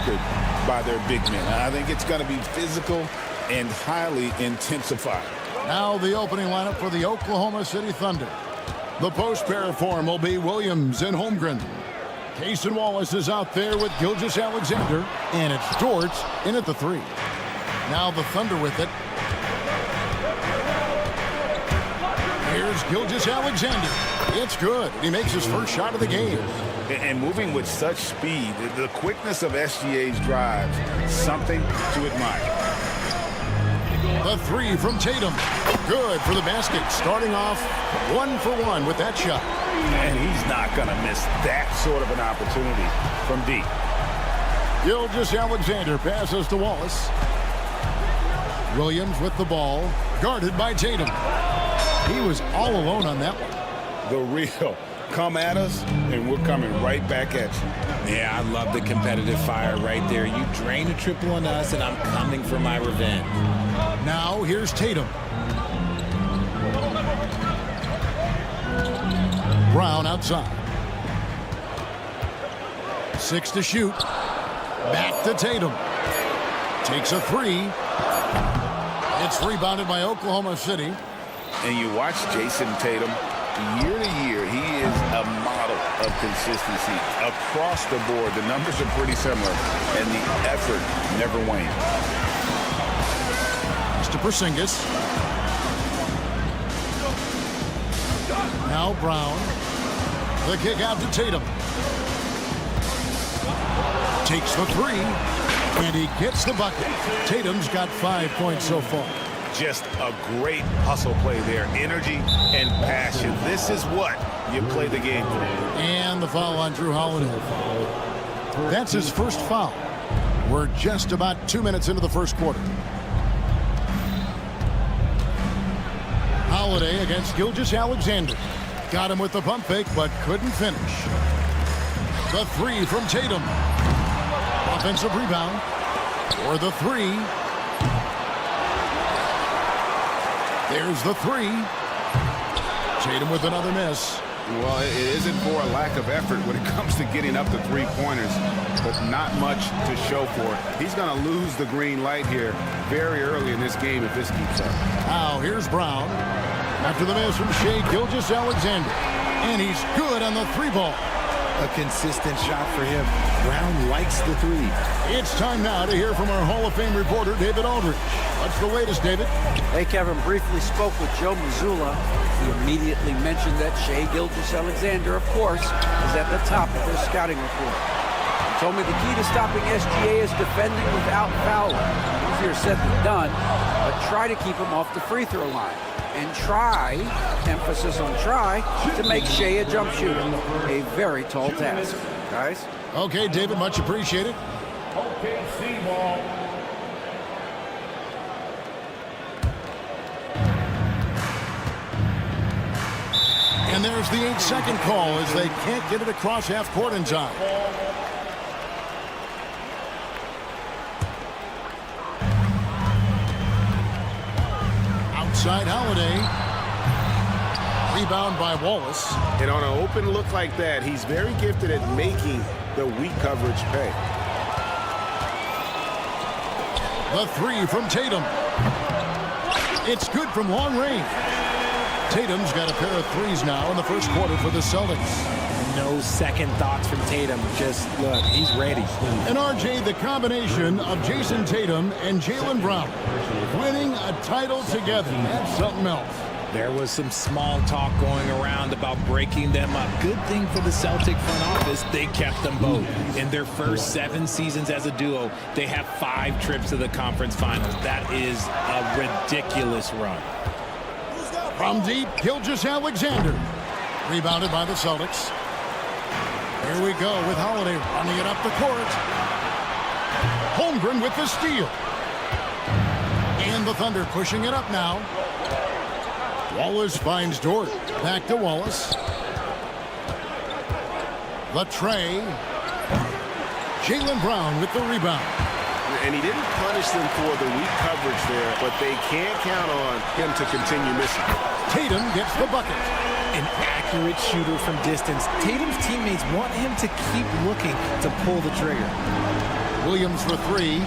hampered by their big men. I think it's going to be physical and highly intensified. Now the opening lineup for the Oklahoma City Thunder. The post pair form will be Williams and Holmgren. Cason Wallace is out there with Gilgeous-Alexander, and it's Dort in at the 3. Now the Thunder with it. Here's Gilgeous-Alexander. It's good. He makes his first shot of the game. And moving with such speed, the quickness of SGA's drives, something to admire. The 3 from Tatum. Good for the basket. Starting off 1 for 1 with that shot. And he's not going to miss that sort of an opportunity from deep. Gilgeous-Alexander passes to Wallace. Williams with the ball, guarded by Tatum. He was all alone on that one. The real come at us, and we're coming right back at you. Yeah, I love the competitive fire right there. You drain a triple on us, and I'm coming for my revenge. Now here's Tatum. Brown outside. 6 to shoot. Back to Tatum. Takes a 3. It's rebounded by Oklahoma City. And you watch Jason Tatum, year to year, he is a model of consistency. Across the board, the numbers are pretty similar, and the effort never wanes. To Porzingis. Now Brown. The kick out to Tatum. Takes the 3. And he gets the bucket. Tatum's got 5 points so far. Just a great hustle play there. Energy and passion. This is what you play the game for. And the foul on Drew Holiday. That's his first foul. We're just about 2 minutes into the first quarter. Holiday against Gilgeous-Alexander. Got him with the pump fake, but couldn't finish. The 3 from Tatum. Offensive rebound. For the 3. There's the 3. Tatum with another miss. Well, it isn't for a lack of effort when it comes to getting up to three-pointers, but not much to show for it. He's going to lose the green light here very early in this game if this keeps up. Now here's Brown. After the miss from Shai Gilgeous-Alexander. And he's good on the 3 ball. A consistent shot for him. Brown likes the 3. It's time now to hear from our Hall of Fame reporter, David Aldridge. What's the latest, David? Hey, Kevin. Briefly spoke with Joe Mazzulla. He immediately mentioned that Shai Gilgeous-Alexander, of course, is at the top of their scouting report. He told me the key to stopping SGA is defending without fouling. Easier said than done, but try to keep him off the free throw line. And try, emphasis on try, to make Shai a jump shooter. A very tall task. Guys? Okay, David, much appreciated. Okay, C-ball. And there's the 8-second call as they can't get it across half court in time. Outside Holiday. Rebound by Wallace. And on an open look like that, he's very gifted at making the weak coverage pay. The 3 from Tatum. It's good from long range. Tatum's got a pair of 3s now in the first quarter for the Celtics. No second thoughts from Tatum. Just look, he's ready. And RJ, the combination of Jason Tatum and Jaylen Brown winning a title together. That's something else. There was some small talk going around about breaking them up. Good thing for the Celtic front office, they kept them both. In their first 7 seasons as a duo, they have 5 trips to the conference finals. That is a ridiculous run. From deep, Gilgeous-Alexander. Rebounded by the Celtics. Here we go with Holiday running it up the court. Holmgren with the steal. And the Thunder pushing it up now. Wallace finds Dort. Back to Wallace. The tray. Jaylen Brown with the rebound. And he didn't punish them for the weak coverage there, but they can't count on him to continue missing. Tatum gets the bucket. An accurate shooter from distance. Tatum's teammates want him to keep looking to pull the trigger. Williams for three.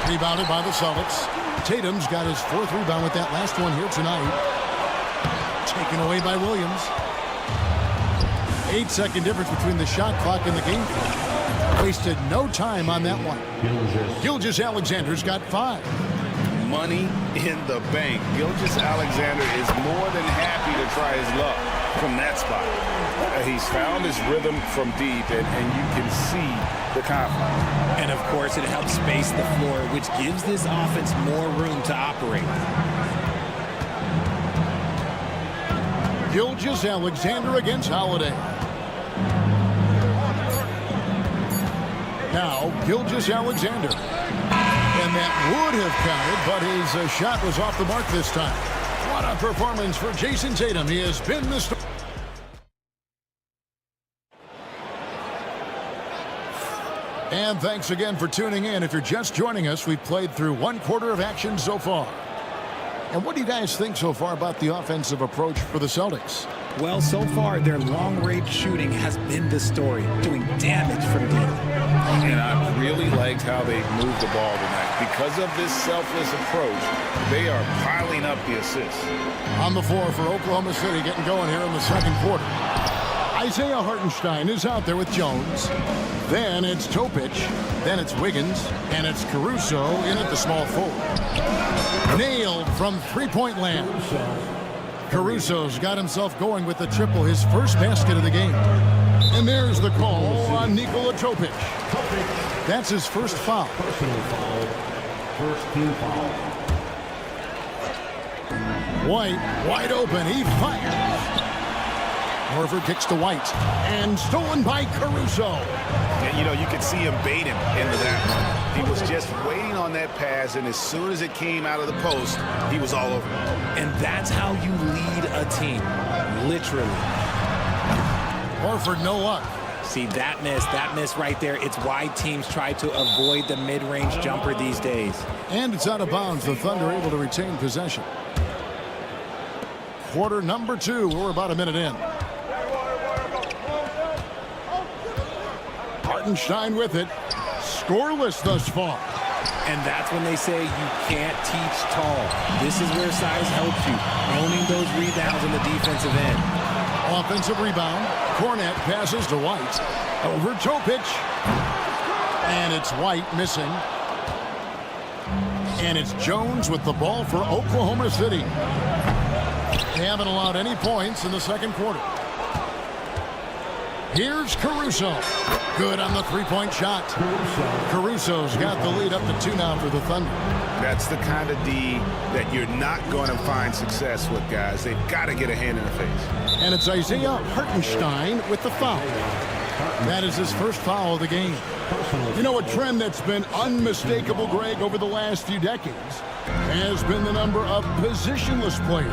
Rebounded by the Celtics. Tatum's got his fourth rebound with that last one here tonight. Taken away by Williams. 8-second difference between the shot clock and the game clock. Wasted no time on that one. Gilgeous-Alexander's got 5. Money in the bank. Gilgeous-Alexander is more than happy to try his luck from that spot. He's found his rhythm from deep, and you can see the confidence. And, of course, it helps space the floor, which gives this offense more room to operate. Gilgeous-Alexander against Holiday. Now, Gilgeous-Alexander. And that would have counted, but his shot was off the mark this time. What a performance for Jason Tatum. He has been the star. And thanks again for tuning in. If you're just joining us, we've played through 1/4 of action so far. And what do you guys think so far about the offensive approach for the Celtics? Well, so far, their long-range shooting has been the story, doing damage from deep. And I really liked how they moved the ball tonight. Because of this selfless approach, they are piling up the assists. On the floor for Oklahoma City, getting going here in the second quarter. Isaiah Hartenstein is out there with Jones. Then it's Dobek. Then it's Wiggins. And it's Caruso in at the small forward. Nailed from three-point land. Caruso's got himself going with the triple, his first basket of the game. And there's the call on Nikola Dobek. That's his first foul. Personal foul. First team foul. White, wide open. He fires. Horford kicks to White. And stolen by Caruso. And, you know, you could see him bait him into that one. He was just waiting on that pass, and as soon as it came out of the post, he was all over. And that's how you lead a team, literally. Horford, no luck. See, that miss right there. It's why teams try to avoid the mid-range jumper these days. And it's out of bounds. The Thunder able to retain possession. Quarter number 2. We're about a minute in. Hartenstein with it. Scoreless thus far. And that's when they say you can't teach tall. This is where size helps you. Owning those rebounds on the defensive end. Offensive rebound. Cornette passes to White. Over Dobek. And it's White missing. And it's Jones with the ball for Oklahoma City. They haven't allowed any points in the second quarter. Here's Caruso. Good on the three-point shot. Caruso's got the lead up to 2 now for the Thunder. That's the kind of D that you're not going to find success with, guys. They've got to get a hand in the face. And it's Isaiah Hartenstein with the foul. That is his first foul of the game. You know, a trend that's been unmistakable, Greg, over the last few decades has been the number of positionless players.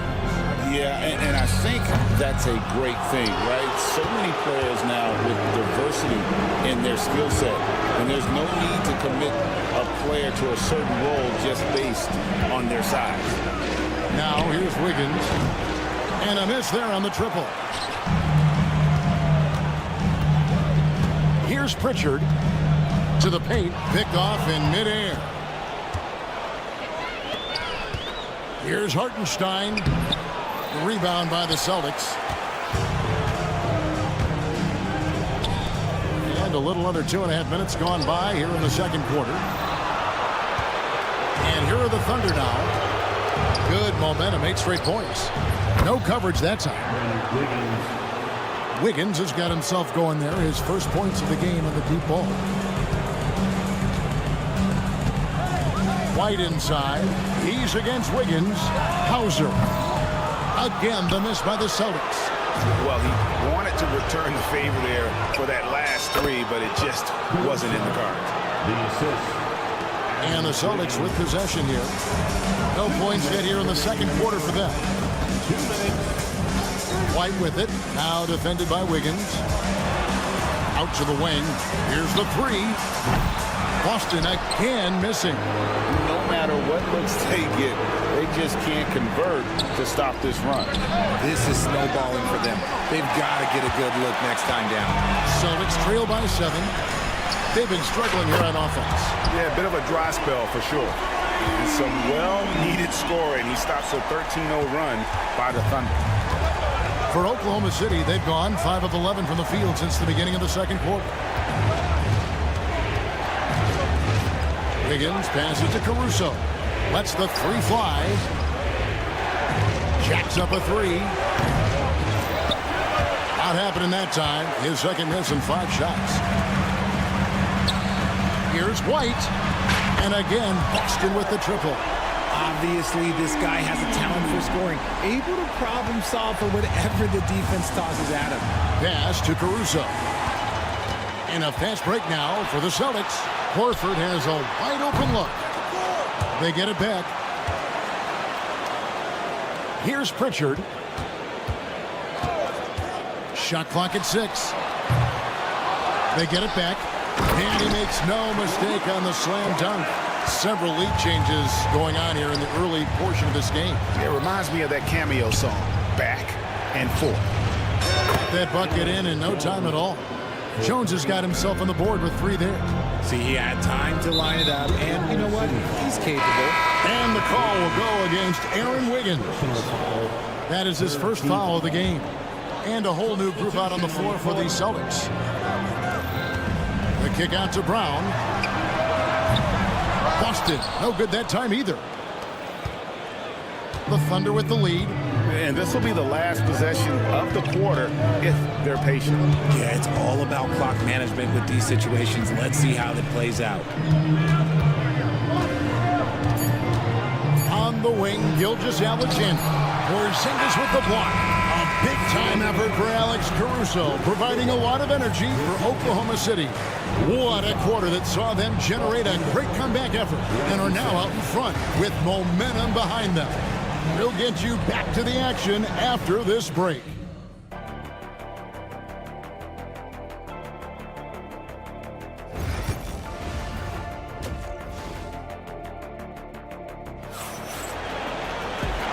Yeah, and I think that's a great thing, right? So many players now with diversity in their skill set, and there's no need to commit a player to a certain role just based on their size. Now here's Wiggins, and a miss there on the triple. Here's Pritchard to the paint, picked off in midair. Here's Hartenstein. The rebound by the Celtics. And a little under 2.5 minutes gone by here in the second quarter. And here are the Thunder now. Good momentum, 8 straight points. No coverage that time. Wiggins has got himself going there. His first points of the game on the deep ball. White inside. He's against Wiggins. Hauser. Again, the miss by the Celtics. Well, he wanted to return the favor there for that last 3, but it just wasn't in the cards. The assist. And the Celtics with possession here. No points yet here in the second quarter for them. 2 minutes. White with it. Now defended by Wiggins. Out to the wing. Here's the 3. Boston again missing. No matter what looks they get, they just can't convert to stop this run. This is snowballing for them. They've got to get a good look next time down. Celtics trail by 7. They've been struggling here on offense. Yeah, a bit of a dry spell for sure. And some well-needed scoring. He stops a 13-0 run by the Thunder. For Oklahoma City, they've gone 5 of 11 from the field since the beginning of the second quarter. Higgins passes to Caruso. Lets the three fly. Jacks up a three. Not happening that time. His second miss in 5 shots. Here's White. And again, Boston with the triple. Obviously, this guy has a talent for scoring. Able to problem solve for whatever the defense tosses at him. Pass to Caruso. And a fast break now for the Celtics. Horford has a wide open look. They get it back. Here's Pritchard. Shot clock at 6. They get it back. And he makes no mistake on the slam dunk. Several lead changes going on here in the early portion of this game. It reminds me of that cameo song, Back and Forth. That bucket in no time at all. Jones has got himself on the board with 3 there. See, he had time to line it up, and you know what? He's capable. And the call will go against Aaron Wiggins. That is his first foul of the game. And a whole new group out on the floor for the Celtics. The kick out to Brown. Boston, no good that time either. The Thunder with the lead. And this will be the last possession of the quarter if they're patient. Yeah, it's all about clock management with these situations. Let's see how that plays out. On the wing, Gilgeous-Alexander. Porzingis with the block. A big-time effort for Alex Caruso, providing a lot of energy for Oklahoma City. What a quarter that saw them generate a great comeback effort and are now out in front with momentum behind them. We'll get you back to the action after this break.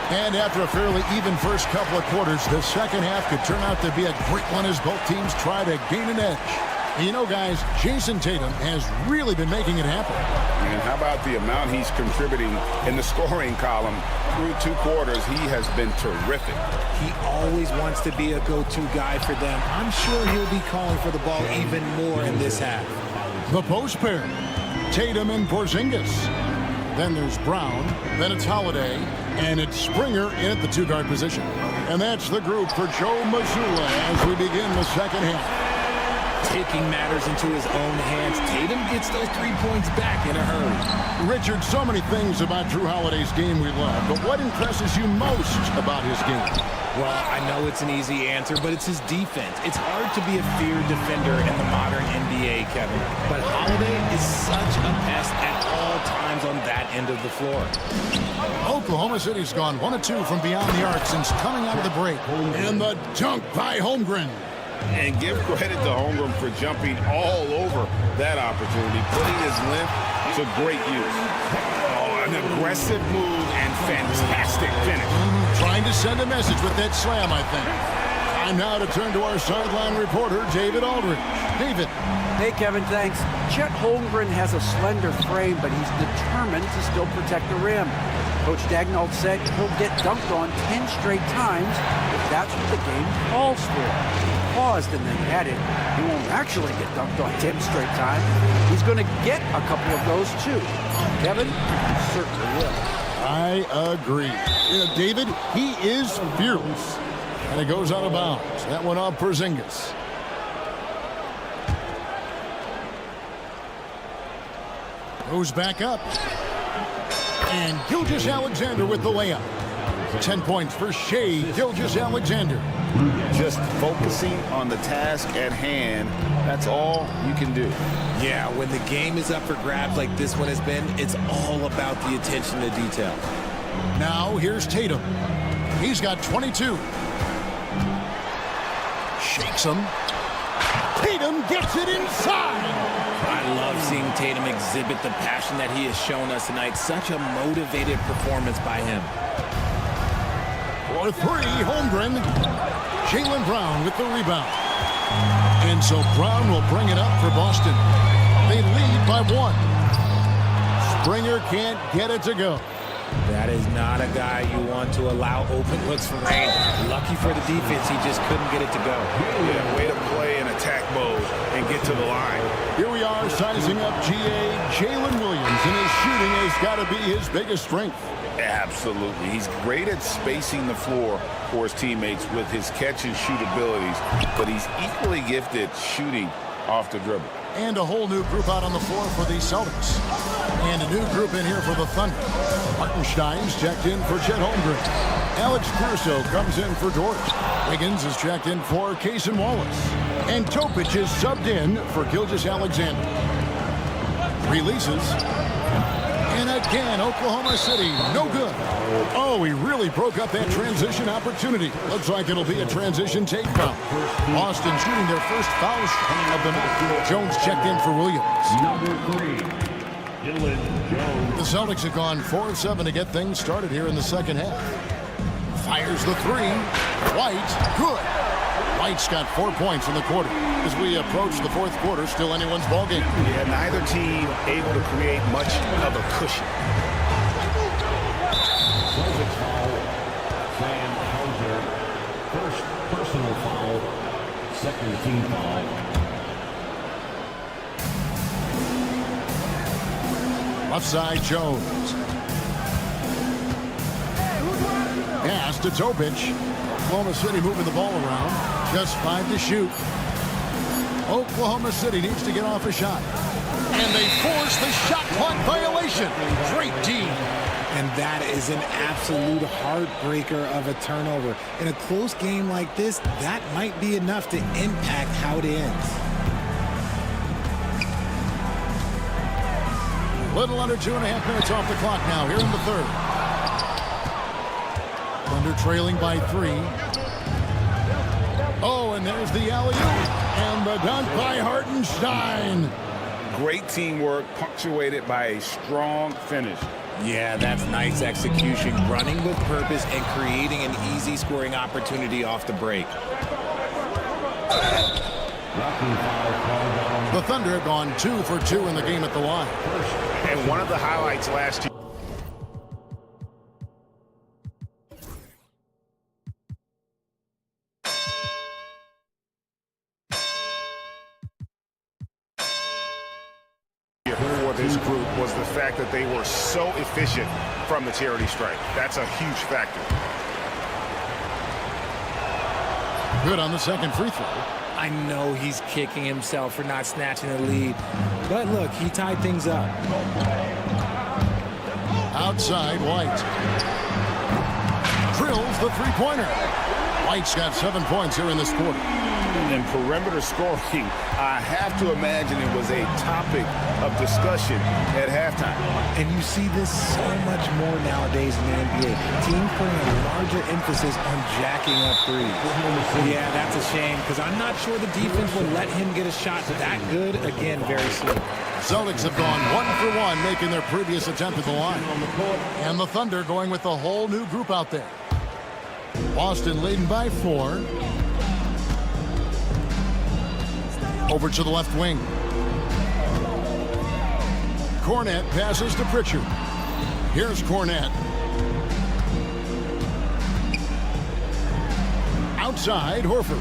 And after a fairly even first couple of quarters, the second half could turn out to be a great one as both teams try to gain an edge. And you know, guys, Jason Tatum has really been making it happen. And how about the amount he's contributing in the scoring column? Through 2 quarters, he has been terrific. He always wants to be a go-to guy for them. I'm sure he'll be calling for the ball even more in this half. The post pair, Tatum and Porzingis. Then there's Brown, then it's Holiday, and it's Springer in at the 2-guard position. And that's the group for Joe Mazzulla as we begin the second half. Taking matters into his own hands, Tatum gets those 3 points back in a hurry. Richard, so many things about Drew Holiday's game we love, but what impresses you most about his game? Well, I know it's an easy answer, but it's his defense. It's hard to be a feared defender in the modern NBA, Kevin. But Holiday is such a pest at all times on that end of the floor. Oklahoma City's gone 1 of 2 from beyond the arc since coming out of the break. And the dunk by Holmgren. And give credit to Holmgren for jumping all over that opportunity, putting his length to great use. Oh, an aggressive move and fantastic finish. Trying to send a message with that slam, I think. Time now to turn to our sideline reporter, David Aldridge. David. Hey, Kevin, thanks. Chet Holmgren has a slender frame, but he's determined to still protect the rim. Coach Dagnall said he'll get dunked on 10 straight times if that's what the game calls for. He paused and then added, he won't actually get dunked on 10 straight times. He's going to get a couple of those too. Kevin, he certainly will. I agree. David, he is fearless. And it goes out of bounds. That one off Porzingis. Goes back up. And Gilgeous-Alexander with the layup. 10 points for Shai Gilgeous-Alexander. Just focusing on the task at hand. That's all you can do. Yeah, when the game is up for grabs like this one has been, it's all about the attention to detail. Now here's Tatum. He's got 22. Shakes him. Tatum gets it inside. I love seeing Tatum exhibit the passion that he has shown us tonight. Such a motivated performance by him. For 3, Holmgren. Jaylen Brown with the rebound. And so Brown will bring it up for Boston. They lead by 1. Springer can't get it to go. That is not a guy you want to allow open looks from range. Lucky for the defense, he just couldn't get it to go. Yeah, way to play in attack mode and get to the line. Here we are sizing up GA Jalen Williams, and his shooting has got to be his biggest strength. Absolutely. He's great at spacing the floor for his teammates with his catch and shoot abilities, but he's equally gifted shooting off the dribble. And a whole new group out on the floor for the Celtics. And a new group in here for the Thunder. Hartenstein's checked in for Chet Holmgren. Alex Caruso comes in for Dort. Wiggins is checked in for Cason Wallace. And Dobek is subbed in for Gilgeous-Alexander. Releases. And again, Oklahoma City, no good. Oh, he really broke up that transition opportunity. Looks like it'll be a transition take foul. Boston shooting their first foul shot of the night. Jones checked in for Williams. Number 3, Dylan Jones. The Celtics have gone 4 of 7 to get things started here in the second half. Fires the 3. White, good. White's got 4 points in the quarter. As we approach the fourth quarter, still anyone's ballgame. Yeah, neither team able to create much of a cushion. Celtics foul. Sam Hauser. First personal foul. Second team foul. Left side, Jones. Pass to Dobek. Oklahoma City moving the ball around. Just 5 to shoot. Oklahoma City needs to get off a shot. And they force the shot clock violation. Great D. And that is an absolute heartbreaker of a turnover. In a close game like this, that might be enough to impact how it ends. Little under 2.5 minutes off the clock now here in the third. Thunder trailing by 3. Oh, and there's the alley-oop. And the dunk by Hartenstein. Great teamwork punctuated by a strong finish. Yeah, that's nice execution, running with purpose and creating an easy scoring opportunity off the break. The Thunder have gone 2 for 2 in the game at the line. And one of the highlights last year. For this group was the fact that they were so efficient from the charity stripe. That's a huge factor. Good on the second free throw. I know he's kicking himself for not snatching the lead, but look, he tied things up. Outside, White. Drills the three-pointer. White's got 7 points here in this quarter. And perimeter scoring, I have to imagine it was a topic of discussion at halftime. And you see this so much more nowadays in the NBA. Teams putting a larger emphasis on jacking up threes. Yeah, that's a shame because I'm not sure the defense will let him get a shot that good again very soon. Celtics have gone 1 for 1, making their previous attempt at the line. And the Thunder going with a whole new group out there. Boston leading by 4. Over to the left wing. Cornette passes to Pritchard. Here's Cornette. Outside, Horford.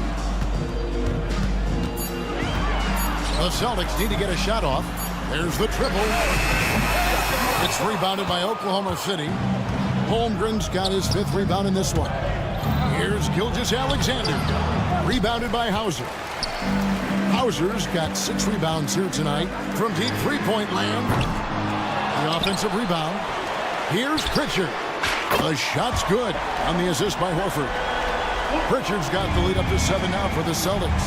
The Celtics need to get a shot off. There's the triple. It's rebounded by Oklahoma City. Holmgren's got his 5th rebound in this one. Here's Gilgeous-Alexander. Rebounded by Hauser. Hauser's got 6 rebounds here tonight from deep three-point land. The offensive rebound. Here's Pritchard. The shot's good on the assist by Horford. Pritchard's got the lead up to 7 now for the Celtics.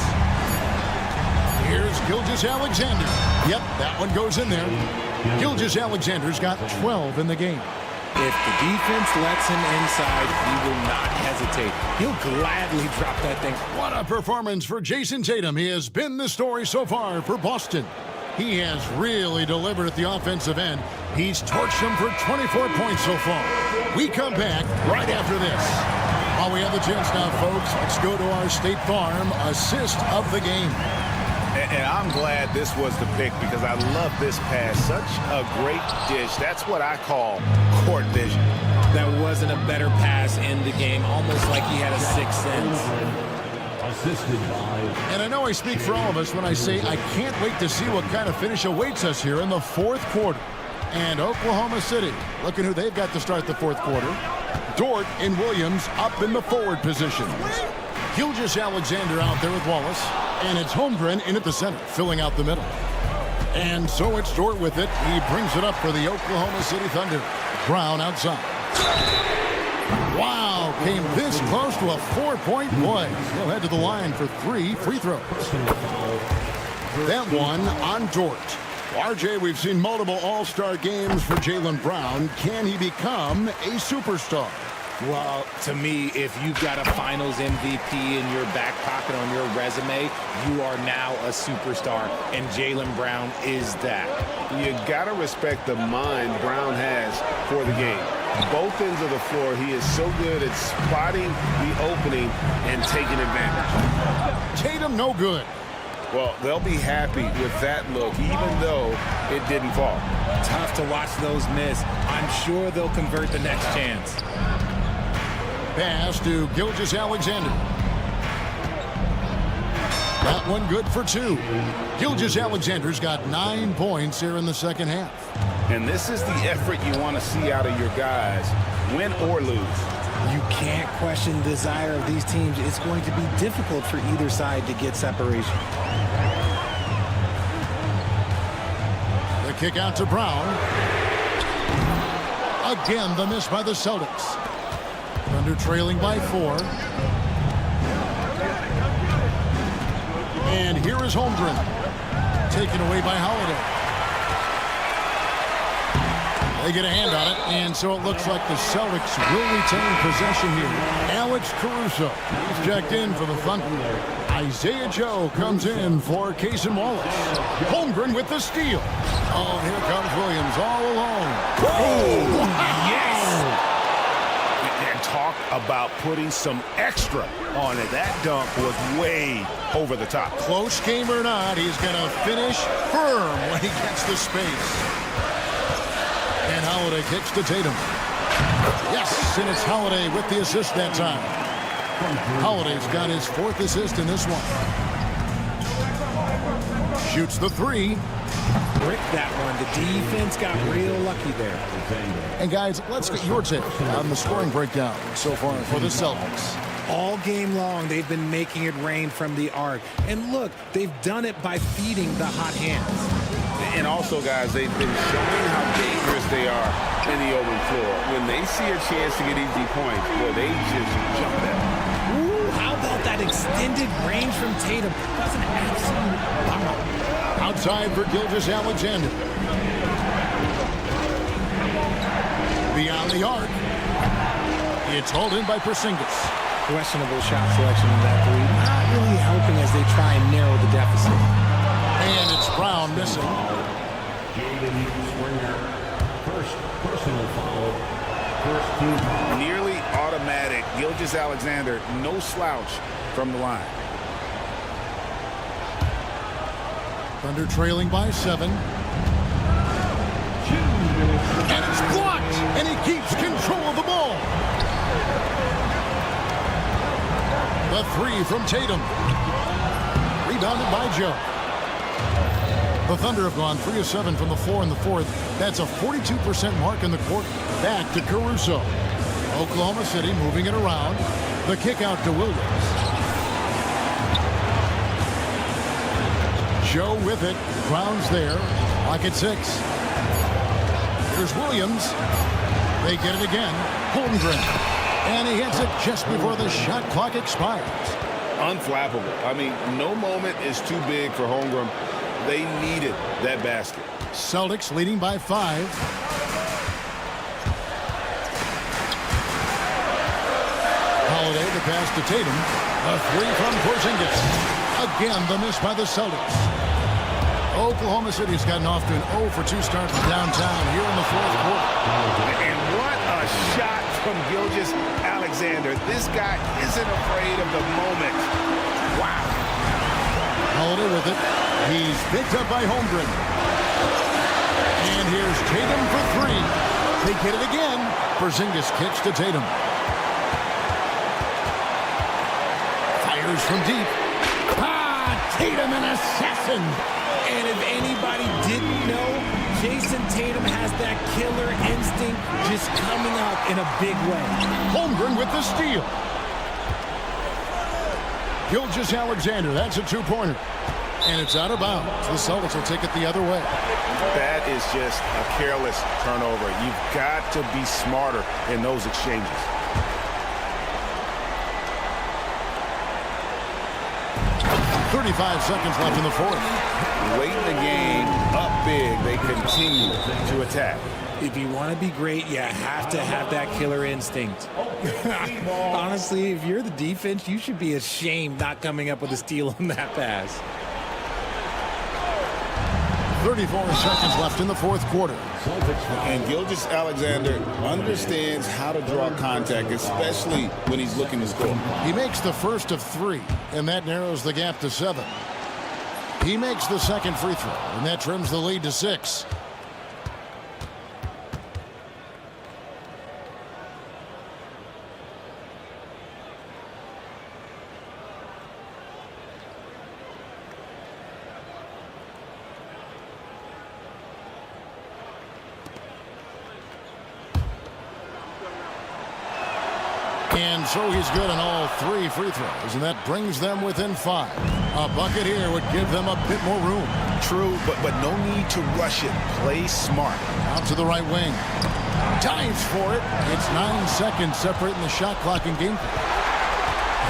Here's Gilgeous-Alexander. Yep, that one goes in there. Gilgeous-Alexander's got 12 in the game. If the defense lets him inside, he will not hesitate. He'll gladly drop that thing. What a performance for Jason Tatum. He has been the story so far for Boston. He has really delivered at the offensive end. He's torched them for 24 points so far. We come back right after this. While we have the chance now, folks, let's go to our State Farm assist of the game. And I'm glad this was the pick because I love this pass. Such a great dish. That's what I call court vision. That wasn't a better pass in the game, almost like he had a sixth sense. Assisted by. And I know I speak for all of us when I say I can't wait to see what kind of finish awaits us here in the fourth quarter. And Oklahoma City, looking who they've got to start the fourth quarter. Dort and Williams up in the forward positions. Gilgeous-Alexander out there with Wallace. And it's Holmgren in at the center, filling out the middle. And so it's Dort with it. He brings it up for the Oklahoma City Thunder. Brown outside. Wow, came this close to a 4-point play. He'll head to the line for 3 free throws. That one on Dort. RJ, we've seen multiple all-star games for Jaylen Brown. Can he become a superstar? Well, to me, if you've got a finals MVP in your back pocket on your resume, you are now a superstar, and Jaylen Brown is that. You got to respect the mind Brown has for the game. Both ends of the floor, he is so good at spotting the opening and taking advantage. Tatum, no good. Well, they'll be happy with that look, even though it didn't fall. Tough to watch those miss. I'm sure they'll convert the next chance. Pass to Gilgeous-Alexander. That one good for 2. Gilgeous-Alexander's got 9 points here in the second half. And this is the effort you want to see out of your guys, win or lose. You can't question the desire of these teams. It's going to be difficult for either side to get separation. The kick out to Brown. Again, the miss by the Celtics. Thunder trailing by 4. And here is Holmgren. Taken away by Holiday. They get a hand on it, and so it looks like the Celtics will retain possession here. Alex Caruso, he's checked in for the Thunder. Isaiah Joe comes in for Cason Wallace. Holmgren with the steal. Oh, here comes Williams all alone. Oh, yes! And talk about putting some extra on it. That dunk was way over the top. Close game or not, he's going to finish firm when he gets the space. And Holiday kicks to Tatum. Yes, and it's Holiday with the assist that time. Holiday's got his 4th assist in this one. Shoots the 3. Brick that one. The defense got real lucky there. And guys, let's get your take on the scoring breakdown so far for the Celtics. All game long, they've been making it rain from the arc. And look, they've done it by feeding the hot hands. And also, guys, they've been showing how dangerous they are in the open floor. When they see a chance to get easy points, well, they just jump at it. Ooh, how about that extended range from Tatum? That's an absolute bomb. Outside for Gilgeous-Alexander. Beyond the arc. It's hauled in by Porzingis. Questionable shot selection in that 3. Not really helping as they try and narrow the deficit. And it's Brown missing. First personal foul. First team foul. Nearly automatic. Gilgeous-Alexander, no slouch from the line. Thunder trailing by 7. And it's blocked. And he keeps control of the ball. The 3 from Tatum. Rebounded by Joe. The Thunder have gone 3 of 7 from the floor in the 4th. That's a 42% mark in the quarter. Back to Caruso. Oklahoma City moving it around. The kick out to Williams. Joe with it. Brown's there. Lock at 6. Here's Williams. They get it again. Holmgren. And he hits it just before the shot clock expires. Unflappable. I mean, no moment is too big for Holmgren. They needed that basket. Celtics leading by 5. Holiday, the pass to Tatum. A 3 from Porzingis. Again, the miss by the Celtics. Oklahoma City's gotten off to an 0 for 2 start from downtown here in the 4th quarter. And what a shot from Gilgeous-Alexander. This guy isn't afraid of the moment. Wow. Holiday with it. He's picked up by Holmgren. And here's Tatum for three. They get it again. Porzingis kicks to Tatum. Fires from deep. Tatum, an assassin. And if anybody didn't know, Jason Tatum has that killer instinct just coming out in a big way. Holmgren with the steal. Gilgeous-Alexander, that's a two-pointer. And it's out of bounds. The Celtics will take it the other way. That is just a careless turnover. You've got to be smarter in those exchanges. .35 seconds left in the fourth. Late in the game, up big, they continue to attack. If you want to be great, you have to have that killer instinct. Honestly, if you're the defense, you should be ashamed not coming up with a steal on that pass. 34 seconds left in the fourth quarter. And Gilgeous-Alexander understands how to draw contact, especially when he's looking to score. He makes the first of three, and that narrows the gap to 7. He makes the second free throw, and that trims the lead to 6. And so he's good on all 3 free throws, and that brings them within 5. A bucket here would give them a bit more room. True, but no need to rush it. Play smart. Out to the right wing. Dives for it. It's 9 seconds separating the shot clock and game play.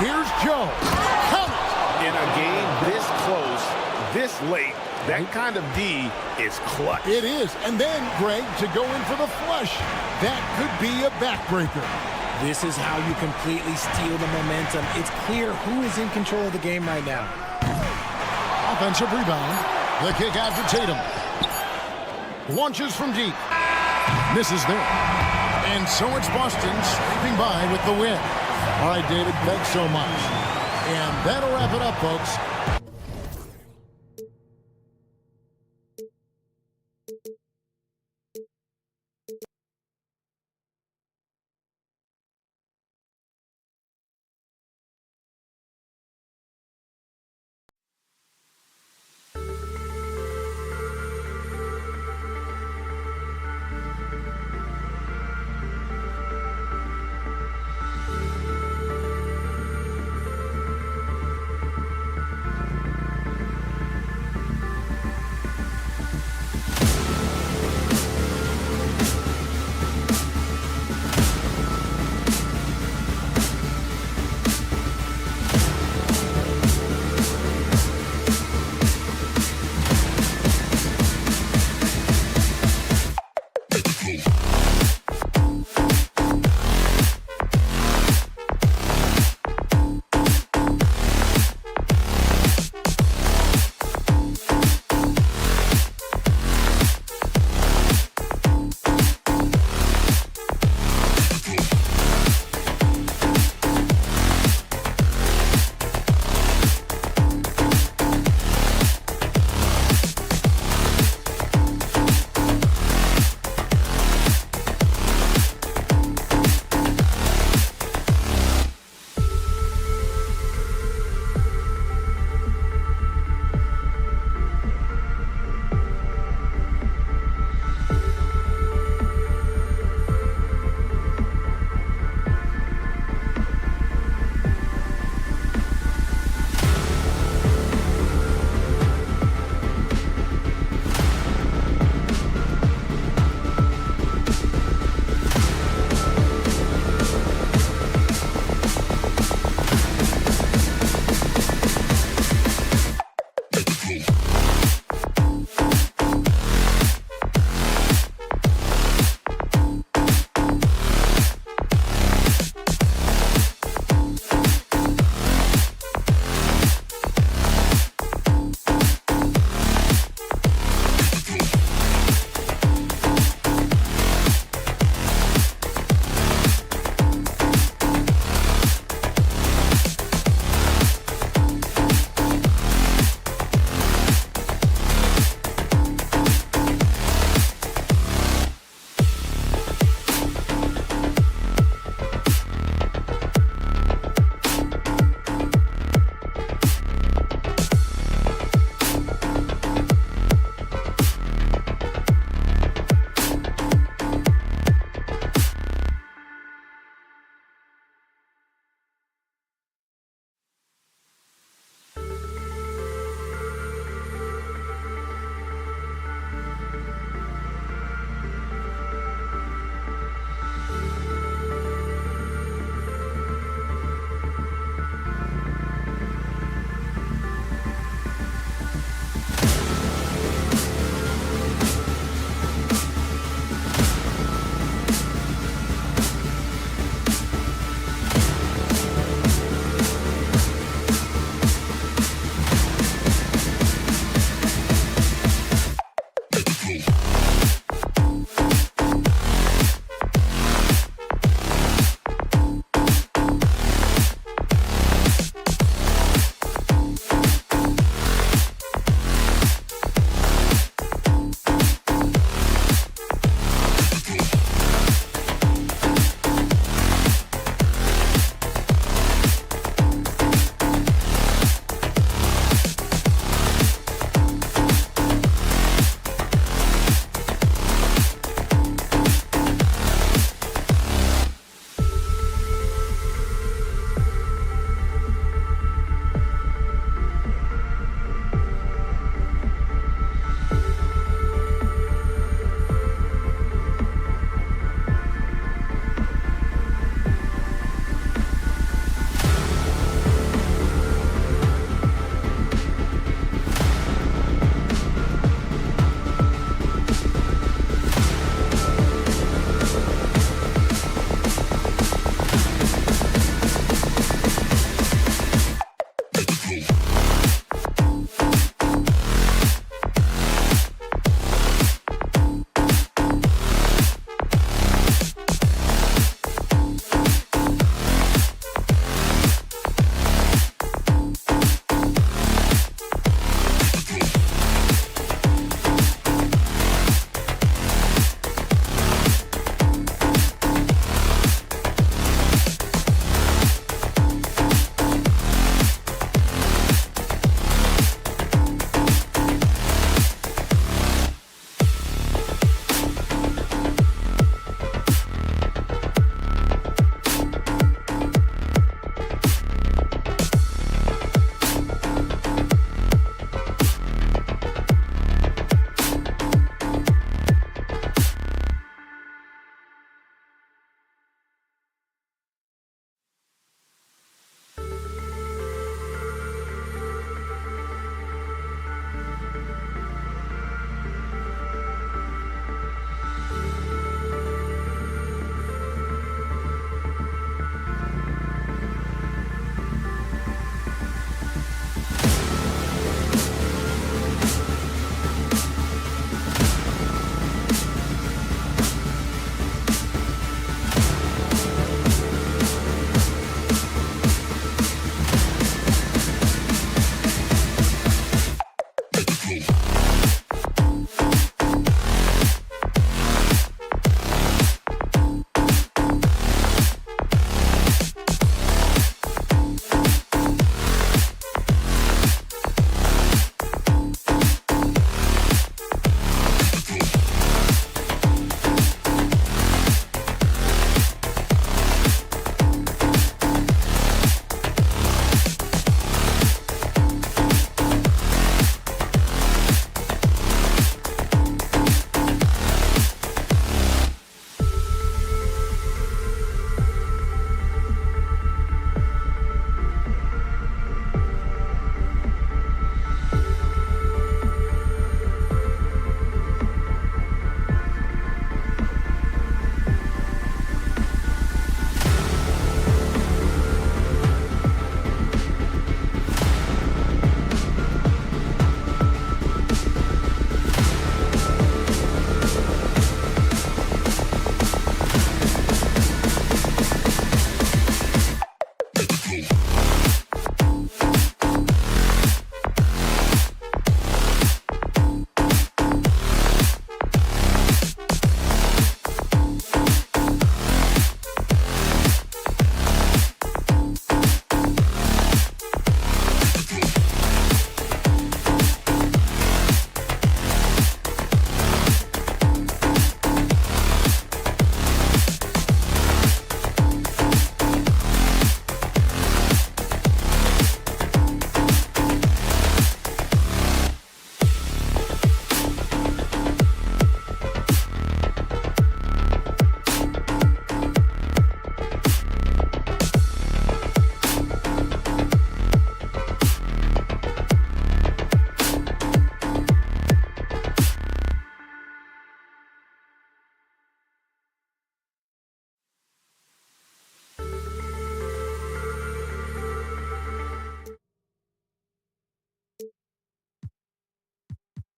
Here's Joe. Count it. In a game this close, this late, that kind of D is clutch. It is. And then, Greg, to go in for the flush. That could be a backbreaker. This is how you completely steal the momentum. It's clear who is in control of the game right now. Offensive rebound. The kick out to Tatum. Launches from deep. Misses there. And so it's Boston scraping by with the win. All right, David, thanks so much. And that'll wrap it up, folks.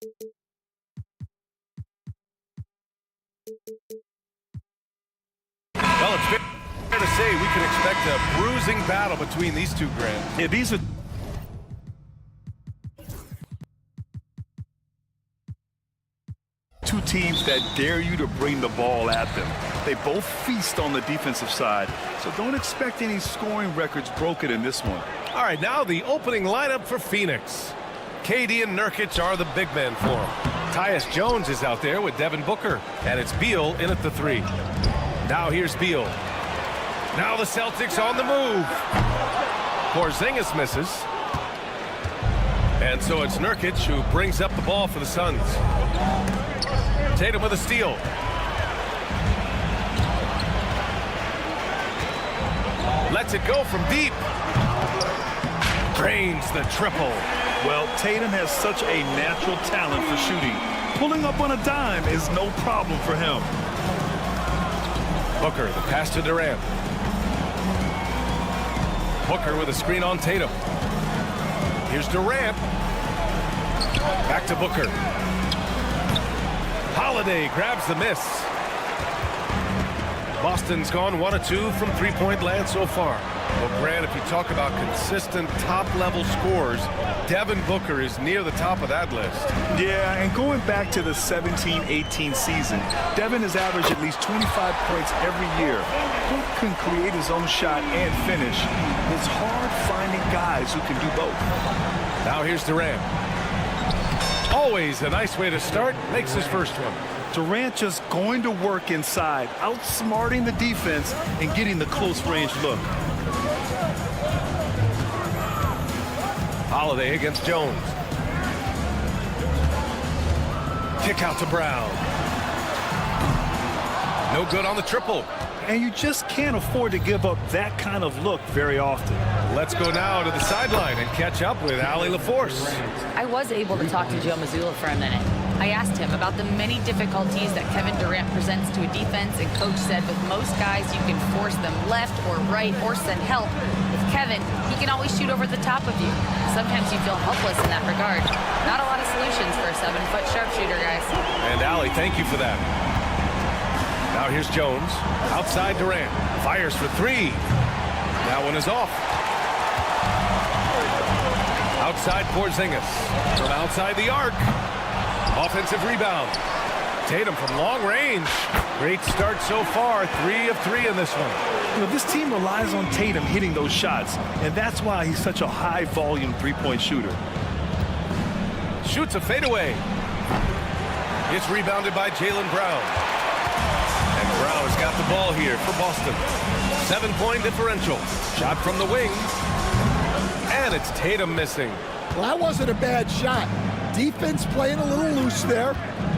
Well, it's fair to say we can expect a bruising battle between these two, Grant. Yeah, these are two teams that dare you to bring the ball at them. They both feast on the defensive side, so don't expect any scoring records broken in this one. All right, now the opening lineup for Phoenix. KD and Nurkic are the big men for him. Tyus Jones is out there with Devin Booker, and it's Beal in at the 3. Now here's Beal. Now the Celtics on the move. Porzingis misses. And so it's Nurkic who brings up the ball for the Suns. Tatum with a steal. Lets it go from deep. Drains the triple. Well, Tatum has such a natural talent for shooting. Pulling up on a dime is no problem for him. Booker, the pass to Durant. Booker with a screen on Tatum. Here's Durant. Back to Booker. Holiday grabs the miss. Boston's gone 1 of 2 from three-point land so far. Well, Grant, if you talk about consistent top-level scores, Devin Booker is near the top of that list. Yeah, and going back to the 17-18 season, Devin has averaged at least 25 points every year. Book can create his own shot and finish. It's hard finding guys who can do both. Now here's Durant. Always a nice way to start. Makes his first one. Durant just going to work inside, outsmarting the defense and getting the close-range look. Holiday against Jones. Kick out to Brown. No good on the triple. And you just can't afford to give up that kind of look very often. Let's go now to the sideline and catch up with Allie LaForce. I was able to talk to Joe Mazzulla for a minute. I asked him about the many difficulties that Kevin Durant presents to a defense, and Coach said with most guys you can force them left or right or send help. With Kevin, he can always shoot over the top of you. Sometimes you feel helpless in that regard. Not a lot of solutions for a 7-foot sharpshooter, guys. And Allie, thank you for that. Now here's Jones. Outside Durant. Fires for 3. That one is off. Outside Porzingis. From outside the arc. Offensive rebound. Tatum from long range. Great start so far. 3 of 3 in this one. You know, this team relies on Tatum hitting those shots, and that's why he's such a high-volume three-point shooter. Shoots a fadeaway. It's rebounded by Jaylen Brown. And Brown has got the ball here for Boston. 7-point differential. Shot from the wing. And it's Tatum missing. Well, that wasn't a bad shot. Defense playing a little loose there.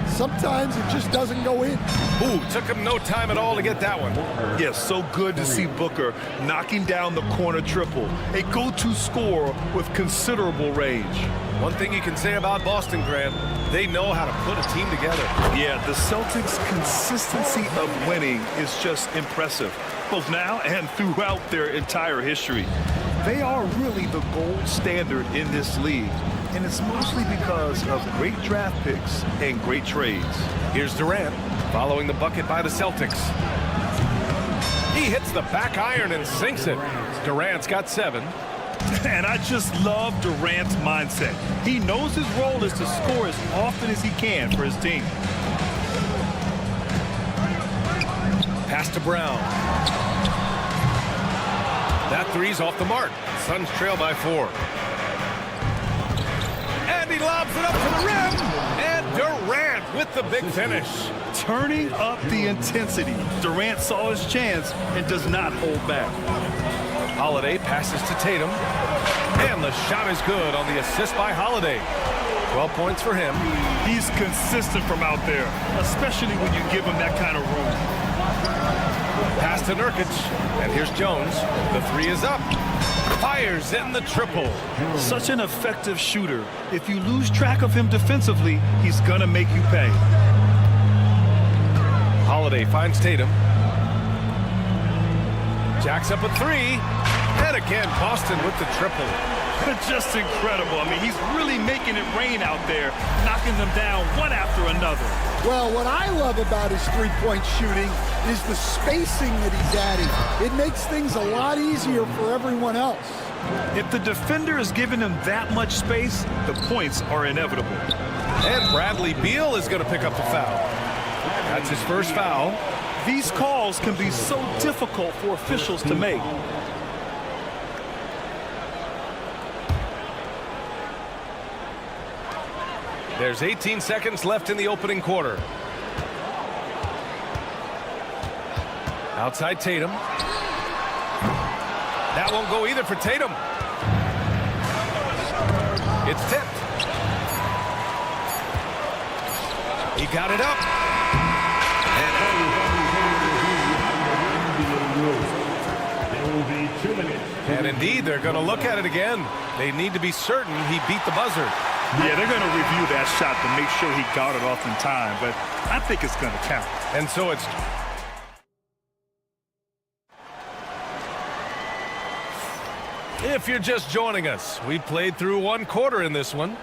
Sometimes it just doesn't go in. Ooh, took him no time at all to get that one. Yes, so good to see Booker knocking down the corner triple. A go-to scorer with considerable range. One thing you can say about Boston, Grant, they know how to put a team together. Yeah, the Celtics' consistency of winning is just impressive, both now and throughout their entire history. They are really the gold standard in this league, and it's mostly because of great draft picks and great trades. Here's Durant following the bucket by the Celtics. He hits the back iron and sinks it. Durant's got 7. And I just love Durant's mindset. He knows his role is to score as often as he can for his team. Pass to Brown. That 3's off the mark. Suns trail by 4. And he lobs it up to the rim. And Durant with the big finish. Turning up the intensity. Durant saw his chance and does not hold back. Holiday passes to Tatum. And the shot is good on the assist by Holiday. 12 points for him. He's consistent from out there, especially when you give him that kind of room. Pass to Nurkic. And here's Jones. The 3 is up. Fires in the triple. Such an effective shooter. If you lose track of him defensively, he's going to make you pay. Holiday finds Tatum. Jacks up a 3. And again, Boston with the triple. Just incredible. I mean, he's really making it rain out there, knocking them down one after another. Well, what I love about his three-point shooting is the spacing that he's adding. It makes things a lot easier for everyone else. If the defender is giving him that much space, the points are inevitable. And Bradley Beal is going to pick up the foul. That's his first foul. These calls can be so difficult for officials to make. There's 18 seconds left in the opening quarter. Outside Tatum. That won't go either for Tatum. It's tipped. He got it up. And indeed, they're going to look at it again. They need to be certain he beat the buzzer. Yeah, they're going to review that shot to make sure he got it off in time, but I think it's going to count. And so it's... If you're just joining us, we played through one quarter in this one.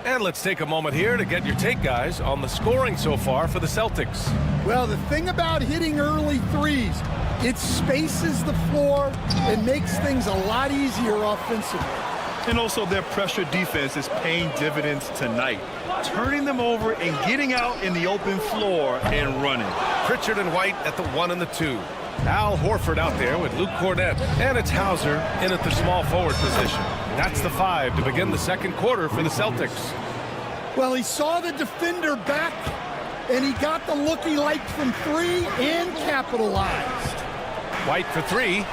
And let's take a moment here to get your take, guys, on the scoring so far for the Celtics. Well, the thing about hitting early threes, it spaces the floor and makes things a lot easier offensively. And also their pressure defense is paying dividends tonight, turning them over and getting out in the open floor and running. Pritchard and White at the 1 and the 2. Al Horford out there with Luke Cornett. And it's Hauser in at the small forward position. That's the 5 to begin the second quarter for the Celtics. Well, he saw the defender back, and he got the look he liked from 3 and capitalized. White for 3.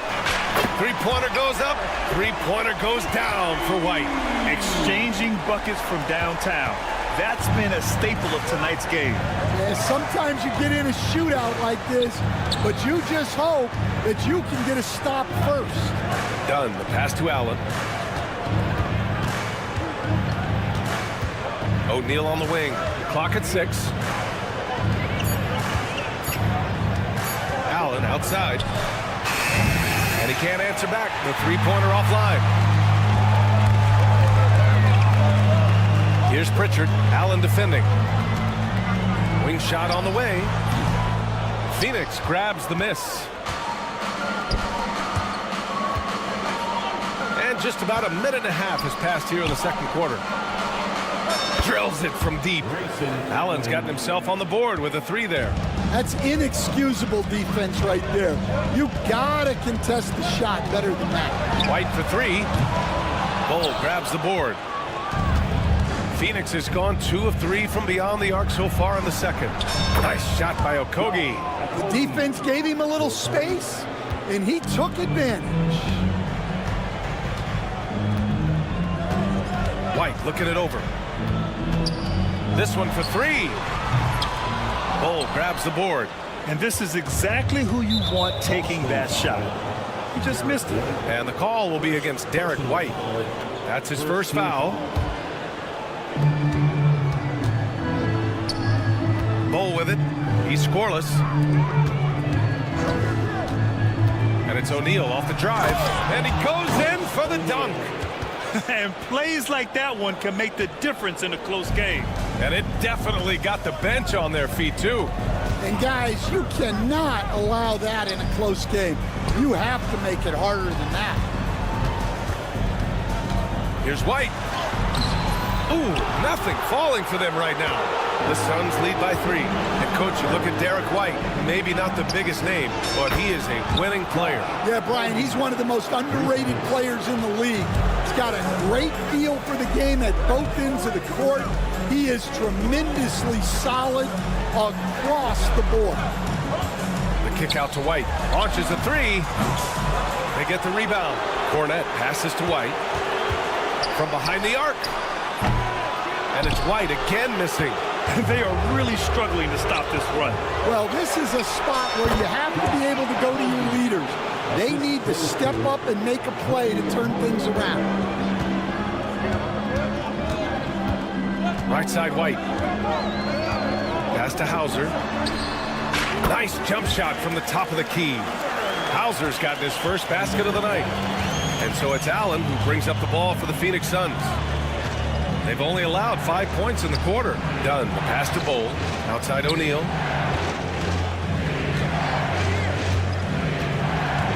Three-pointer goes up. Three-pointer goes down for White. Exchanging buckets from downtown. That's been a staple of tonight's game. Yeah, sometimes you get in a shootout like this, but you just hope that you can get a stop first. Done. The pass to Allen. O'Neal on the wing. Clock at 6. Allen outside. And he can't answer back. The three-pointer offline. Here's Pritchard. Allen defending. Wing shot on the way. Phoenix grabs the miss. And just about a minute and a half has passed here in the second quarter. Drills it from deep. Allen's gotten himself on the board with a 3 there. That's inexcusable defense right there. You gotta contest the shot better than that. White for 3. Bull grabs the board. Phoenix has gone 2 of 3 from beyond the arc so far in the second. Nice shot by Okogie. The defense gave him a little space, and he took advantage. White looking it over. This one for 3. Bull grabs the board. And this is exactly who you want taking that shot. He just missed it. And the call will be against Derek White. That's his first foul. Bull with it. He's scoreless. And it's O'Neal off the drive. And he goes in for the dunk. And plays like that one can make the difference in a close game. And it definitely got the bench on their feet, too. And, guys, you cannot allow that in a close game. You have to make it harder than that. Here's White. Ooh, nothing falling for them right now. The Suns lead by 3. And, Coach, you look at Derek White, maybe not the biggest name, but he is a winning player. Yeah, Brian, he's one of the most underrated players in the league. He's got a great feel for the game at both ends of the court. He is tremendously solid across the board. The kick out to White. Launches a 3. They get the rebound. Cornett passes to White. From behind the arc. And it's White again missing. They are really struggling to stop this run. Well, this is a spot where you have to be able to go to your leaders. They need to step up and make a play to turn things around. Right side White. Pass to Hauser. Nice jump shot from the top of the key. Hauser's gotten his first basket of the night. And so it's Allen who brings up the ball for the Phoenix Suns. They've only allowed 5 points in the quarter. Dunn, the pass to Bowl. Outside O'Neal.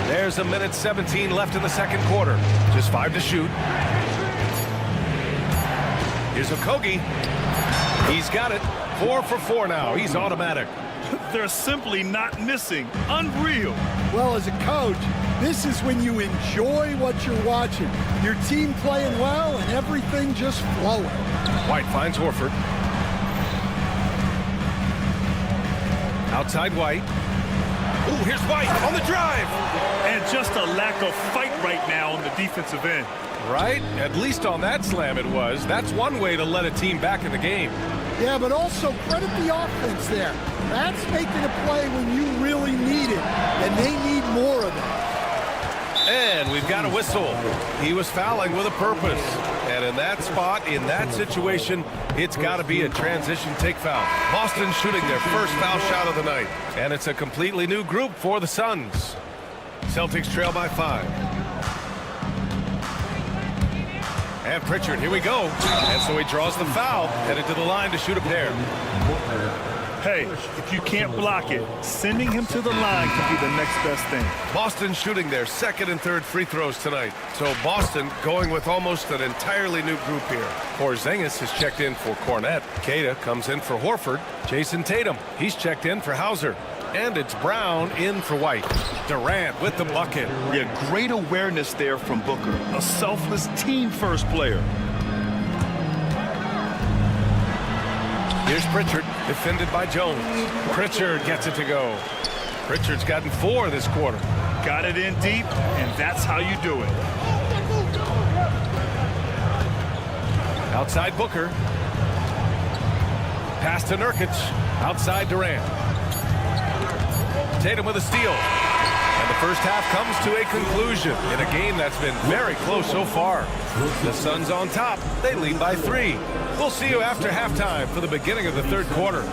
There's a minute 17 left in the second quarter. Just 5 to shoot. Here's Okogie. He's got it. 4 for 4 now. He's automatic. They're simply not missing. Unreal. Well, as a coach, this is when you enjoy what you're watching. Your team playing well and everything just flowing. White finds Horford. Outside White. Ooh, here's White on the drive. And just a lack of fight right now on the defensive end. Right? At least on that slam it was. That's one way to let a team back in the game. Yeah, but also credit the offense there. That's making a play when you really need it, and they need more of it. And we've got a whistle. He was fouling with a purpose. And in that spot, in that situation, it's got to be a transition take foul. Boston shooting their first foul shot of the night. And it's a completely new group for the Suns. Celtics trail by 5. And Pritchard, here we go. And so he draws the foul, headed to the line to shoot a pair. Hey, if you can't block it, sending him to the line could be the next best thing. Boston shooting their second and third free throws tonight. So Boston going with almost an entirely new group here. Porzingis has checked in for Cornette. Queta comes in for Horford. Jason Tatum, he's checked in for Hauser. And it's Brown in for White. Durant with the bucket. Yeah, great awareness there from Booker. A selfless team-first player. Here's Pritchard, defended by Jones. Pritchard gets it to go. Pritchard's gotten 4 this quarter. Got it in deep, and that's how you do it. Outside Booker. Pass to Nurkic. Outside Durant. Tatum with a steal. And the first half comes to a conclusion in a game that's been very close so far. The Suns on top. They lead by 3. We'll see you after halftime for the beginning of the third quarter.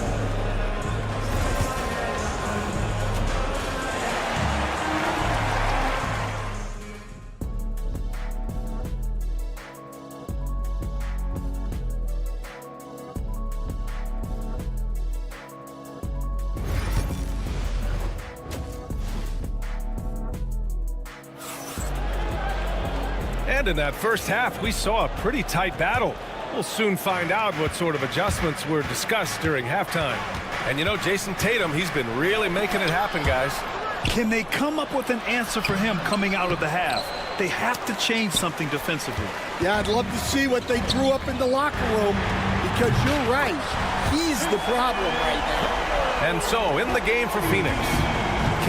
And in that first half, we saw a pretty tight battle. We'll soon find out what sort of adjustments were discussed during halftime. And you know, Jason Tatum, he's been really making it happen, guys. Can they come up with an answer for him coming out of the half? They have to change something defensively. Yeah, I'd love to see what they drew up in the locker room, because you're right. He's the problem right now. And so, in the game for Phoenix,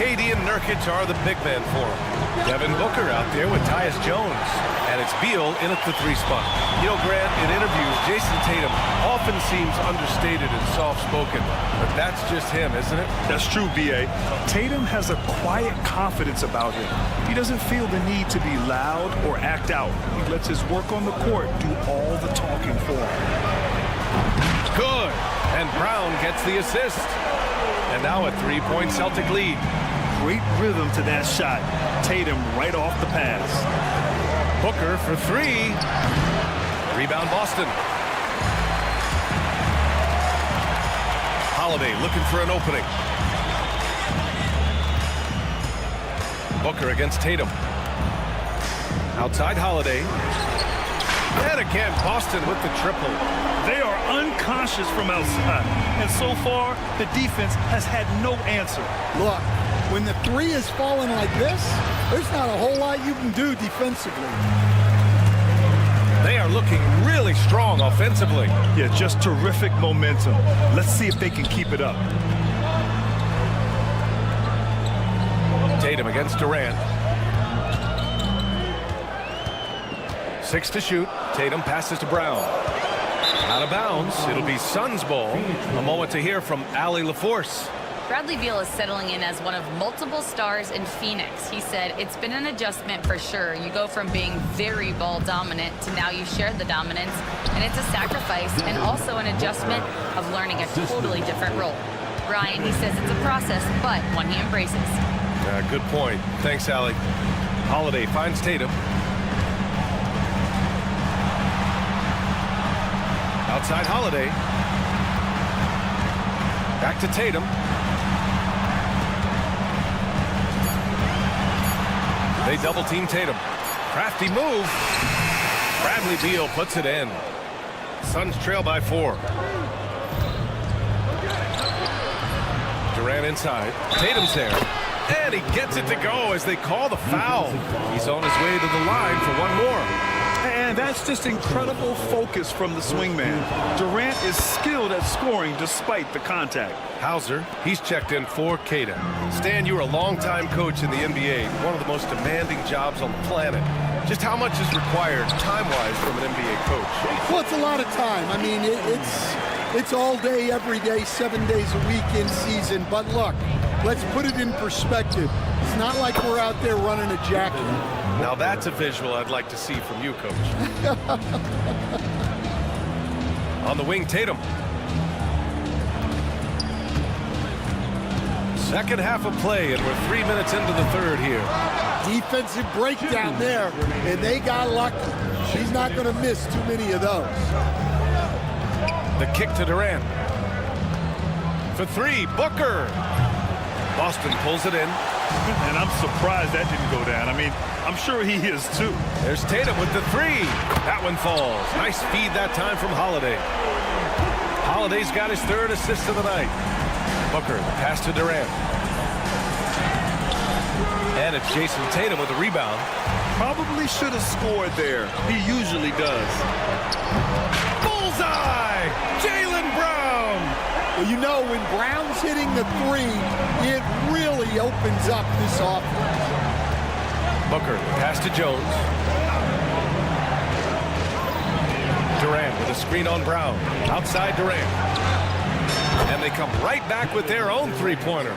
KD and Nurkic are the big men for him. Devin Booker out there with Tyus Jones. And it's Beal in at the 3 spot. You know, Grant, in interviews, Jason Tatum often seems understated and soft-spoken. But that's just him, isn't it? That's true, B.A. Tatum has a quiet confidence about him. He doesn't feel the need to be loud or act out. He lets his work on the court do all the talking for him. Good. And Brown gets the assist. And now a 3-point Celtic lead. Great rhythm to that shot. Tatum right off the pass. Booker for 3. Rebound Boston. Holiday looking for an opening. Booker against Tatum. Outside Holiday. And again, Boston with the triple. They are unconscious from outside. And so far, the defense has had no answer. Look, when the 3 is falling like this, there's not a whole lot you can do defensively. They are looking really strong offensively. Yeah, just terrific momentum. Let's see if they can keep it up. Tatum against Durant. 6 to shoot. Tatum passes to Brown. Out of bounds. It'll be Suns ball. A moment to hear from Allie LaForce. Bradley Beal is settling in as one of multiple stars in Phoenix. He said, it's been an adjustment for sure. You go from being very ball dominant to now you share the dominance, and it's a sacrifice and also an adjustment of learning a totally different role. Ryan, he says it's a process, but one he embraces. Good point. Thanks, Allie. Holiday finds Tatum. Outside Holiday. Back to Tatum. They double team Tatum. Crafty move. Bradley Beal puts it in. Suns trail by 4. Durant inside. Tatum's there. And he gets it to go as they call the foul. He's on his way to the line for one more. And that's just incredible focus from the swingman. Durant is skilled at scoring despite the contact. Hauser, he's checked in for Cada. Stan, you were a longtime coach in the NBA, one of the most demanding jobs on the planet. Just how much is required time-wise from an NBA coach? Well, it's a lot of time. I mean, it's all day, every day, 7 days a week in season. But look, let's put it in perspective. It's not like we're out there running a jacket. Now that's a visual I'd like to see from you, Coach. On the wing, Tatum. Second half of play, and we're 3 minutes into the third here. Defensive breakdown there, and they got lucky. She's not going to miss too many of those. The kick to Durant. For 3, Booker. Boston pulls it in. And I'm surprised that didn't go down. I mean, I'm sure he is too. There's Tatum with the 3. That one falls. Nice feed that time from Holiday. Holiday's got his 3rd assist of the night. Booker, the pass to Durant. And it's Jason Tatum with a rebound. Probably should have scored there. He usually does. Bullseye! Jaylen Brown! Well, you know, when Brown's hitting the 3, it really opens up this offense. Booker, pass to Jones. Durant with a screen on Brown. Outside Durant. And they come right back with their own three-pointer.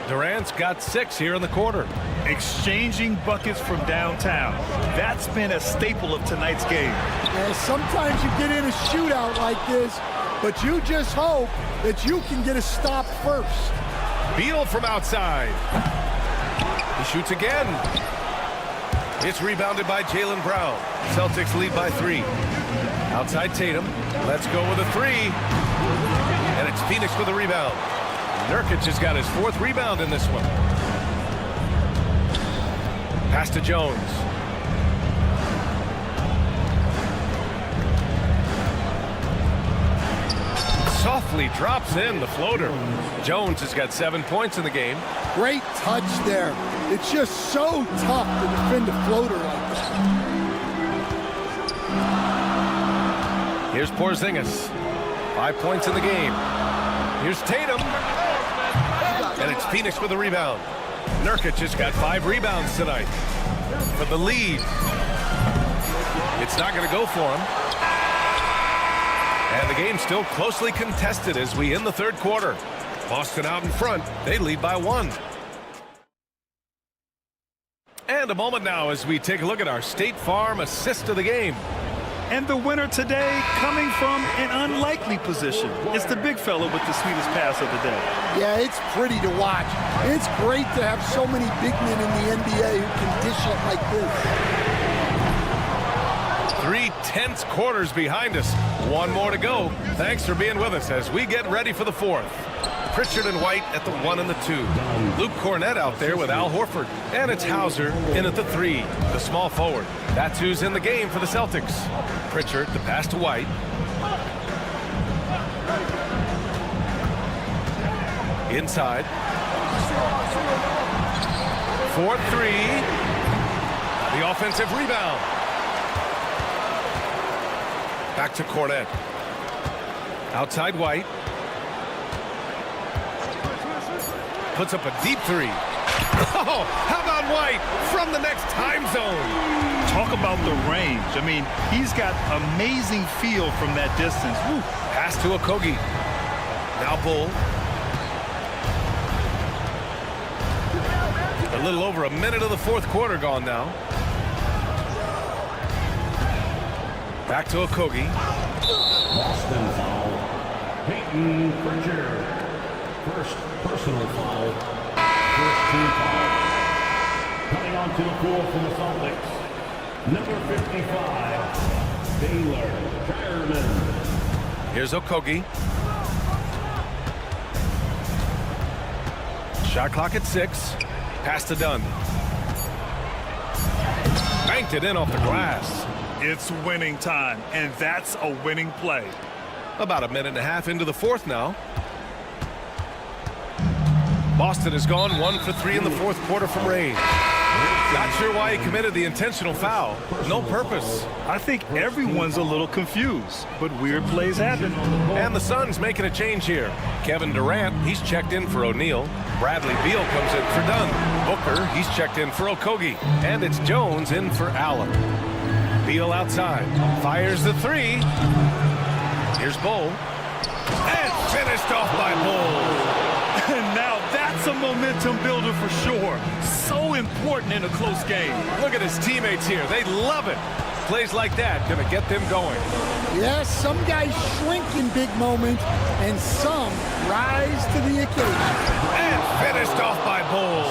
Durant's got 6 here in the quarter. Exchanging buckets from downtown. That's been a staple of tonight's game. Yeah, sometimes you get in a shootout like this, but you just hope that you can get a stop first. Beal from outside. He shoots again. It's rebounded by Jaylen Brown. Celtics lead by 3. Outside Tatum. Let's go with a 3. And it's Phoenix with a rebound. Nurkic has got his 4th rebound in this one. Pass to Jones. Softly drops in the floater. Jones has got 7 points in the game. Great touch there. It's just so tough to defend a floater like that. Here's Porzingis. 5 points in the game. Here's Tatum. And it's Phoenix with a rebound. Nurkic has got 5 rebounds tonight for the lead. It's not going to go for him. And the game's still closely contested as we end the third quarter. Boston out in front. They lead by 1. And a moment now as we take a look at our State Farm assist of the game. And the winner today coming from an unlikely position. It's the big fella with the sweetest pass of the day. Yeah, it's pretty to watch. It's great to have so many big men in the NBA who can dish it like this. 3 tense quarters behind us. 1 more to go. Thanks for being with us as we get ready for the 4th. Pritchard and White at the 1 and the 2. Luke Cornett out there with Al Horford. And it's Hauser in at the 3, the small forward. That's who's in the game for the Celtics. Pritchard, the pass to White. Inside. 4-3. The offensive rebound. Back to Cornett. Outside White. Puts up a deep 3. Oh, how about White from the next time zone? Talk about the range. I mean, he's got amazing feel from that distance. Woo. Pass to Okogie. Now Bull. A little over a minute of the 4th quarter gone now. Back to Okogie. Boston foul. Peyton Pritchard. First personal foul. First team foul. Coming onto the floor for the Celtics. Number 55, Baylor Fairman. Here's Okogie. Shot clock at 6. Pass to Dunn. Banked it in off the glass. It's winning time, and that's a winning play. About a minute and a half into the fourth now. Boston has gone 1 for 3 in the fourth quarter from range. Not sure why he committed the intentional foul. No purpose. I think everyone's a little confused, but weird plays happen. And the Suns making a change here. Kevin Durant, he's checked in for O'Neal. Bradley Beal comes in for Dunn. Booker, he's checked in for Okogie. And it's Jones in for Allen. Beal outside. Fires the 3. Here's Bull. And finished off by Bull. And now that's a momentum builder for sure. So important in a close game. Look at his teammates here. They love it. Plays like that gonna get them going. Yes, some guys shrink in big moments, and some rise to the occasion. And finished off by Bull.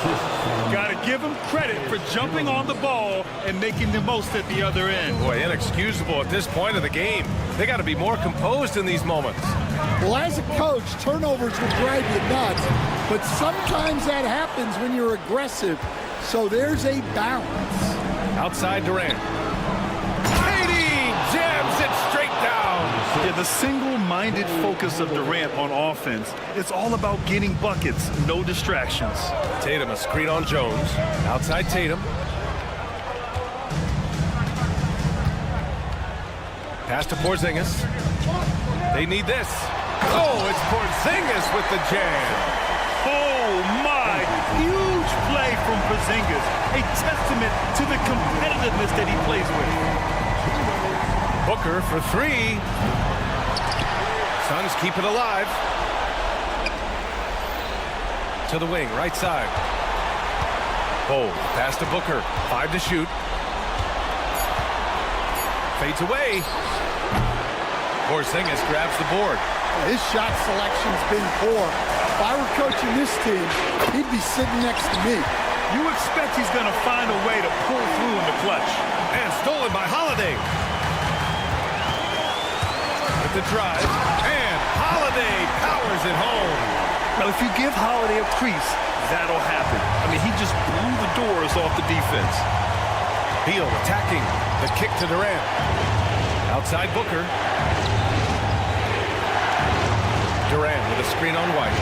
Got to give him credit for jumping on the ball and making the most at the other end. Boy, inexcusable at this point of the game. They got to be more composed in these moments. Well, as a coach, turnovers will drive you nuts, but sometimes that happens when you're aggressive. So there's a balance. Outside Durant. Jams it straight down. Yeah, the single-minded focus of Durant on offense, it's all about getting buckets, no distractions. Tatum a screen on Jones. Outside Tatum. Pass to Porzingis. They need this. Oh, it's Porzingis with the jam. Oh, my. Huge play from Porzingis. A testament to the competitiveness that he plays with. Booker for 3. Suns keep it alive. To the wing, right side. Bull, pass to Booker. 5 to shoot. Fades away. Porzingis grabs the board. His shot selection's been poor. If I were coaching this team, he'd be sitting next to me. You expect he's going to find a way to pull through in the clutch. And stolen by Holiday. With the drive. And Holiday powers it home. Now, if you give Holiday a crease, that'll happen. I mean, he just blew the doors off the defense. Beal attacking. The kick to Durant. Outside Booker. Durant with a screen on White.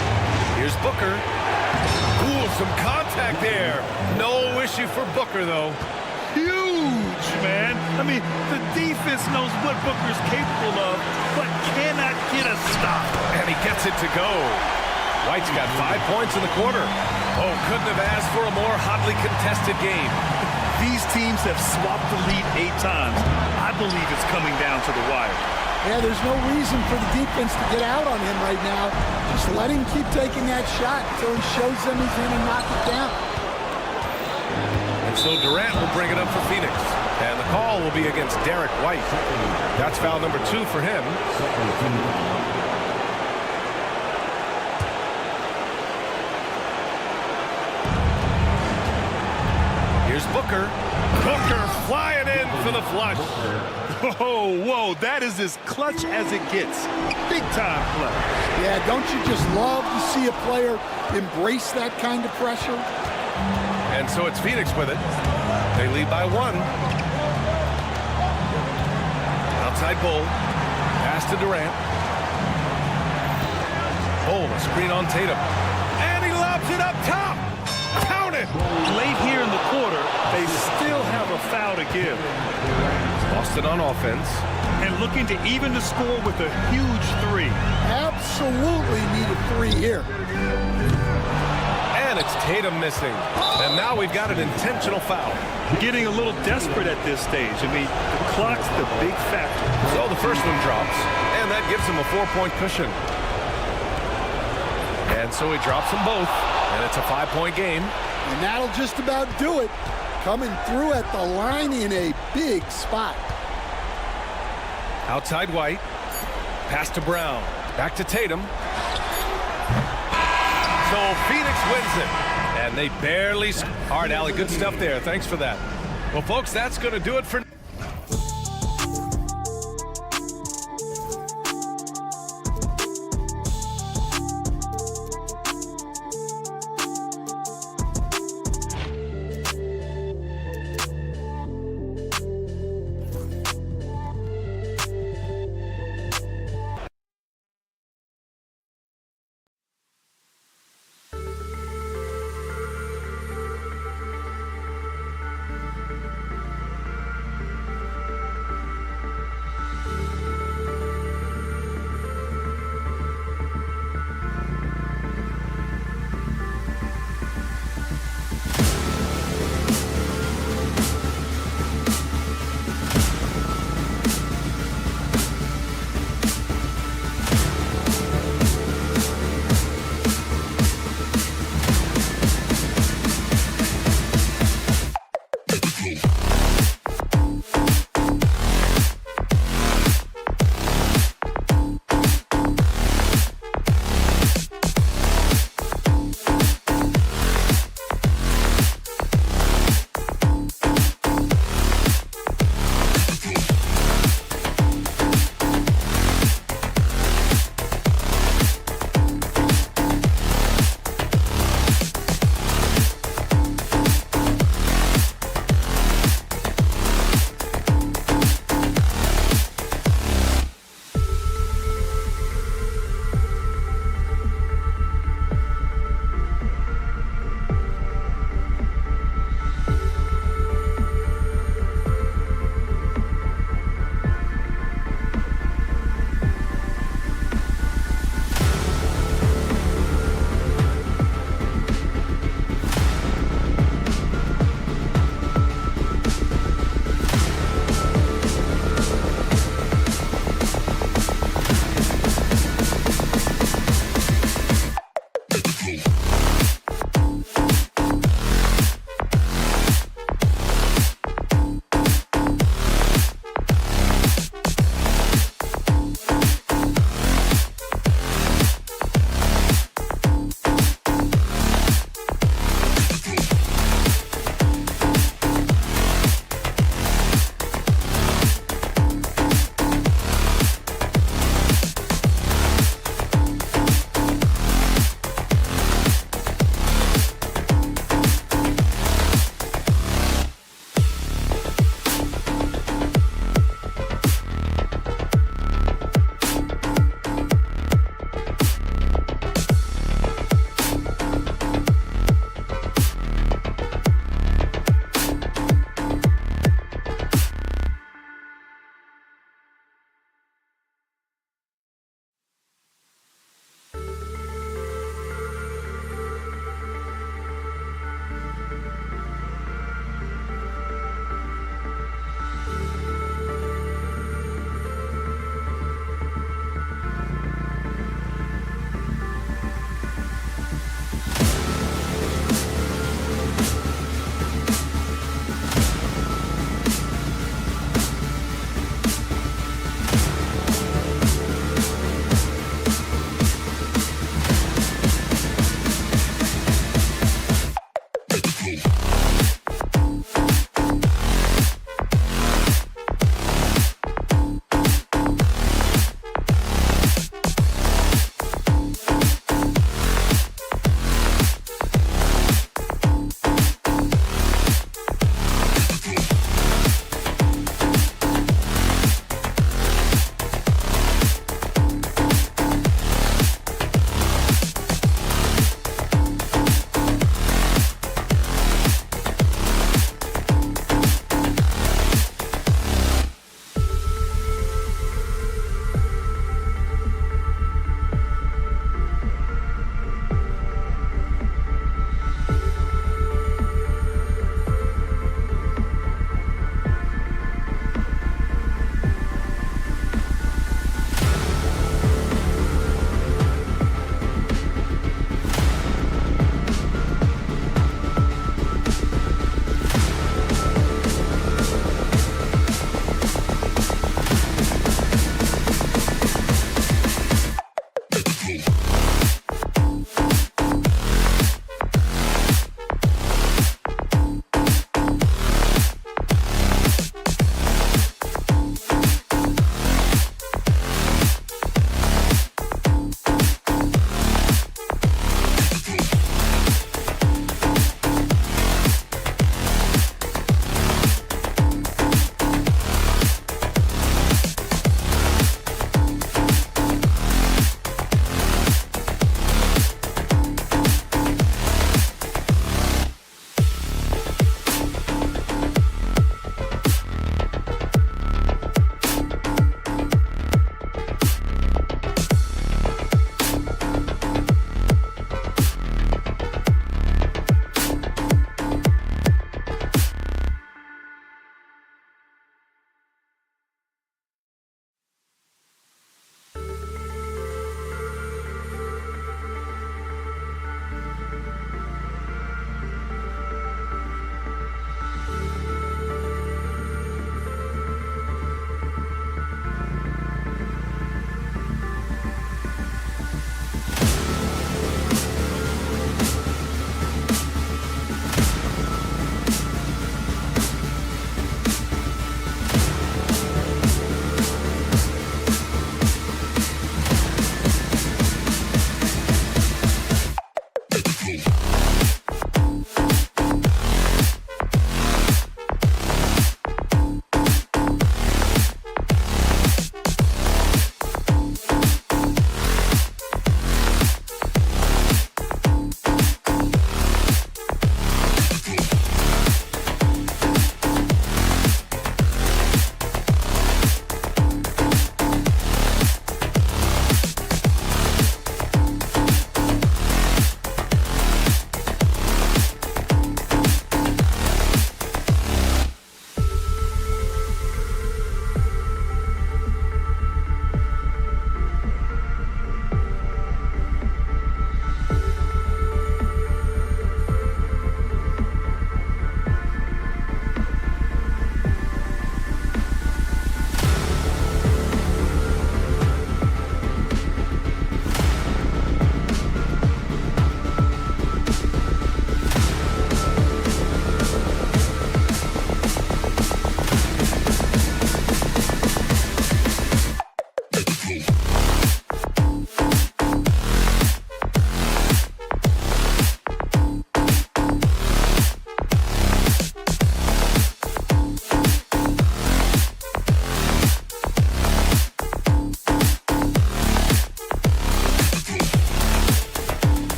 Here's Booker. Ooh, some contact there. No issue for Booker, though. Huge, man. I mean, the defense knows what Booker's capable of, but cannot get a stop. And he gets it to go. White's got 5 points in the quarter. Oh, couldn't have asked for a more hotly contested game. These teams have swapped the lead 8 times. I believe it's coming down to the wire. Yeah, there's no reason for the defense to get out on him right now. Just let him keep taking that shot until he shows them he's going to knock it down. And so Durant will bring it up for Phoenix. And the call will be against Derek White. That's foul number 2 for him. Here's Booker. Booker flying in for the flush. Whoa, that is as clutch as it gets. Big time play. Yeah, don't you just love to see a player embrace that kind of pressure? And so it's Phoenix with it. They lead by 1. Outside Bull. Pass to Durant. Bull, a screen on Tatum. And he lobs it up top. Count it. Late here in the quarter, they still have a foul to give. Boston on offense. And looking to even the score with a huge 3. Absolutely need a 3 here. And it's Tatum missing. And now we've got an intentional foul. Getting a little desperate at this stage. I mean, the clock's the big factor. So the first one drops. And that gives him a 4-point cushion. And so he drops them both. And it's a 5-point game. And that'll just about do it. Coming through at the line in a big spot. Outside White. Pass to Brown. Back to Tatum. So Phoenix wins it. And they barely... All right, Allie, good stuff there. Thanks for that. Well, folks, that's going to do it for...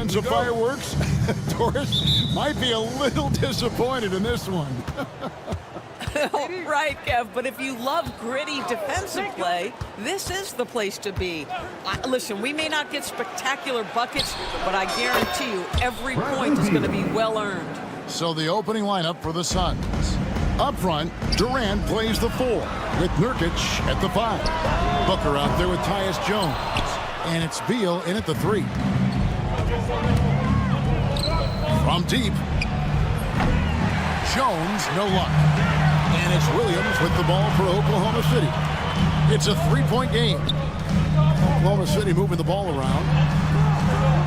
Want some fireworks? Doris might be a little disappointed in this one. Right, Kev, but if you love gritty defensive play, this is the place to be. Listen, we may not get spectacular buckets, but I guarantee you every point is going to be well earned. So the opening lineup for the Suns. Up front, Durant plays the 4 with Nurkic at the 5. Booker out there with Tyus Jones. And it's Beal in at the 3. From deep, Jones, no luck. And it's Williams with the ball for Oklahoma City. It's a 3-point game. Oklahoma City moving the ball around.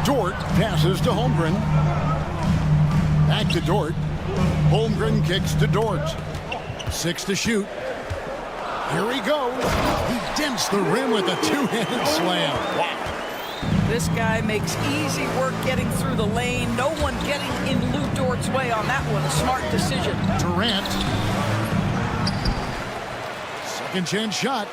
Dort passes to Holmgren. Back to Dort. Holmgren kicks to Dort. 6 to shoot. Here he goes. He dents the rim with a two-handed slam. Wow. This guy makes easy work getting through the lane. No one getting in Lou Dort's way on that one. A smart decision. Durant. Second chance shot.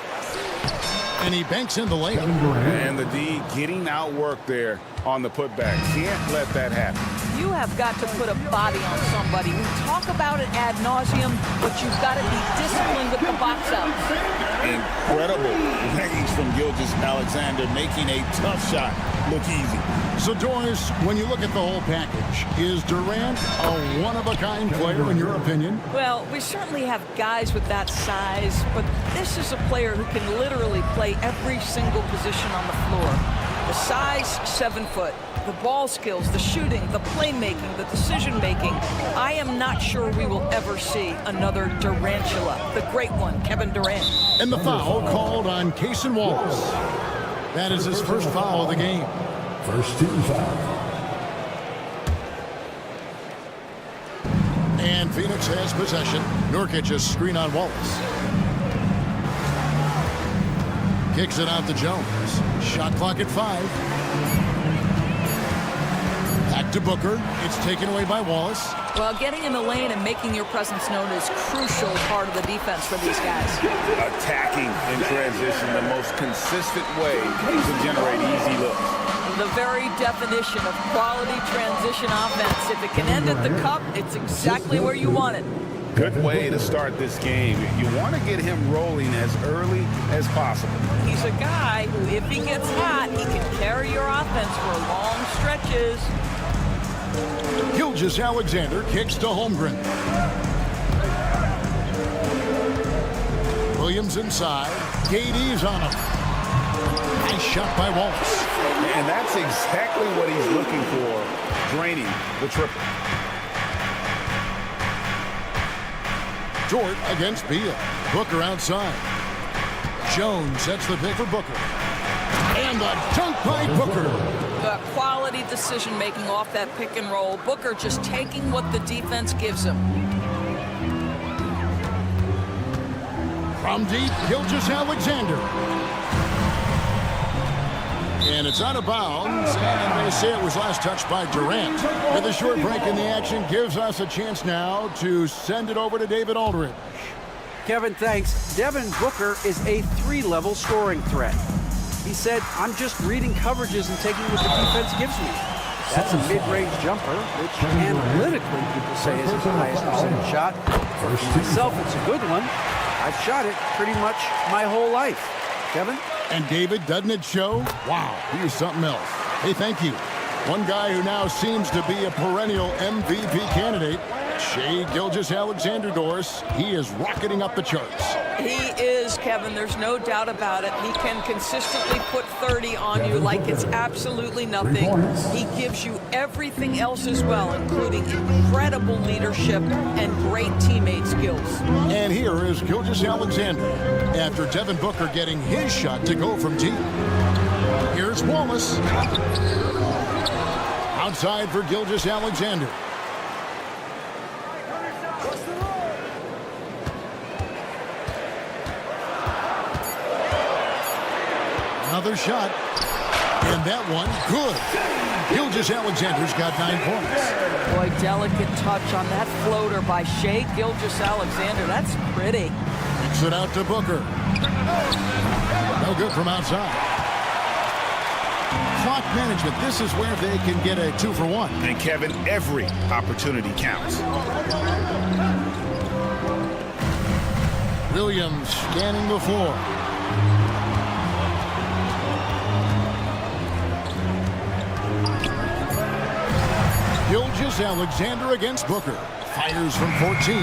And he banks in the lane. And the D getting outworked there on the putback. Can't let that happen. You have got to put a body on somebody. We talk about it ad nauseum, but you've got to be disciplined with the box outs. Incredible range from Gilgeous-Alexander, making a tough shot look easy. So, Doris, when you look at the whole package, is Durant a one-of-a-kind player in your opinion? Well, we certainly have guys with that size, but this is a player who can literally play every single position on the floor. The size, 7 foot. The ball skills, the shooting, the playmaking, the decision-making. I am not sure we will ever see another Durantula, the great one, Kevin Durant. And the foul called on Cason Wallace. That is his first foul of the game. First team foul. And Phoenix has possession. Nurkic a screen on Wallace. Kicks it out to Jones. Shot clock at 5. Back to Booker. It's taken away by Wallace. Well, getting in the lane and making your presence known is crucial part of the defense for these guys. Attacking in transition, the most consistent way to generate easy looks. The very definition of quality transition offense. If it can end at the cup, it's exactly where you want it. Good way to start this game. You want to get him rolling as early as possible. He's a guy who, if he gets hot, he can carry your offense for long stretches. Gilgeous-Alexander kicks to Holmgren. Williams inside. KD's on him. Nice shot by Wallace. And that's exactly what he's looking for, draining the triple. Dort against Beal. Booker outside. Jones sets the pick for Booker. And the dunk by Booker. Quality decision-making off that pick and roll. Booker just taking what the defense gives him. From deep, Gilgeous-Alexander. And it's out of bounds, and they say it was last touched by Durant. And the short break in the action gives us a chance now to send it over to David Aldridge. Kevin, thanks. Devin Booker is a 3-level scoring threat. He said, I'm just reading coverages and taking what the defense gives me. That's a mid-range jumper, which analytically people say is his highest percentage shot. For myself, it's a good one. I've shot it pretty much my whole life. Kevin? And David, doesn't it show? Wow, he is something else. Hey, thank you. One guy who now seems to be a perennial MVP candidate, Shai Gilgeous-Alexander, Doris. He is rocketing up the charts. He is, Kevin. There's no doubt about it. He can consistently put 30 on you like it's absolutely nothing. He gives you everything else as well, including incredible leadership and great teammate skills. And here is Gilgeous-Alexander after Devin Booker getting his shot to go from deep. Here's Wallace. Outside for Gilgeous-Alexander. Another shot. And that one, good. Gilgeous-Alexander's got 9 points. Boy, delicate touch on that floater by Shai Gilgeous-Alexander. That's pretty. Kicks it out to Booker. No good from outside. clock management. This is where they can get a 2-for-1. And Kevin, every opportunity counts. Williams scanning the floor. Gilgeous-Alexander against Booker. Fires from 14.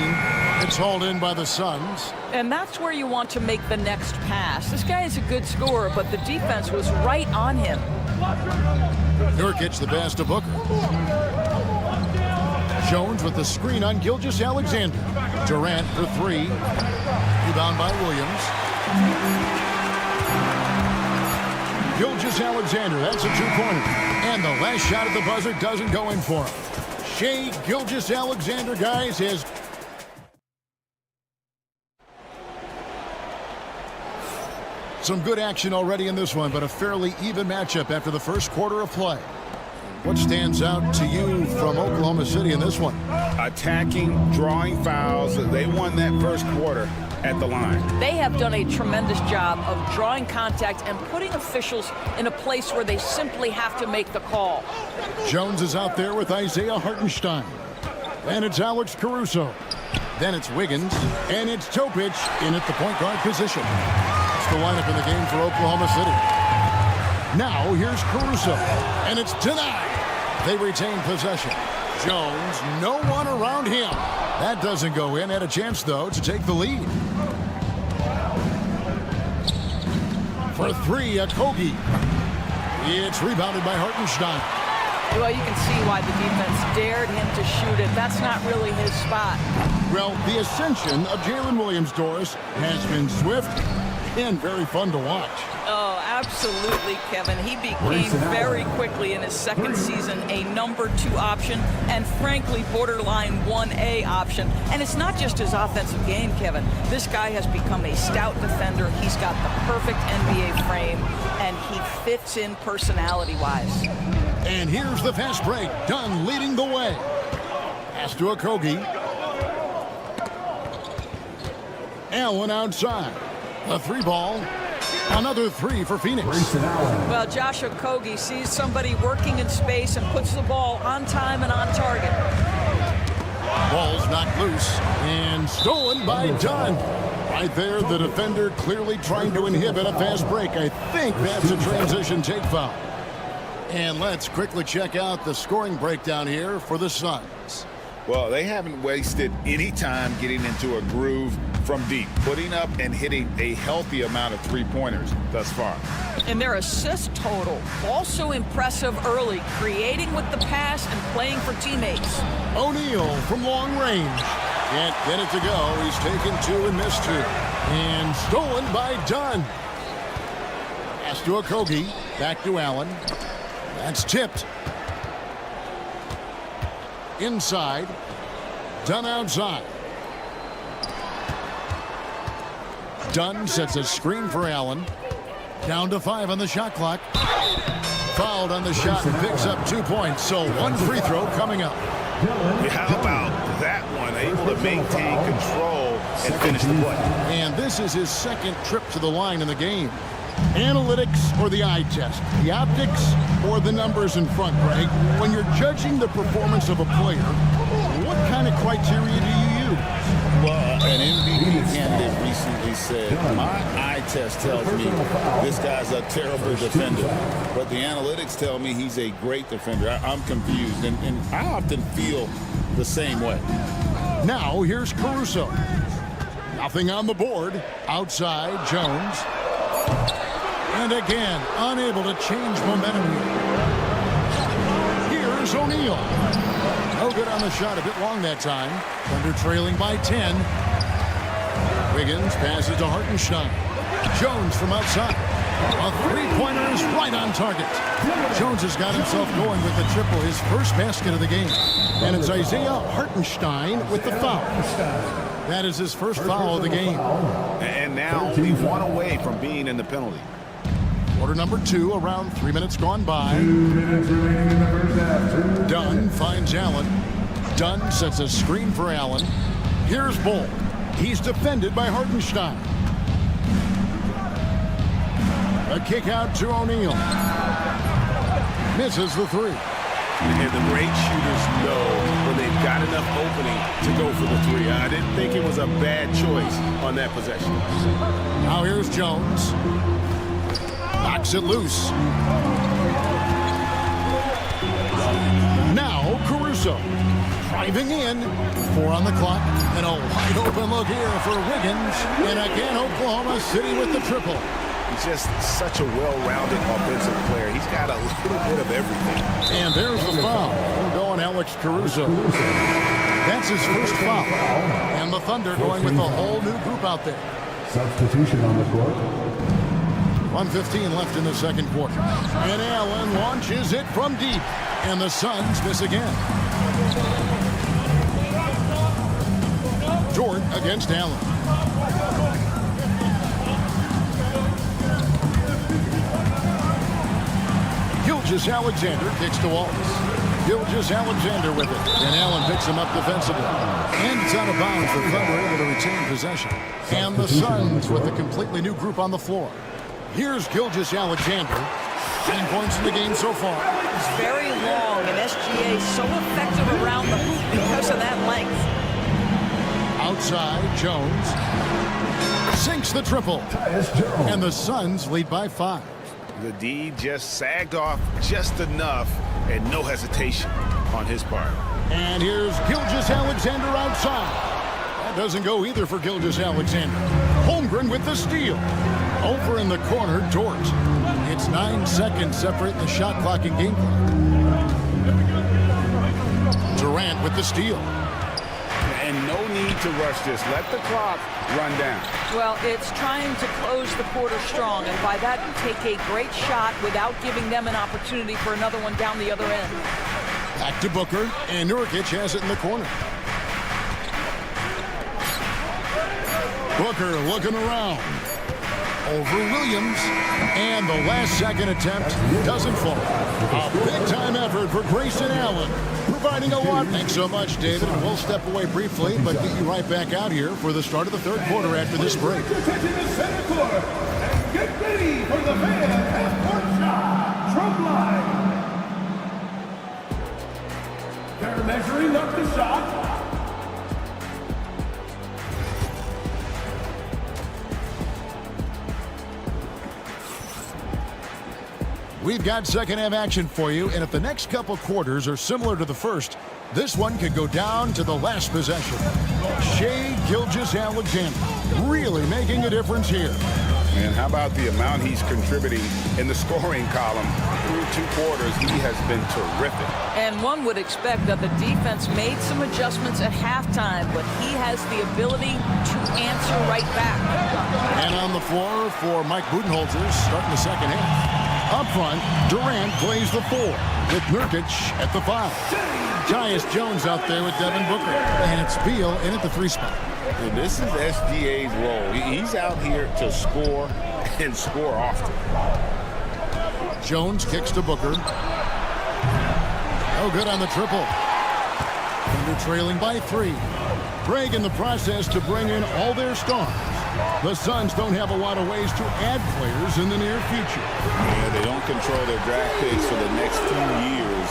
It's hauled in by the Suns. And that's where you want to make the next pass. This guy is a good scorer, but the defense was right on him. Nurkic the pass to Booker. Jones with the screen on Gilgeous-Alexander. Durant for 3. Rebound by Williams. Gilgeous-Alexander, that's a 2-pointer. And the last shot at the buzzer doesn't go in for him. Shai Gilgeous-Alexander, guys, is... Some good action already in this one, but a fairly even matchup after the first quarter of play. What stands out to you from Oklahoma City in this one? Attacking, drawing fouls. They won that first quarter at the line. They have done a tremendous job of drawing contact and putting officials in a place where they simply have to make the call. Jones is out there with Isaiah Hartenstein. And it's Alex Caruso. Then it's Wiggins. And it's Topic in at the point guard position. That's the lineup in the game for Oklahoma City. Now here's Caruso. And it's denied. They retain possession. Jones, no one around him. That doesn't go in. Had a chance, though, to take the lead. For 3, Okogie. It's rebounded by Hartenstein. Well, you can see why the defense dared him to shoot it. That's not really his spot. Well, the ascension of Jalen Williams, Doris, has been swift and very fun to watch. Oh, absolutely, Kevin. He became very quickly in his second season a number 2 option and, frankly, borderline 1A option. And it's not just his offensive game, Kevin. This guy has become a stout defender. He's got the perfect NBA frame, and he fits in personality-wise. And here's the fast break. Dunn leading the way. Pass to Okogie. Allen outside. A 3-ball. Another 3 for Phoenix. Well, Josh Okogie sees somebody working in space and puts the ball on time and on target. Ball's knocked loose and stolen by Dunn. Right there, the defender clearly trying to inhibit a fast break. I think that's a transition take foul. And let's quickly check out the scoring breakdown here for the Suns. Well, they haven't wasted any time getting into a groove from deep, putting up and hitting a healthy amount of 3-pointers thus far. And their assist total, also impressive early, creating with the pass and playing for teammates. O'Neal from long range. Can't get it to go. He's taken 2 and missed 2. And stolen by Dunn. Pass to Okogie. Back to Allen. That's tipped. Inside. Dunn outside. Dunn sets a screen for Allen. Down to 5 on the shot clock. Fouled on the shot and picks up 2 points. So 1 free throw coming up. How about that one? Able to maintain control and finish the play. And this is his second trip to the line in the game. Analytics or the eye test? The optics or the numbers in front, Greg? When you're judging the performance of a player, what kind of criteria do you use? Well, an MVP candidate recently said, my eye test tells me this guy's a terrible defender, but the analytics tell me he's a great defender. I'm confused, and I often feel the same way. Now, here's Caruso. Nothing on the board. Outside, Jones. And again, unable to change momentum here. Here's O'Neal. No good on the shot, a bit long that time. Thunder trailing by 10. Wiggins passes to Hartenstein. Jones from outside. A 3-pointer is right on target. Jones has got himself going with the triple, his first basket of the game. And it's Isaiah Hartenstein with the foul. That is his first foul of the game. And now only 1 away from being in the penalty. Quarter number 2, around 3 minutes gone by. Dunn finds Allen. Dunn sets a screen for Allen. Here's Bull. He's defended by Hartenstein. A kick out to O'Neal. Misses the three. And the great shooters know when they've got enough opening to go for the three. I didn't think it was a bad choice on that possession. Now here's Jones. Knocks it loose. Now Caruso. Driving in. 4 on the clock. And a wide open look here for Wiggins. And again, Oklahoma City with the triple. He's just such a well-rounded offensive player. He's got a little bit of everything. And there's the foul. We're going Alex Caruso. That's his first foul. And the Thunder going with a whole new group out there. Substitution on the court. 1:15 left in the second quarter. And Allen launches it from deep. And the Suns miss again. Dort against Allen. Gilgeous-Alexander kicks to Wallace. Gilgeous-Alexander with it. And Allen picks him up defensively. And it's out of bounds. The Thunder able to retain possession. And the Suns with a completely new group on the floor. Here's Gilgeous-Alexander. 10 points in the game so far. It's very long, and SGA so effective around the hoop because of that length. Outside, Jones sinks the triple. And the Suns lead by 5. The D just sagged off just enough and no hesitation on his part. And here's Gilgeous-Alexander outside. That doesn't go either for Gilgeous-Alexander. Holmgren with the steal. Over in the corner, Dort. It's 9 seconds separating the shot clock and game clock. Durant with the steal. And no need to rush this. Let the clock run down. Well, it's trying to close the quarter strong, and by that, take a great shot without giving them an opportunity for another one down the other end. Back to Booker, and Nurkic has it in the corner. Booker looking around. Over Williams, and the last second attempt doesn't fall. A big-time effort for Grayson Allen, providing a lot. Thanks so much, David. And we'll step away briefly, but get you right back out here for the start of the third quarter after this break. Get ready for the Venom half-court shot. Trump line. They're measuring up the shot. We've got second half action for you, and if the next couple quarters are similar to the first, this one could go down to the last possession. Shai Gilgeous-Alexander really making a difference here. And how about the amount he's contributing in the scoring column through 2 quarters? He has been terrific. And one would expect that the defense made some adjustments at halftime, but he has the ability to answer right back. And on the floor for Mike Budenholzer starting the second half. Up front, Durant plays the 4 with Nurkic at the 5. Tyus Jones out there with Devin Booker. And it's Beal in at the 3 spot. And this is SGA's role. He's out here to score and score often. Jones kicks to Booker. No good on the triple. Thunder trailing by 3. Craig in the process to bring in all their stars. The Suns don't have a lot of ways to add players in the near future. Yeah, they don't control their draft picks for the next few years.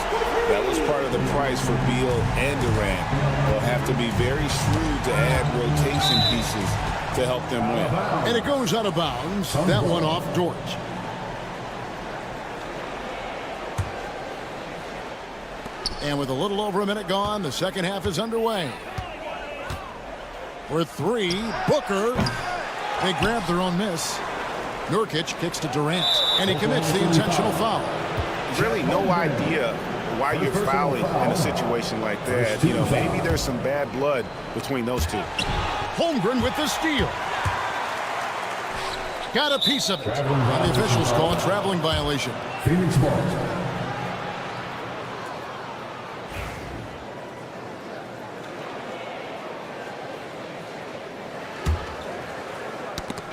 That was part of the price for Beal and Durant. They'll have to be very shrewd to add rotation pieces to help them win. And it goes out of bounds. That one off Dort. And with a little over a minute gone, the second half is underway. For 3, Booker. They grab their own miss. Nurkic kicks to Durant, and he commits the intentional foul. Really no idea why you're fouling in a situation like that. You know, maybe there's some bad blood between those two. Holmgren with the steal. Got a piece of it. And the officials call a traveling violation. Phoenix ball.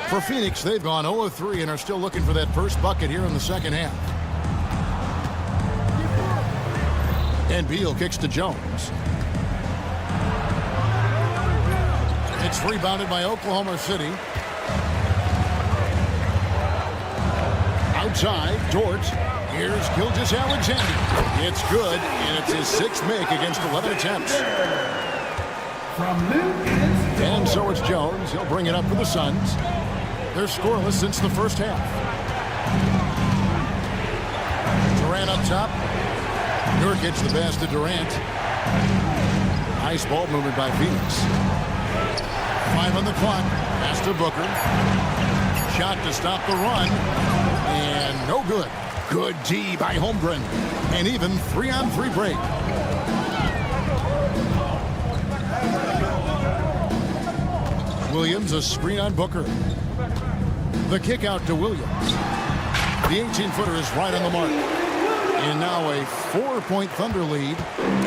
For Phoenix, they've gone 0 of 3 and are still looking for that first bucket here in the second half. And Beal kicks to Jones. It's rebounded by Oklahoma City. Outside, Dort. Here's Gilgeous-Alexander. It's good, and it's his 6th make against 11 attempts. And so it's Jones. He'll bring it up for the Suns. They're scoreless since the first half. Durant up top. Nurkic the pass to Durant. Nice ball movement by Phoenix. 5 on the clock. Pass to Booker. Shot to stop the run. And no good. Good D by Holmgren. And even 3-on-3 break. Williams a screen on Booker. The kick out to Williams. The 18-footer is right on the mark. And now a 4-point Thunder lead.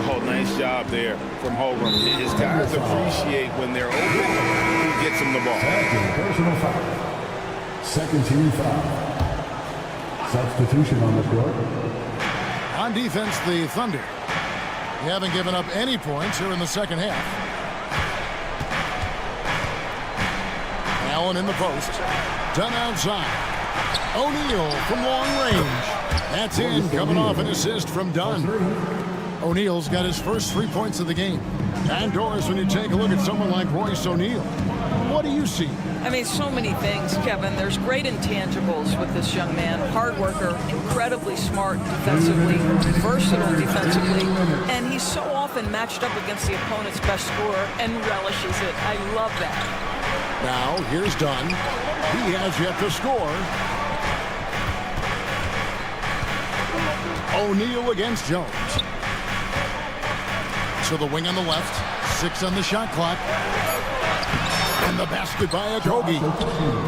Oh, nice job there from Holmgren. His guys appreciate when they're open, he gets them the ball. Personal foul. Second team foul. Substitution on the court. On defense, the Thunder. They haven't given up any points here in the second half. Allen in the post. Done outside. O'Neal from long range. That's in, coming off an assist from Dunn. O'Neal's got his first 3 points of the game. And Doris, when you take a look at someone like Royce O'Neal, what do you see? I mean, so many things, Kevin. There's great intangibles with this young man. Hard worker, incredibly smart defensively, versatile defensively, and he's so often matched up against the opponent's best scorer and relishes it. I love that. Now, here's Dunn. He has yet to score. O'Neal against Jones. So the wing on the left, 6 on the shot clock. And the basket by Okogie.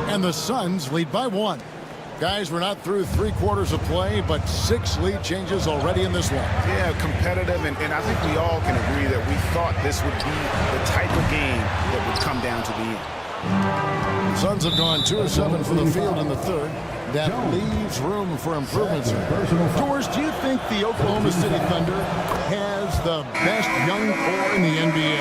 And the Suns lead by 1. Guys, we're not through 3 quarters of play, but 6 lead changes already in this one. Yeah, competitive, and I think we all can agree that we thought this would be the type of game that would come down to the end. Suns have gone 2 of 7 from the field in the third. That leaves room for improvements. Doris, do you think the Oklahoma City Thunder has the best young core in the NBA?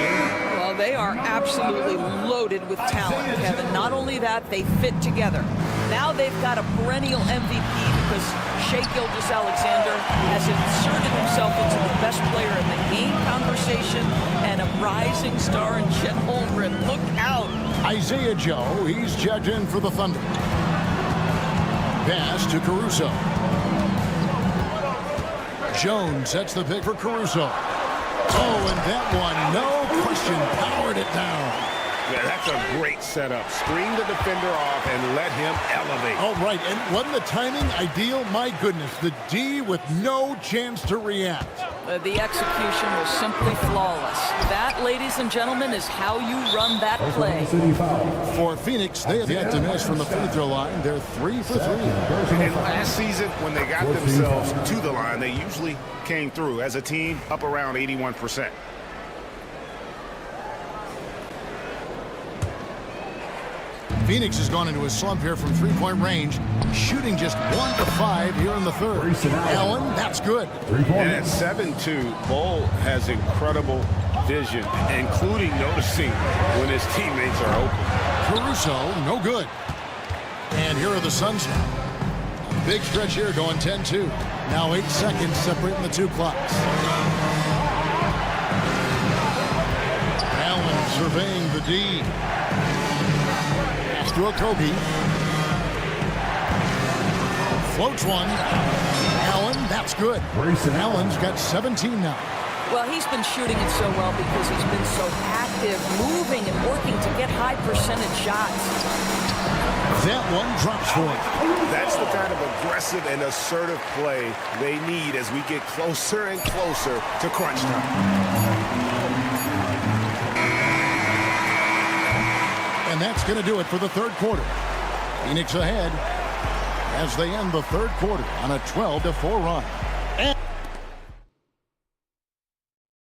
Well, they are absolutely loaded with talent, Kevin. Not only that, they fit together. Now they've got a perennial MVP because Shai Gilgeous-Alexander has inserted himself into the best player in the game conversation and a rising star in Chet Holmgren. Look out. Isaiah Joe, he's checked in for the Thunder. Pass to Caruso. Jones sets the pick for Caruso. Oh, and that one, no question, powered it down. Yeah, that's a great setup. Screen the defender off and let him elevate. All right, and wasn't the timing ideal? My goodness, the D with no chance to react. The execution was simply flawless. That, ladies and gentlemen, is how you run that play. For Phoenix, they have yet to miss from the free throw line. They're 3 for 3. And last season, when they got themselves to the line, they usually came through as a team up around 81%. Phoenix has gone into a slump here from 3-point range, shooting just 1 of 5 here in the third. Allen, that's good. And at 7-2, Bull has incredible vision, including noticing when his teammates are open. Caruso, no good. And here are the Suns now. Big stretch here going 10-2. Now 8 seconds separating the 2 clocks. Allen surveying the D. To Okogie. Floats one. Allen, that's good. Allen's got 17 now. Well, he's been shooting it so well because he's been so active, moving and working to get high percentage shots. That one drops for him. That's the kind of aggressive and assertive play they need as we get closer and closer to crunch time. And that's going to do it for the third quarter. Phoenix ahead as they end the third quarter on a 12-4 run.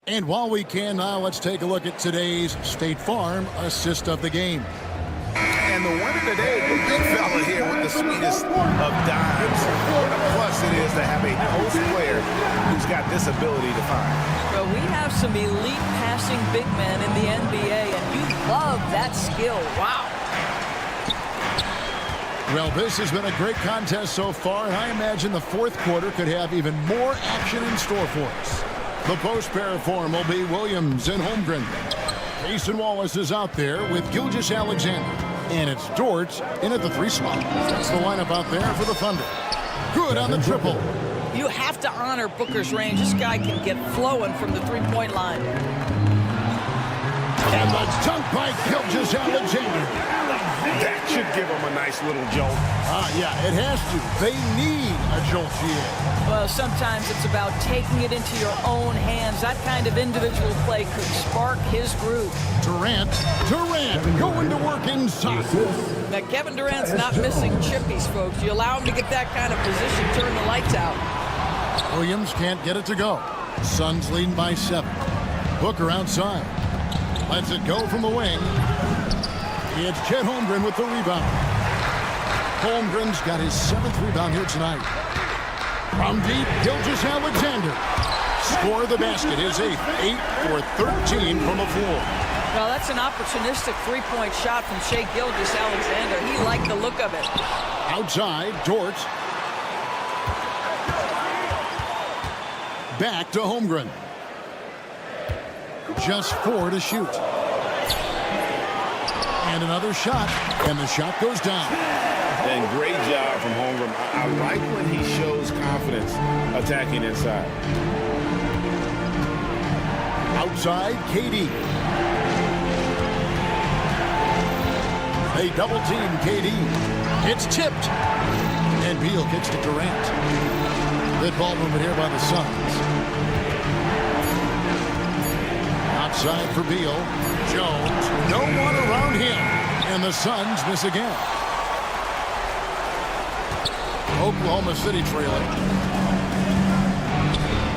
And while we can now, let's take a look at today's State Farm assist of the game. And the winner today, the big fella here with the sweetest of dimes. What a plus it is to have a post player who's got this ability to find. Well, we have some elite passing big men in the NBA, and you love that skill. Wow. Well, this has been a great contest so far, and I imagine the fourth quarter could have even more action in store for us. The post pair form will be Williams and Holmgren. Jason Wallace is out there with Gilgeous-Alexander. And it's Dort in at the 3 spot. That's the lineup out there for the Thunder. Good on the triple. You have to honor Booker's range. This guy can get flowing from the 3-point line. And the dunk by Gilgeous-Alexander. That should give him a nice little jolt. Yeah, it has to. They need a jolt here. Well, sometimes it's about taking it into your own hands. That kind of individual play could spark his groove. Durant going to work inside. Now, Kevin Durant's not missing chippies, folks. You allow him to get that kind of position, turn the lights out. Williams can't get it to go. Suns leading by 7. Booker outside. Lets it go from the wing. It's Chet Holmgren with the rebound. Holmgren's got his 7th rebound here tonight. From deep, Gilgeous-Alexander. Score the basket, his 8th. 8 for 13 from the floor. Well, that's an opportunistic 3-point shot from Shai Gilgeous-Alexander. He liked the look of it. Outside, Dort. Back to Holmgren. Just 4 to shoot. And another shot, and the shot goes down. And great job from Holmgren. I like when he shows confidence attacking inside. Outside, KD. They double team KD. It's tipped. And Beal kicks to Durant. Good ball movement here by the Suns. Outside for Beal. Jones. No one around him. And the Suns miss again. Oklahoma City trailing.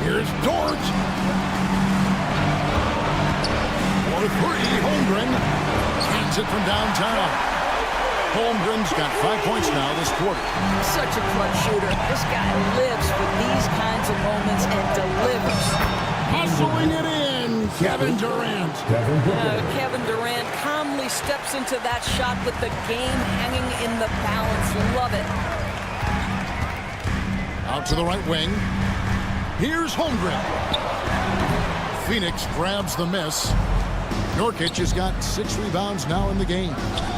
Here's Dort. For 3, Holmgren. Hands it from downtown. Holmgren's got 5 points now this quarter. Such a clutch shooter. This guy lives for these kinds of moments and delivers. Hustling it in, Kevin Durant. Kevin Durant calmly steps into that shot with the game hanging in the balance. Love it. Out to the right wing. Here's Holmgren. Phoenix grabs the miss. Nurkic has got 6 rebounds now in the game.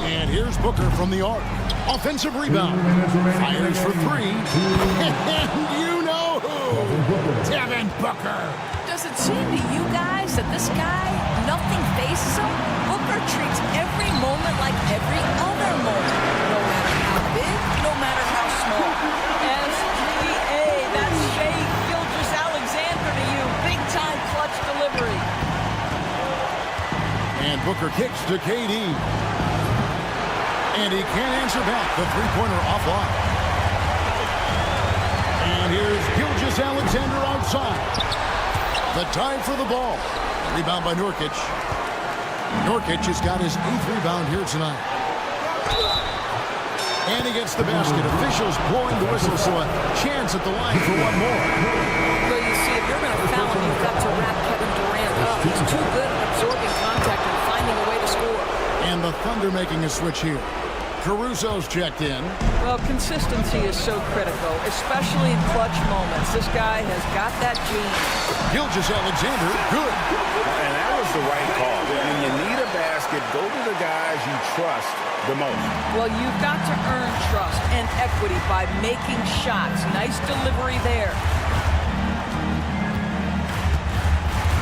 And here's Booker from the arc. Offensive rebound. Fires for 3. And you know who? Devin Booker. Does it seem to you guys that this guy, nothing faces him? Booker treats every moment like every other moment. No matter how big, no matter how small. SGA, that's Shai Gilgeous-Alexander to you. Big time clutch delivery. And Booker kicks to KD. And he can't answer back. The 3-pointer offline. And here's Gilgeous-Alexander outside. The time for the ball. Rebound by Nurkic. Nurkic has got his 8th rebound here tonight. And he gets the basket. Officials blowing the whistle, so a chance at the line for one more. Well, you see, if you're going to foul him, you've got to wrap Kevin Durant up. He's too good at absorbing contact and finding a way to score. And the Thunder making a switch here. Caruso's checked in. Well, consistency is so critical, especially in clutch moments. This guy has got that gene. Gilgeous-Alexander, good. And that was the right call. When you need a basket, go to the guys you trust the most. Well, you've got to earn trust and equity by making shots. Nice delivery there.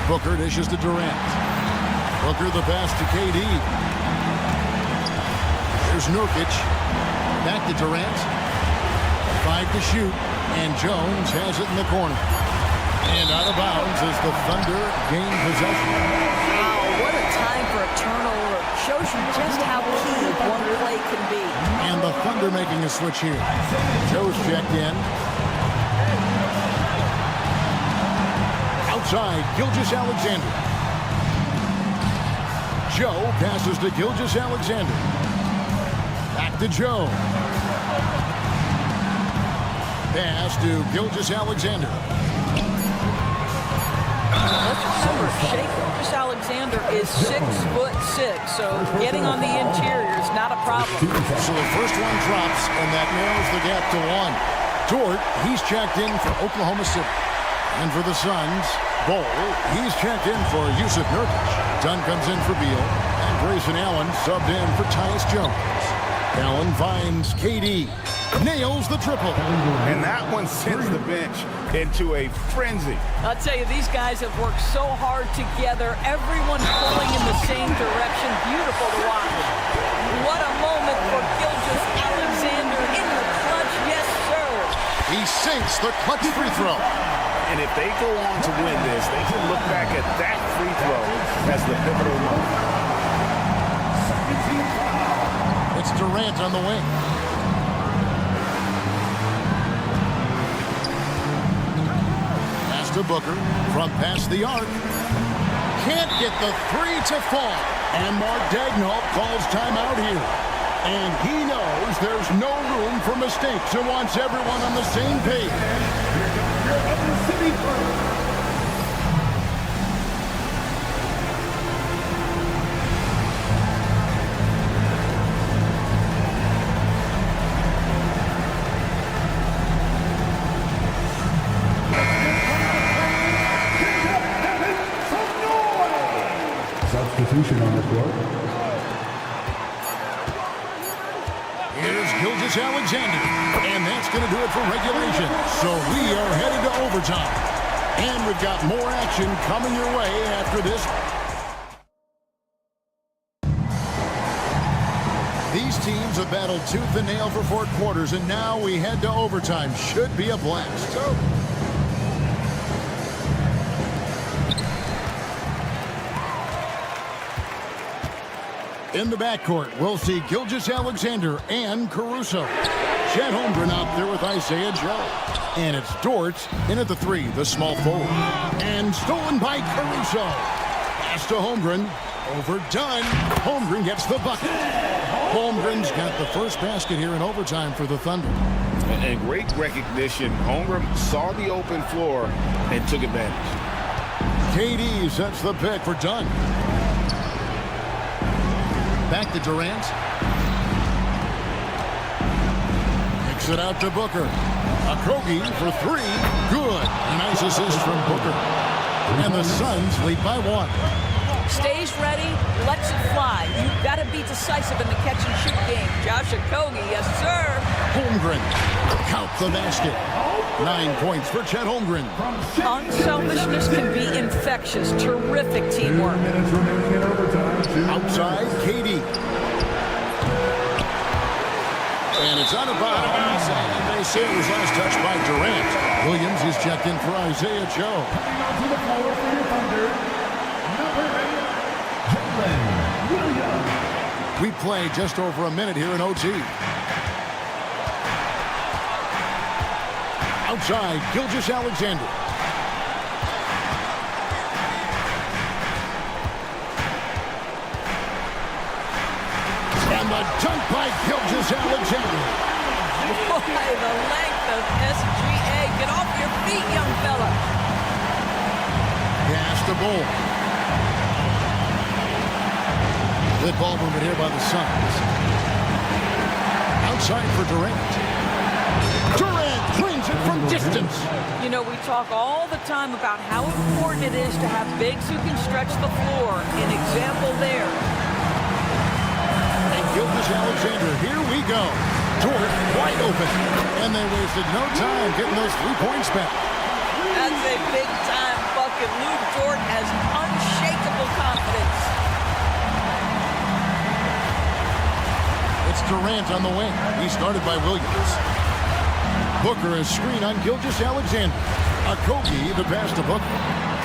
Booker dishes to Durant. Booker the pass to KD. There's Nurkic. Back to Durant. 5 to shoot. And Jones has it in the corner. And out of bounds as the Thunder gain possession. Wow, what a time for a turnover. Shows you just how key one play can be. And the Thunder making a switch here. Joe's checked in. Outside, Gilgeous-Alexander. Joe passes to Gilgeous-Alexander. Back to Joe. Pass to Gilgeous-Alexander. Let's remember, Shea Gilgeous-Alexander is 6'6", so getting on the interior is not a problem. So the first one drops, and that narrows the gap to 1. Dort, he's checked in for Oklahoma City. And for the Suns, Bol, he's checked in for Yusuf Nurkic. Dunn comes in for Beal, and Grayson Allen subbed in for Tyus Jones. Allen finds KD, nails the triple. And that one sends the bench into a frenzy. I'll tell you, these guys have worked so hard together. Everyone's pulling in the same direction. Beautiful to watch. What a moment for Gilgeous-Alexander in the clutch. Yes, sir. He sinks the clutch free throw. And if they go on to win this, they can look back at that free throw as the pivotal moment. It's Durant on the wing. Pass to Booker from past the arc. Can't get the three to fall. And Mark Daigneault calls timeout here. And he knows there's no room for mistakes and wants everyone on the same page. Substitution on the court. Here's Gilgeous-Alexander, and that's going to do it for regulation. So we are headed to overtime. And we've got more action coming your way after this. These teams have battled tooth and nail for 4 quarters, and now we head to overtime. Should be a blast. In the backcourt, we'll see Gilgeous-Alexander and Caruso. Chet Holmgren out there with Isaiah Joe. And it's Dort in at the 3, the small forward. And stolen by Caruso. Pass to Holmgren. Overdone. Holmgren gets the bucket. Holmgren's got the first basket here in overtime for the Thunder. And great recognition. Holmgren saw the open floor and took advantage. KD sets the pick for Dunn. Back to Durant. Kicks it out to Booker. Okogie for 3. Good. A nice assist from Booker. And the Suns lead by 1. Stays ready, lets it fly. You've got to be decisive in the catch-and-shoot game. Josh Okogie, yes, sir. Holmgren. Count the basket. 9 points for Chet Holmgren. Unselfishness can be infectious. Terrific teamwork. Outside, KD. And it's out of bounds. And they say it was last touched by Durant. Williams is checked in for Isaiah Joe. We play just over a minute here in OT. Outside, Gilgeous-Alexander. And the dunk by Gilgeous-Alexander. Boy, the length of SGA. Get off your feet, young fella. Pass the Bol. Good ball movement here by the Suns. Outside for Durant. Durant cleans it from distance. You know, we talk all the time about how important it is to have bigs who can stretch the floor. An example there. And Gilgeous-Alexander, here we go. Dort wide open. And they wasted no time getting those 3 points back. That's a big-time bucket. Lou Dort has unshakable confidence. It's Durant on the wing. He started by Williams. Booker is screen on Gilgeous-Alexander. Okogie the pass to Booker.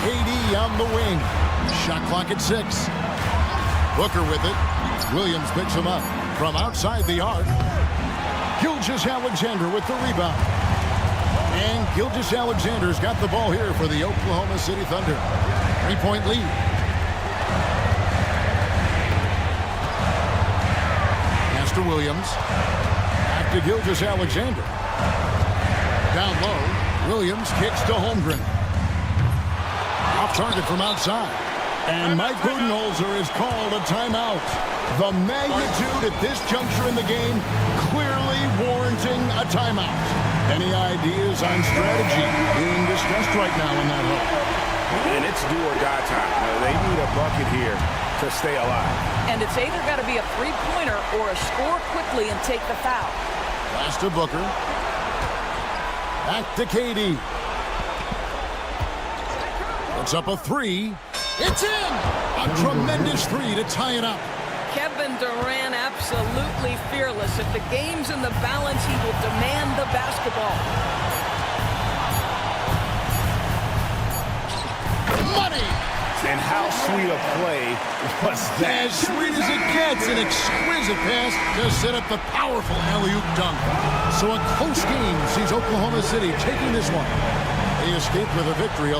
KD on the wing. Shot clock at 6. Booker with it. Williams picks him up from outside the arc. Gilgeous-Alexander with the rebound. And Gilgeous-Alexander's got the ball here for the Oklahoma City Thunder. 3-point lead. Pass to Williams. Back to Gilgeous-Alexander. Down low. Williams kicks to Holmgren. Off target from outside. And Mike Budenholzer has called a timeout. The magnitude at this juncture in the game clearly warranting a timeout. Any ideas on strategy being discussed right now in that hole? And it's do or die time. They need a bucket here to stay alive. And it's either got to be a three-pointer or a score quickly and take the foul. Pass to Booker. Back to KD. Puts up a three. It's in! A tremendous three to tie it up. Kevin Durant absolutely fearless. If the game's in the balance, he will demand the basketball. Money! And how sweet a play was that? As sweet as it gets, an exquisite pass to set up the powerful alley-oop dunk. So a close game sees Oklahoma City taking this one. They escape with a victory.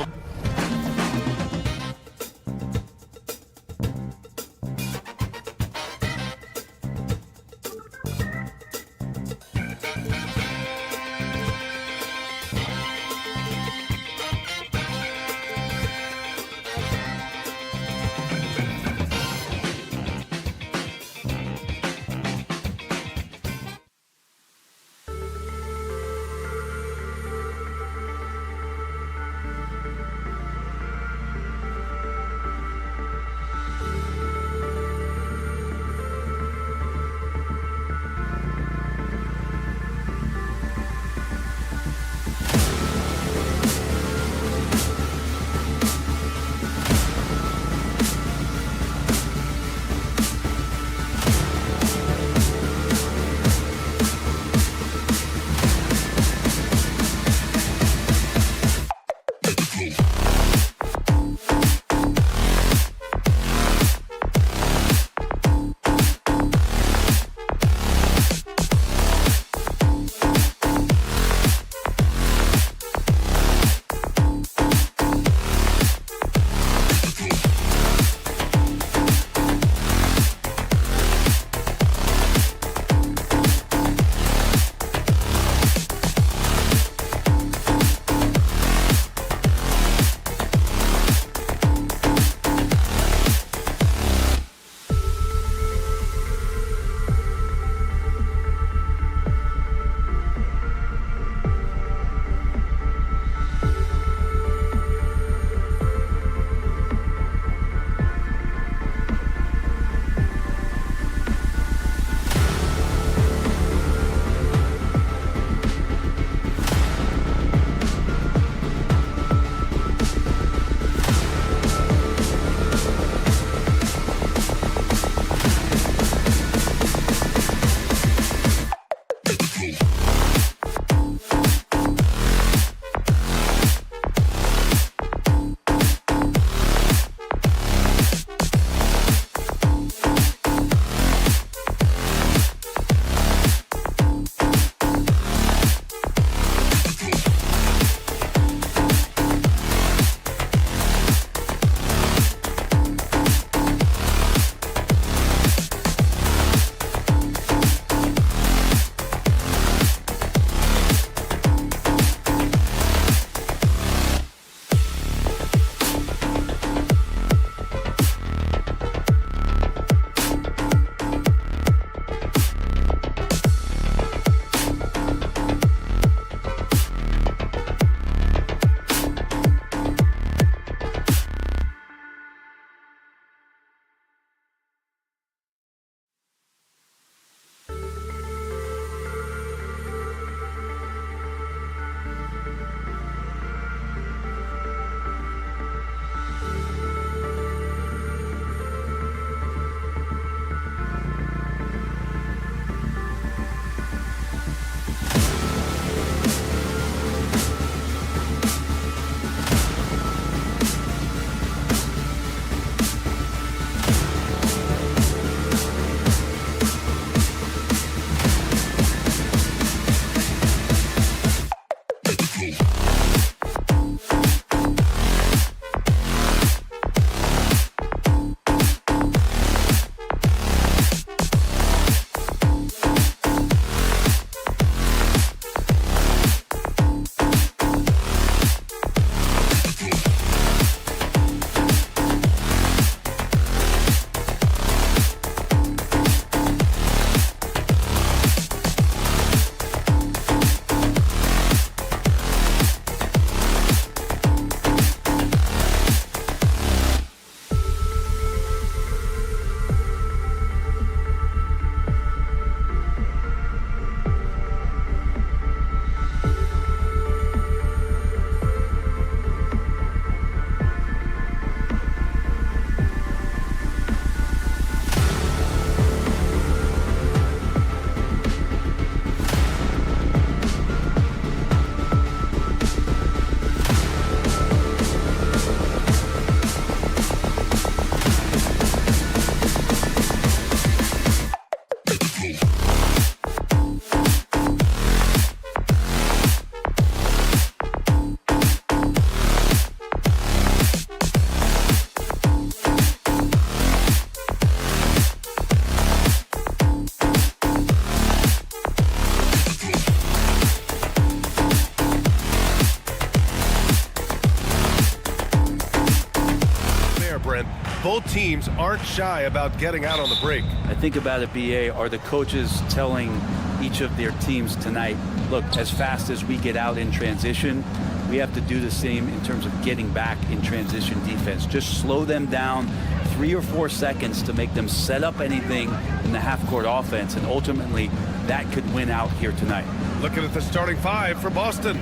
both teams aren't shy about getting out on the break. I think about it, BA, are the coaches telling each of their teams tonight, look, as fast as we get out in transition, we have to do the same in terms of getting back in transition defense. Just slow them down 3 or 4 seconds to make them set up anything in the half-court offense, and ultimately that could win out here tonight. Looking at the starting 5 for Boston.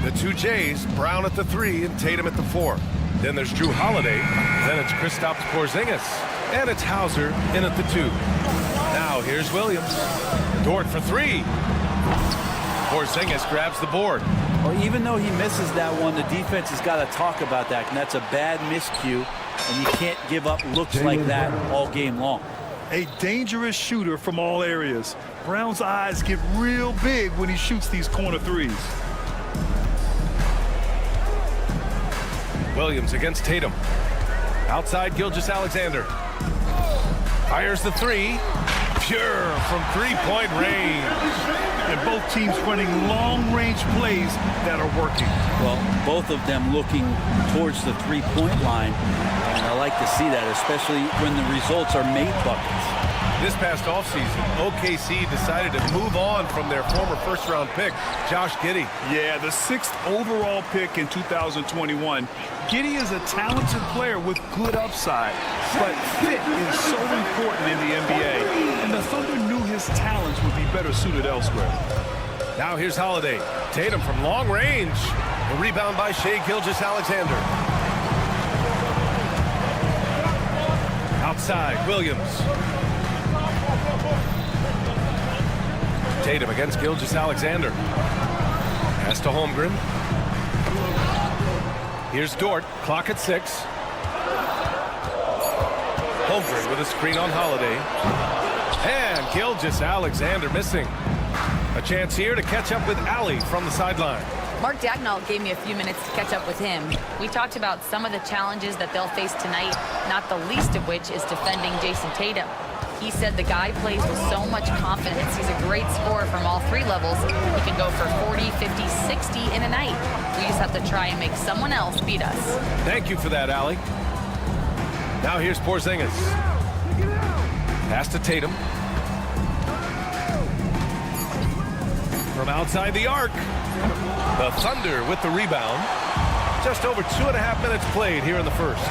The 2 Jays, Brown at the 3 and Tatum at the 4. Then there's Drew Holiday. Then it's Kristaps Porzingis. And it's Hauser in at the 2. Now here's Williams. Dort for 3. Porzingis grabs the board. Well, even though he misses that one, the defense has got to talk about that, and that's a bad miscue, and you can't give up looks like that all game long. A dangerous shooter from all areas. Brown's eyes get real big when he shoots these corner threes. Williams against Tatum. Outside Gilgeous-Alexander. Fires the 3. Pure from 3-point range. And both teams running long-range plays that are working. Well, both of them looking towards the three-point line, and I like to see that, especially when the results are made buckets. This past offseason, OKC decided to move on from their former first-round pick, Josh Giddey. Yeah, the 6th overall pick in 2021. Giddey is a talented player with good upside, but fit is so important in the NBA, and the Thunder knew his talents would be better suited elsewhere. Now here's Holiday. Tatum from long range. The rebound by Shai Gilgeous-Alexander. Outside, Williams. Tatum against Gilgeous-Alexander. Pass to Holmgren. Here's Dort. Clock at 6. Holmgren with a screen on Holiday. And Gilgeous-Alexander missing. A chance here to catch up with Allie from the sideline. Mark Dagnall gave me a few minutes to catch up with him. We talked about some of the challenges that they'll face tonight, not the least of which is defending Jason Tatum. He said the guy plays with so much confidence. He's a great scorer from all 3 levels. He can go for 40, 50, 60 in a night. We just have to try and make someone else beat us. Thank you for that, Allie. Now here's Porzingis. Pass to Tatum. From outside the arc. The Thunder with the rebound. Just over 2.5 minutes played here in the first.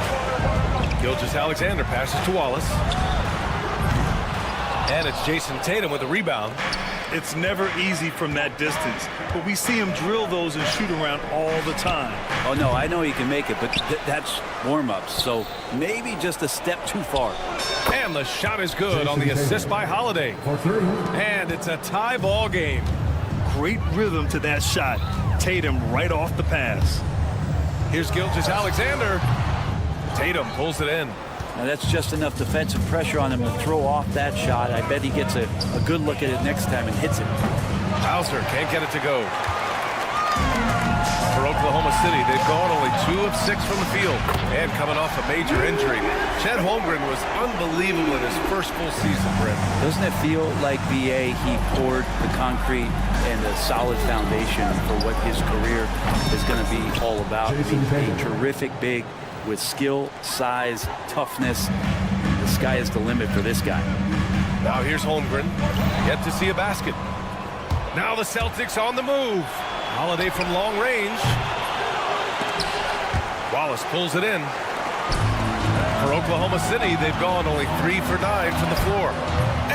Gilgeous-Alexander passes to Wallace. And it's Jason Tatum with the rebound. It's never easy from that distance, but we see him drill those and shoot around all the time. Oh, no, I know he can make it, but that's warm-ups, so maybe just a step too far. And the shot is good on the assist by Holiday. And it's a tie ball game. Great rhythm to that shot. Tatum right off the pass. Here's Gilgeous-Alexander. Tatum pulls it in. Now that's just enough defensive pressure on him to throw off that shot. I bet he gets a good look at it next time and hits it. Hauser can't get it to go. For Oklahoma City, they've gone only 2 of 6 from the field. And coming off a major injury, Chet Holmgren was unbelievable in his first full season, Brent. Doesn't it feel like BA, he poured the concrete and a solid foundation for what his career is going to be all about? I mean, a terrific big with skill, size, toughness. The sky is the limit for this guy. Now here's Holmgren. Yet to see a basket. Now the Celtics on the move. Holiday from long range. Wallace pulls it in. For Oklahoma City, they've gone only 3 for 9 from the floor.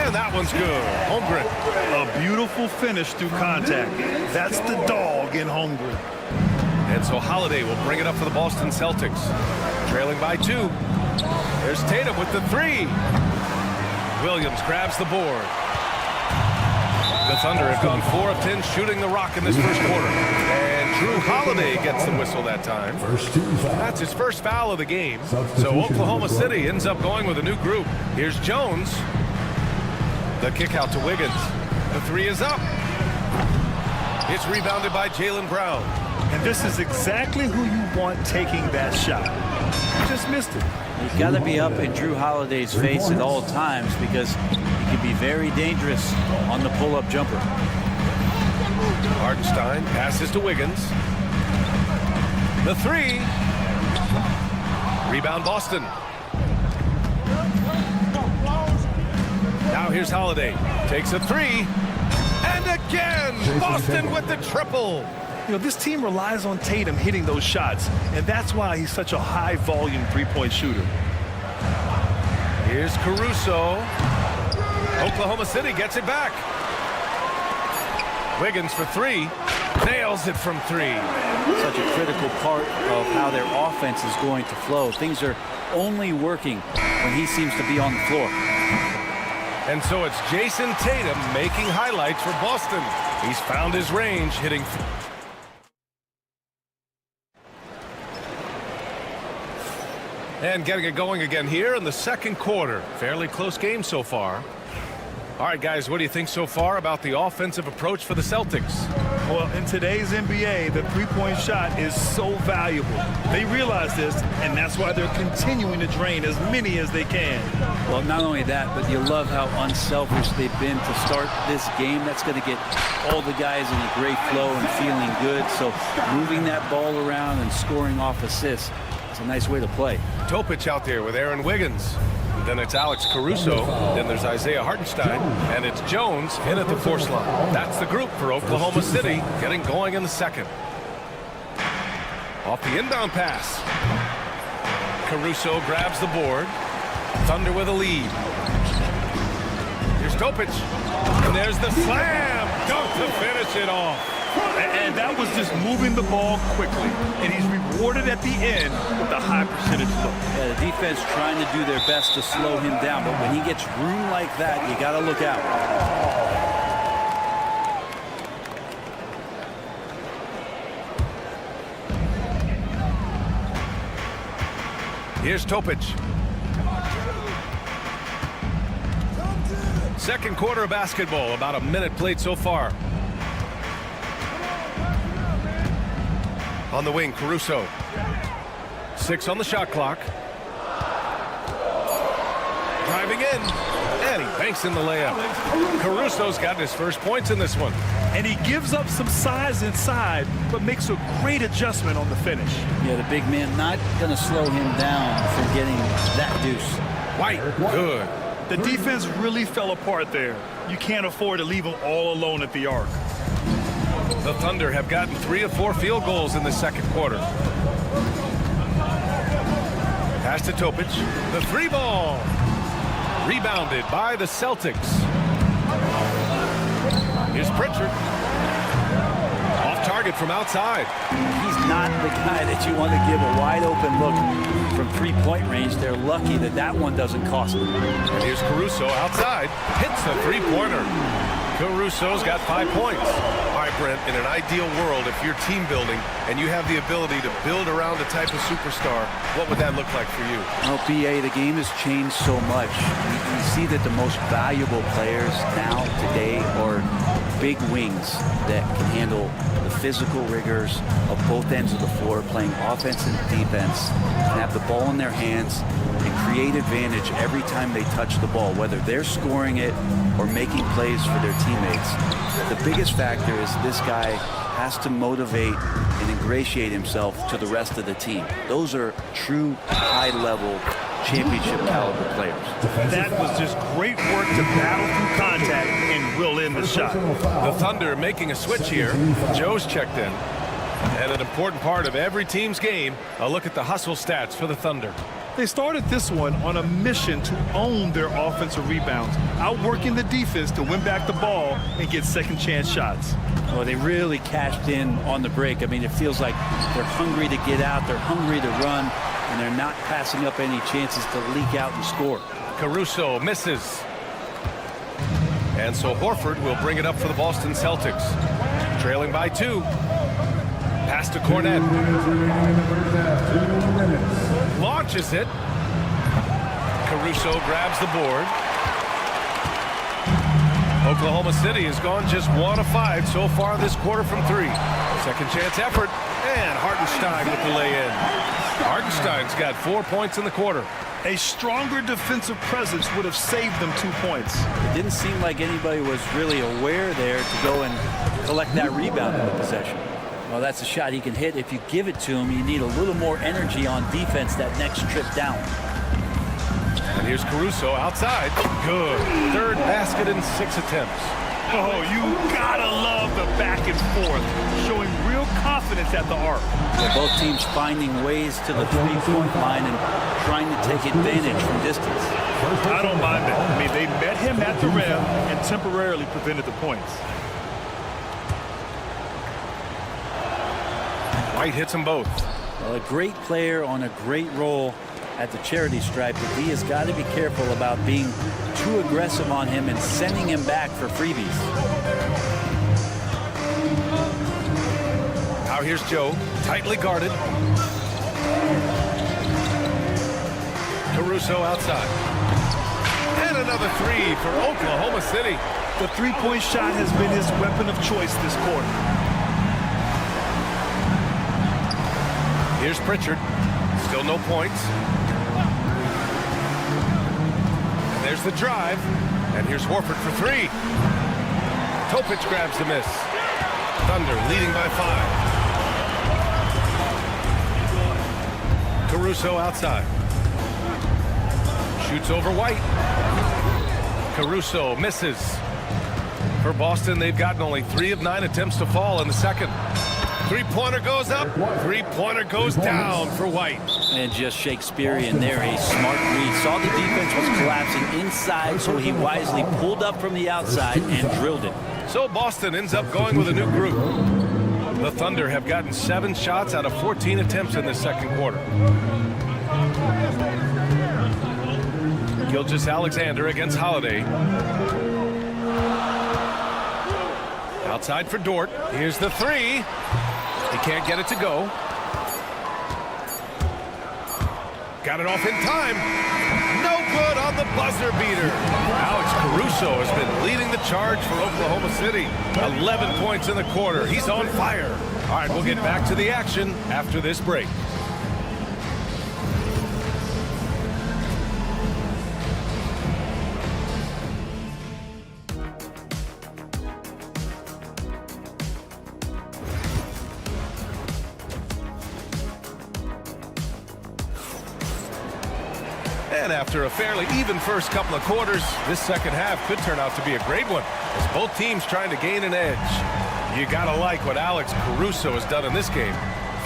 And that one's good. Holmgren. A beautiful finish through contact. That's the dog in Holmgren. And so Holiday will bring it up for the Boston Celtics. Trailing by 2. There's Tatum with the 3. Williams grabs the board. The Thunder have gone 4 of 10 shooting the rock in this first quarter. And Drew Holiday gets the whistle that time. That's his first foul of the game. So Oklahoma City ends up going with a new group. Here's Jones. The kick out to Wiggins. The 3 is up. It's rebounded by Jaylen Brown. And this is exactly who you want taking that shot. You just missed it. You've got to be up in Drew Holiday's face at all times because he can be very dangerous on the pull-up jumper. Hartenstein passes to Wiggins. The 3. Rebound Boston. here's Holiday. Takes a three. And again, Boston with the triple. You know, this team relies on Tatum hitting those shots, and that's why he's such a high-volume three-point shooter. Here's Caruso. Oklahoma City gets it back. Wiggins for three. Nails it from three. Such a critical part of how their offense is going to flow. Things are only working when he seems to be on the floor. And so it's Jason Tatum making highlights for Boston. He's found his range, hitting. And getting it going again here in the second quarter. Fairly close game so far. All right, guys, what do you think so far about the offensive approach for the Celtics? Well, in today's NBA, the three-point shot is so valuable. They realize this, and that's why they're continuing to drain as many as they can. Well, not only that, but you love how unselfish they've been to start this game. That's going to get all the guys in a great flow and feeling good. So moving that ball around and scoring off assists is a nice way to play. Topic out there with Aaron Wiggins. Then it's Alex Caruso. Then there's Isaiah Hartenstein. And it's Jones in at the force line. That's the group for Oklahoma City getting going in the second. Off the inbound pass. Caruso grabs the board. Thunder with a lead. Here's Topic. And there's the slam. Dunk to finish it off. And that was just moving the ball quickly. And he's rewarded at the end with a high percentage look. Yeah, the defense trying to do their best to slow him down. But when he gets room like that, you got to look out. Here's Topic. Second quarter of basketball. About a minute played so far. On the wing, Caruso. 6 on the shot clock. Driving in. And he banks in the layup. Caruso's gotten his first points in this one. And he gives up some size inside, but makes a great adjustment on the finish. Yeah, the big man not going to slow him down from getting that deuce. White, good. The defense really fell apart there. You can't afford to leave him all alone at the arc. The Thunder have gotten 3 of 4 field goals in the second quarter. Pass to Topic. The 3-ball. Rebounded by the Celtics. Here's Pritchard. Off target from outside. He's not the guy that you want to give a wide open look from three-point range. They're lucky that that one doesn't cost them. And here's Caruso outside. Hits the three-pointer. Caruso's got 5 points. All right, Brent, in an ideal world, if you're team building and you have the ability to build around a type of superstar, what would that look like for you? Well, BA, the game has changed so much. We see that the most valuable players now, today, are big wings that can handle the physical rigors of both ends of the floor, playing offense and defense, and have the ball in their hands and create advantage every time they touch the ball, whether they're scoring it or making plays for their teammates. The biggest factor is this guy has to motivate and ingratiate himself to the rest of the team. Those are true high-level championship caliber players. That was just great work to battle through contact and will in the shot. The Thunder making a switch here. Joe's checked in. And an important part of every team's game, a look at the hustle stats for the Thunder. They started this one on a mission to own their offensive rebounds, outworking the defense to win back the ball and get second chance shots. Well, they really cashed in on the break. I mean, it feels like they're hungry to get out, they're hungry to run, and they're not passing up any chances to leak out and score. Caruso misses. And so Horford will bring it up for the Boston Celtics. Trailing by 2. Pass to Cornette. Launches it. Caruso grabs the board. Oklahoma City has gone just 1 of 5 so far this quarter from 3. Second chance effort. And Hartenstein with the lay-in. Hartenstein's got 4 points in the quarter. A stronger defensive presence would have saved them 2 points. It didn't seem like anybody was really aware there to go and collect that rebound in the possession. Well, that's a shot he can hit. If you give it to him, you need a little more energy on defense that next trip down. And here's Caruso outside. Good. Third basket in 6 attempts. Oh, you gotta love the back and forth, showing real confidence at the arc. Yeah, both teams finding ways to the three-point line and trying to take advantage from distance. I don't mind that. I mean, they met him at the rim and temporarily prevented the points. White hits them both. Well, a great player on a great role at the charity stripe, but D has got to be careful about being too aggressive on him and sending him back for freebies. Now here's Joe, tightly guarded. Caruso outside. And another three for Oklahoma City. The three-point shot has been his weapon of choice this quarter. Here's Pritchard. Still no points. And there's the drive. And here's Horford for three. Topic grabs the miss. Thunder leading by 5. Caruso outside. Shoots over White. Caruso misses. For Boston, they've gotten only 3 of 9 attempts to fall in the second. Three-pointer goes up. Three-pointer goes down for White. And just Shakespearean there, a smart read. Saw the defense was collapsing inside, so he wisely pulled up from the outside and drilled it. So Boston ends up going with a new group. The Thunder have gotten 7 shots out of 14 attempts in the second quarter. Gilgeous-Alexander against Holiday. Outside for Dort. Here's the three. He can't get it to go. Got it off in time. No good on the buzzer beater. Alex Caruso has been leading the charge for Oklahoma City. 11 points in the quarter. He's on fire. All right, we'll get back to the action after this break. And after a fairly even first couple of quarters, this second half could turn out to be a great one, as both teams trying to gain an edge. You gotta like what Alex Caruso has done in this game.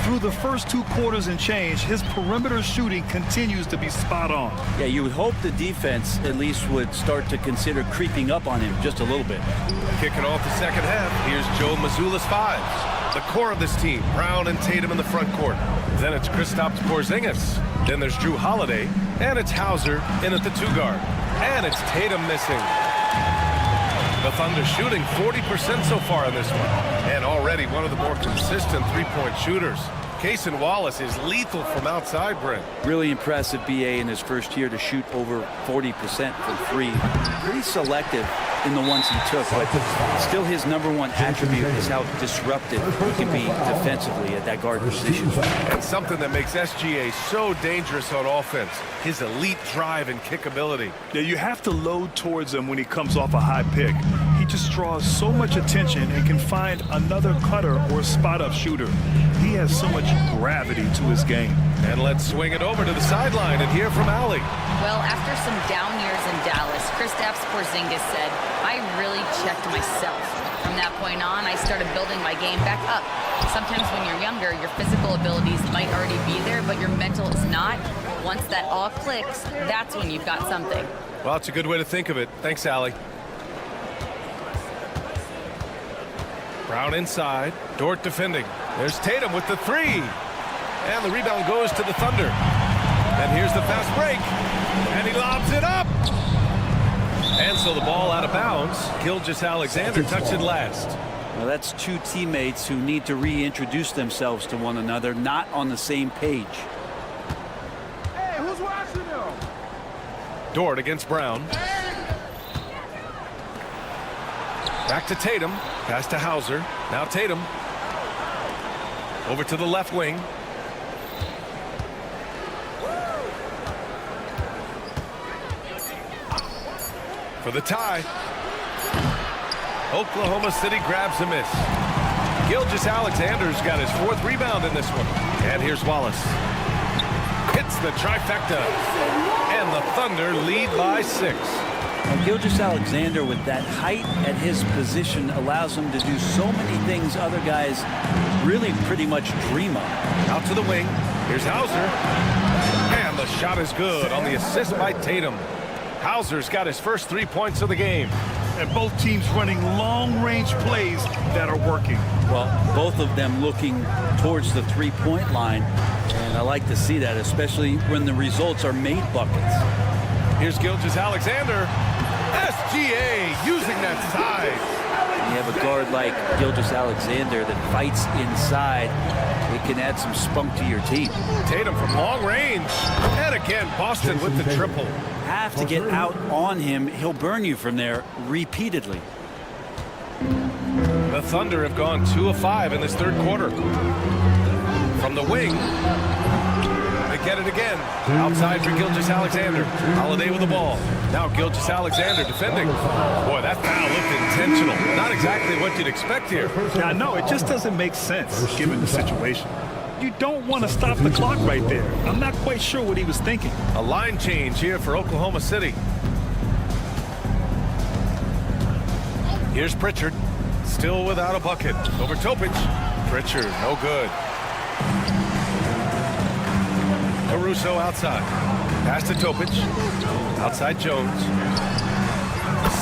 Through the first 2 quarters and change, his perimeter shooting continues to be spot on. Yeah, you would hope the defense at least would start to consider creeping up on him just a little bit. Kicking off the second half, here's Joe Mazzulla's fives. The core of this team, Brown and Tatum in the front court. Then it's Kristaps Porzingis. Then there's Drew Holiday. And it's Hauser in at the 2-guard. And it's Tatum missing. The Thunder shooting 40% so far in this one. And already one of the more consistent three-point shooters. Cason Wallace is lethal from outside, Brent. Really impressive BA in his first year to shoot over 40% from free. Pretty selective in the ones he took, but still his #1 attribute is how disruptive he can be defensively at that guard position. And something that makes SGA so dangerous on offense, his elite drive and kickability. Yeah, you have to load towards him when he comes off a high pick. He just draws so much attention and can find another cutter or spot-up shooter. He has so much gravity to his game. And let's swing it over to the sideline and hear from Allie. Well, after some down years in Dallas, Kristaps Porzingis said, "I really checked myself. From that point on, I started building my game back up. Sometimes when you're younger, your physical abilities might already be there, but your mental is not. Once that all clicks, that's when you've got something." Well, it's a good way to think of it. Thanks, Allie. Brown inside. Dort defending. There's Tatum with the three. And the rebound goes to the Thunder. And here's the fast break. And he lobs it up. And so the ball out of bounds. Gilgeous-Alexander touched it last. Well, that's 2 teammates who need to reintroduce themselves to one another, not on the same page. Hey, who's watching them? Dort against Brown. Back to Tatum. Pass to Hauser. Now Tatum. Over to the left wing. For the tie. Oklahoma City grabs a miss. Gilgeous-Alexander's got his 4th rebound in this one. And here's Wallace. Hits the trifecta. And And the Thunder lead by 6. Now, Gilgeous-Alexander, with that height at his position, allows him to do so many things other guys really pretty much dream of. Out to the wing. Here's Hauser. And the shot is good on the assist by Tatum. Hauser's got his first 3 points of the game. And both teams running long-range plays that are working. Well, both of them looking towards the three-point line. And I like to see that, especially when the results are made buckets. Here's Gilgeous-Alexander. SGA using that size. You have a guard like Gilgeous-Alexander that fights inside. It can add some spunk to your team. Tatum from long range. And again, Boston with the triple. Have to get out on him. He'll burn you from there repeatedly. The Thunder have gone 2 of 5 in this third quarter. From the wing. They get it again. Outside for Gilgeous-Alexander. Holiday with the ball. Now Gilgeous-Alexander defending. Boy, that foul looked intentional. Not exactly what you'd expect here. Yeah, no, it just doesn't make sense given the situation. You don't want to stop the clock right there. I'm not quite sure what he was thinking. A line change here for Oklahoma City. Here's Pritchard. Still without a bucket. Over Topic. Pritchard, no good. Caruso outside. Pass to Topic. Outside Jones.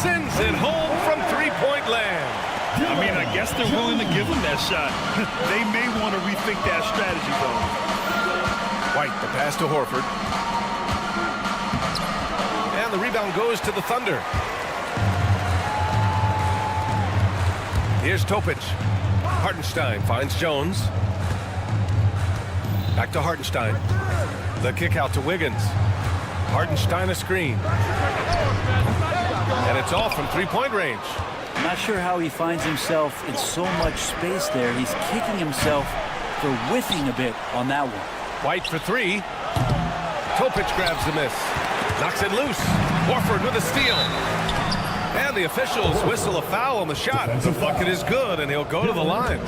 Sends it home from three-point land. I mean, I guess they're willing to give him that shot. They may want to rethink that strategy, though. White, the pass to Horford. And the rebound goes to the Thunder. Here's Topic. Hartenstein finds Jones. Back to Hartenstein. The kick out to Wiggins. Hartenstein a screen. And it's off from three-point range. I'm not sure how he finds himself in so much space there. He's kicking himself for whiffing a bit on that one. White for three. Topic grabs the miss. Knocks it loose. Horford with a steal. And the officials whistle a foul on the shot. The bucket is good, and he'll go to the line.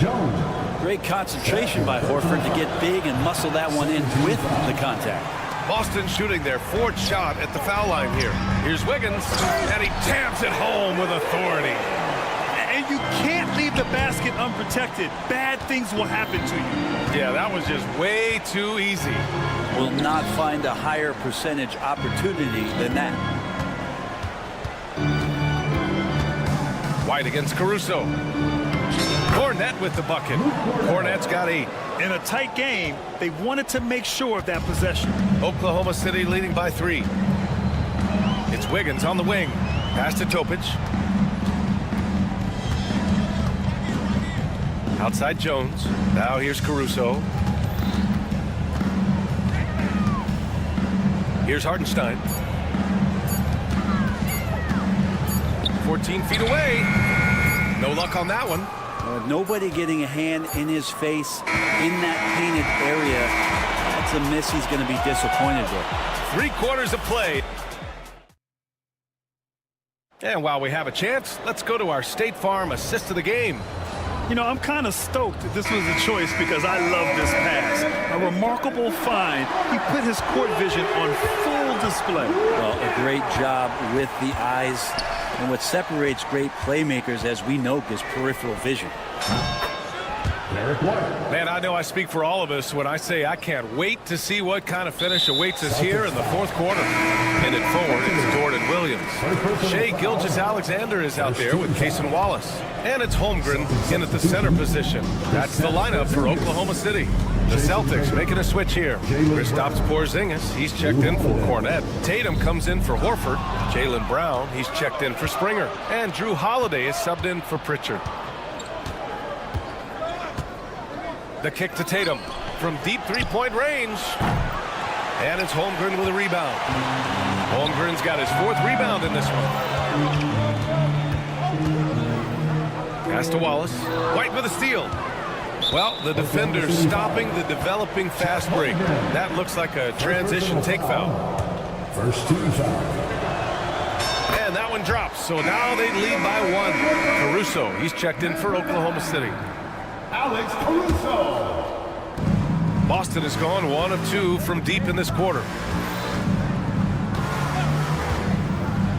Great concentration by Horford to get big and muscle that one in with the contact. Boston shooting their fourth shot at the foul line here. Here's Wiggins, and he taps it home with authority. And you can't leave the basket unprotected. Bad things will happen to you. Yeah, that was just way too easy. Will not find a higher percentage opportunity than that. White against Caruso. Cornette with the bucket. Cornette's got 8. In a tight game, they wanted to make sure of that possession. Oklahoma City leading by 3. It's Wiggins on the wing. Pass to Topic. Outside Jones. Now here's Caruso. Here's Hartenstein. 14 feet away. No luck on that one. Nobody getting a hand in his face in that painted area. That's a miss he's going to be disappointed with. 3 quarters of play. And while we have a chance, let's go to our State Farm assist of the game. You know, I'm kind of stoked that this was a choice because I love this pass. A remarkable find. He put his court vision on full display. Well, a great job with the eyes. And what separates great playmakers, as we know, is peripheral vision. Man, I know I speak for all of us when I say I can't wait to see what kind of finish awaits us here in the fourth quarter. And it forward, it's Jordan Williams. Shai Gilgeous-Alexander is out there with Cason Wallace. And it's Holmgren in at the center position. That's the lineup for Oklahoma City. The Celtics making a switch here. Kristaps Porzingis, he's checked in for Cornette. Tatum comes in for Horford. Jaylen Brown, he's checked in for Springer. And Drew Holiday is subbed in for Pritchard. The kick to Tatum from deep three-point range. And it's Holmgren with a rebound. Holmgren's got his 4th rebound in this one. Pass to Wallace. White with a steal. Well, the defender stopping the developing fast break. That looks like a transition take foul. First team foul. And that one drops. So now they lead by 1. Caruso, he's checked in for Oklahoma City. Alex Caruso. Boston has gone 1 of 2 from deep in this quarter.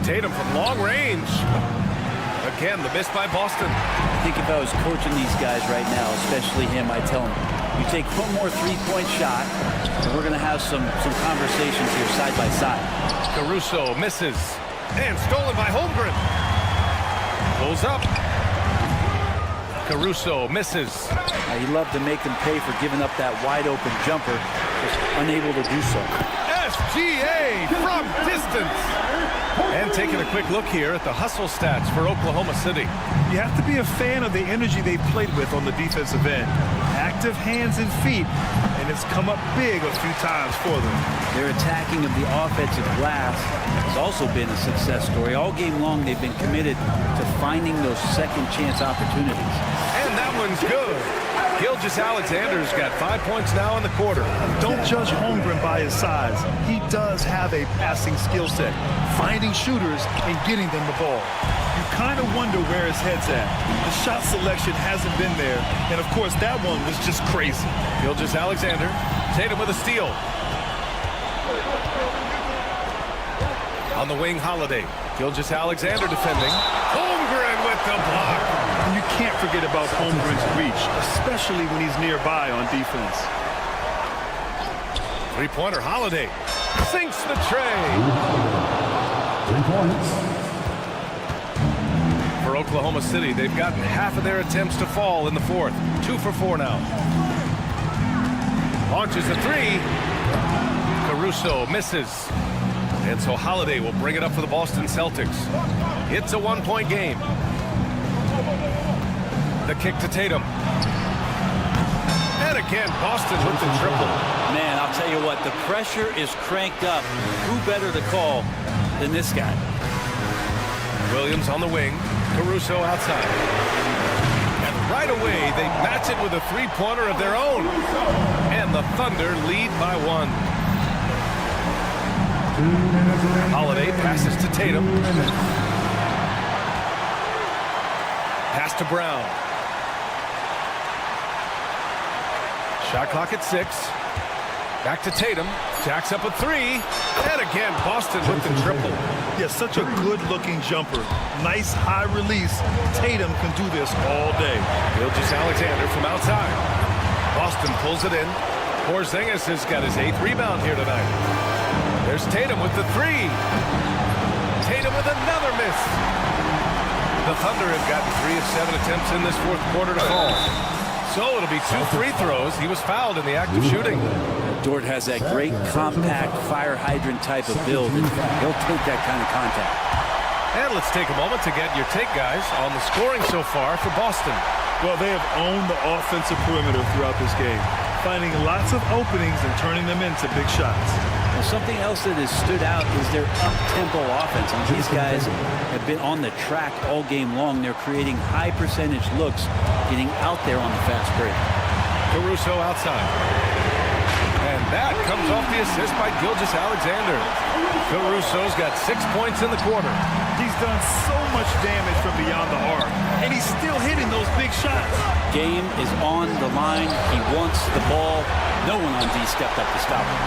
Tatum from long range. Again, the miss by Boston. I think if I was coaching these guys right now, especially him, I'd tell him, you take one more three-point shot, and we're going to have some conversations here side by side. Caruso misses. And stolen by Holmgren. Pulls up. Caruso misses. He loved to make them pay for giving up that wide-open jumper, just unable to do so. SGA from distance. And taking a quick look here at the hustle stats for Oklahoma City. You have to be a fan of the energy they've played with on the defensive end. Active hands and feet, and it's come up big a few times for them. Their attacking of the offensive glass has also been a success story. All game long, they've been committed to finding those second chance opportunities. And that one's good. Gilgeous-Alexander's got 5 points now in the quarter. Don't judge Holmgren by his size. He does have a passing skill set, finding shooters and getting them the ball. You kind of wonder where his head's at. The shot selection hasn't been there, and of course that one was just crazy. Gilgeous-Alexander, Tatum with a steal. On the wing, Holiday. Gilgeous-Alexander defending. Holmgren with the block. And you can't forget about Holmgren's reach, especially when he's nearby on defense. Three-pointer, Holiday. Sinks the tray. 3 points. For Oklahoma City, they've gotten half of their attempts to fall in the fourth. 2 for 4 now. Launches a three. Caruso misses. And so Holiday will bring it up for the Boston Celtics. It's a 1-point game. The kick to Tatum. And again, Boston with the triple. Man, I'll tell you what, the pressure is cranked up. Who better to call than this guy? Williams on the wing. Caruso outside. And right away, they match it with a three-pointer of their own. And the Thunder lead by 1. Holiday passes to Tatum. Pass to Brown. Shot clock at 6. Back to Tatum. Jacks up a three. And again, Boston with the triple. Yeah, such a good-looking jumper. Nice high release. Tatum can do this all day. Gilgeous-Alexander from outside. Boston pulls it in. Porzingis has got his 8th rebound here tonight. There's Tatum with the three. Tatum with another miss. The Thunder have gotten 3 of 7 attempts in this fourth quarter to fall. So it'll be 2 free throws. He was fouled in the act of shooting. Dort has that great compact fire hydrant type of build, and he'll take that kind of contact. And let's take a moment to get your take, guys, on the scoring so far for Boston. Well, they have owned the offensive perimeter throughout this game, finding lots of openings and turning them into big shots. Well, something else that has stood out is their up-tempo offense. And these guys have been on the track all game long. They're creating high-percentage looks, getting out there on the fast break. Caruso outside. And that comes off the assist by Gilgeous-Alexander. Caruso's got 6 points in the quarter. He's done so much damage from beyond the arc, and he's still hitting those big shots. Game is on the line. He wants the ball. No one on D stepped up to stop him.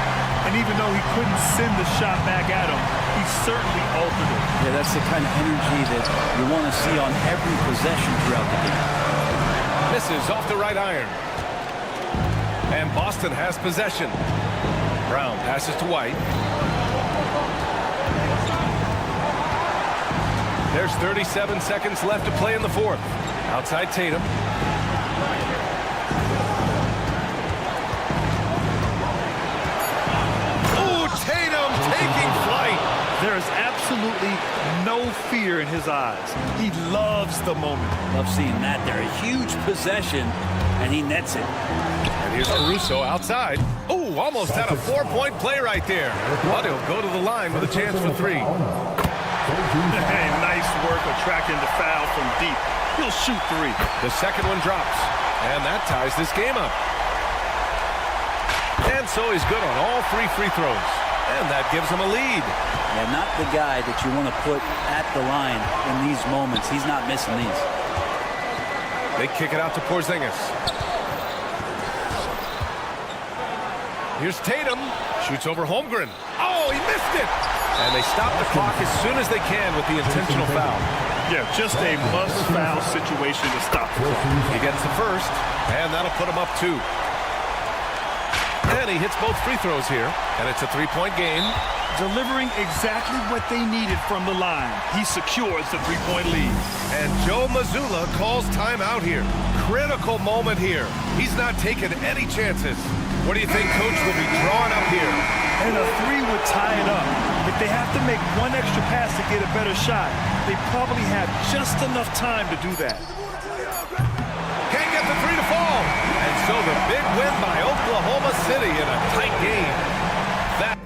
And even though he couldn't send the shot back at him, he certainly altered it. Yeah, that's the kind of energy that you want to see on every possession throughout the game. Misses off the right iron. And Boston has possession. Brown passes to White. There's 37 seconds left to play in the fourth. Outside Tatum. Oh, Tatum taking flight. There is absolutely no fear in his eyes. He loves the moment. Love seeing that there. A huge possession, and he nets it. And here's Caruso outside. Oh, almost had a 4-point play right there. But he'll go to the line with a chance for 3. Hey, nice work attracting the foul from deep. He'll shoot 3. The second one drops. And that ties this game up. And so he's good on all 3 free throws. And that gives him a lead. Yeah, not the guy that you want to put at the line in these moments. He's not missing these. They kick it out to Porzingis. Here's Tatum. Shoots over Holmgren. Oh, he missed it. And they stop the clock as soon as they can with the intentional foul. Yeah, just a must-foul situation to stop the clock. He gets the first, and that'll put him up 2. And he hits both free throws here, and it's a 3-point game. Delivering exactly what they needed from the line. He secures the 3-point lead. And Joe Mazzulla calls timeout here. Critical moment here. He's not taking any chances. What do you think Coach will be drawing up here? And a 3 would tie it up. If they have to make one extra pass to get a better shot, they probably have just enough time to do that. Can't get the 3 to fall. And so the big win by Oklahoma City in a tight game. That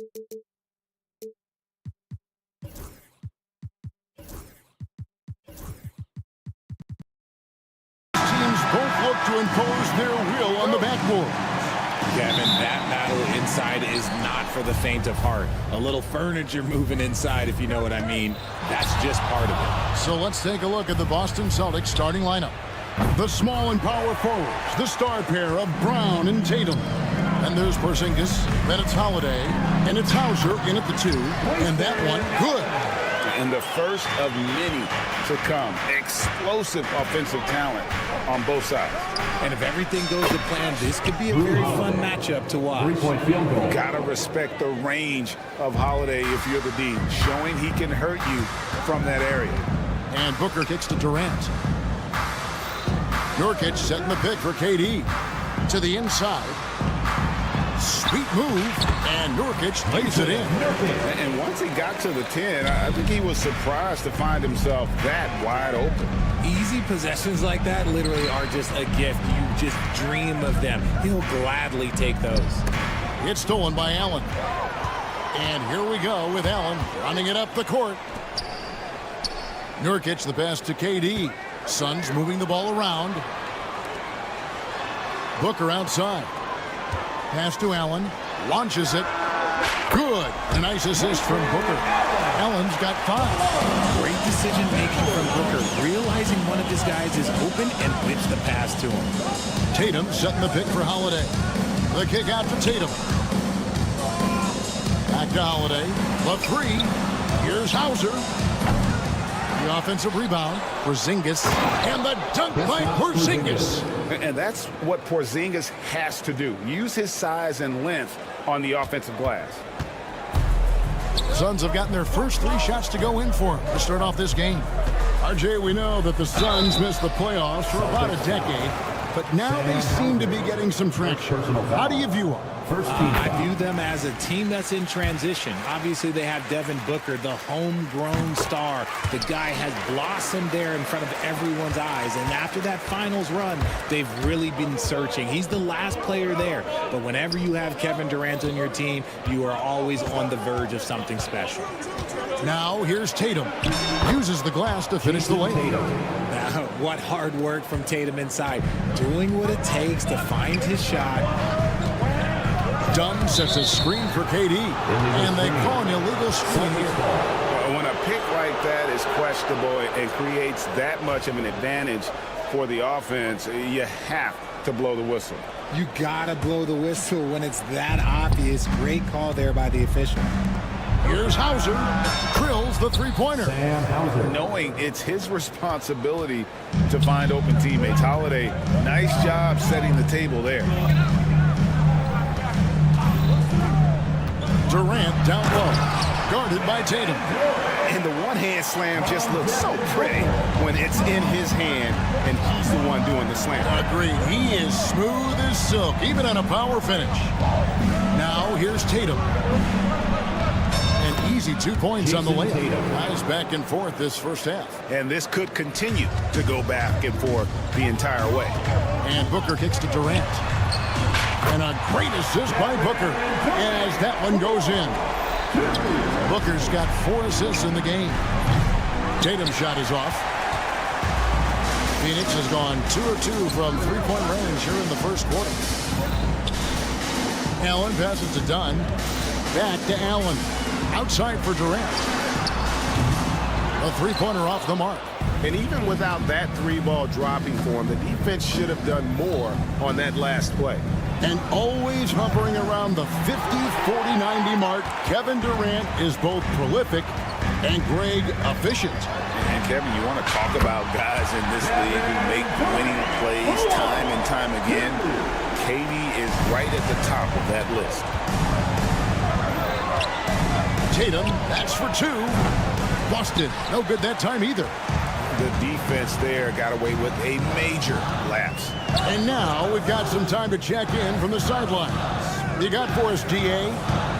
Teams both look to impose their will on the backboard. Kevin, that battle inside is not for the faint of heart. A little furniture moving inside, if you know what I mean. That's just part of it. So let's take a look at the Boston Celtics starting lineup. The small and power forwards, the star pair of Brown and Tatum. And there's Porzingis, then it's Holiday, and it's Hauser in at the 2, and that one good. And the first of many to come. Explosive offensive talent on both sides. And if everything goes to plan, this could be a very fun matchup to watch. Three-point field goal. Gotta respect the range of Holiday if you're the D, showing he can hurt you from that area. And Booker kicks to Durant. Nurkic setting the pick for KD. To the inside. Sweet move, and Nurkic lays it in. And once he got to the 10, I think he was surprised to find himself that wide open. Easy possessions like that literally are just a gift. You just dream of them. He'll gladly take those. It's stolen by Allen. And here we go with Allen running it up the court. Nurkic the pass to KD. Suns moving the ball around. Booker outside. Pass to Allen. Launches it. Good. A nice assist from Booker. Allen's got 5. Great decision making from Booker. Realizing one of his guys is open and whips the pass to him. Tatum setting the pick for Holiday. The kick out to Tatum. Back to Holiday. The 3. Here's Hauser. The offensive rebound. Porzingis. And the dunk by Porzingis. And that's what Porzingis has to do. Use his size and length on the offensive glass. Suns have gotten their first 3 shots to go in for them to start off this game. RJ, we know that the Suns missed the playoffs for about a decade, but now they seem to be getting some traction. How do you view them? I view them as a team that's in transition. Obviously, they have Devin Booker, the homegrown star. The guy has blossomed there in front of everyone's eyes. And after that finals run, they've really been searching. He's the last player there. But whenever you have Kevin Durant on your team, you are always on the verge of something special. Now, here's Tatum. Uses the glass to finish the lane. Now, what hard work from Tatum inside. Doing what it takes to find his shot. Dunn sets a screen for KD, and they call an illegal screen here. When a pick like that is questionable and creates that much of an advantage for the offense, you have to blow the whistle. You gotta blow the whistle when it's that obvious. Great call there by the official. Here's Hauser. Drills the 3-pointer. Knowing it's his responsibility to find open teammates. Holiday, nice job setting the table there. Durant down low, guarded by Tatum. And the one-hand slam just looks so pretty when it's in his hand and he's the one doing the slam. Agreed. He is smooth as silk, even on a power finish. Now here's Tatum. An easy 2 points on the layup. Guys back and forth this first half. And this could continue to go back and forth the entire way. And Booker kicks to Durant. And a great assist by Booker as that one goes in. Booker's got 4 assists in the game. Tatum's shot is off. Phoenix has gone 2 of 2 from 3-point range here in the first quarter. Allen passes to Dunn. Back to Allen. Outside for Durant. A 3-pointer off the mark. And even without that 3-ball dropping for him, the defense should have done more on that last play. And always hovering around the 50, 40, 90 mark, Kevin Durant is both prolific and Greg efficient. And Kevin, you want to talk about guys in this league who make winning plays time and time again. KD is right at the top of that list. Tatum, that's for 2. Busted. No good that time either. The defense there got away with a major lapse. And now we've got some time to check in from the sidelines. You got for us, DA?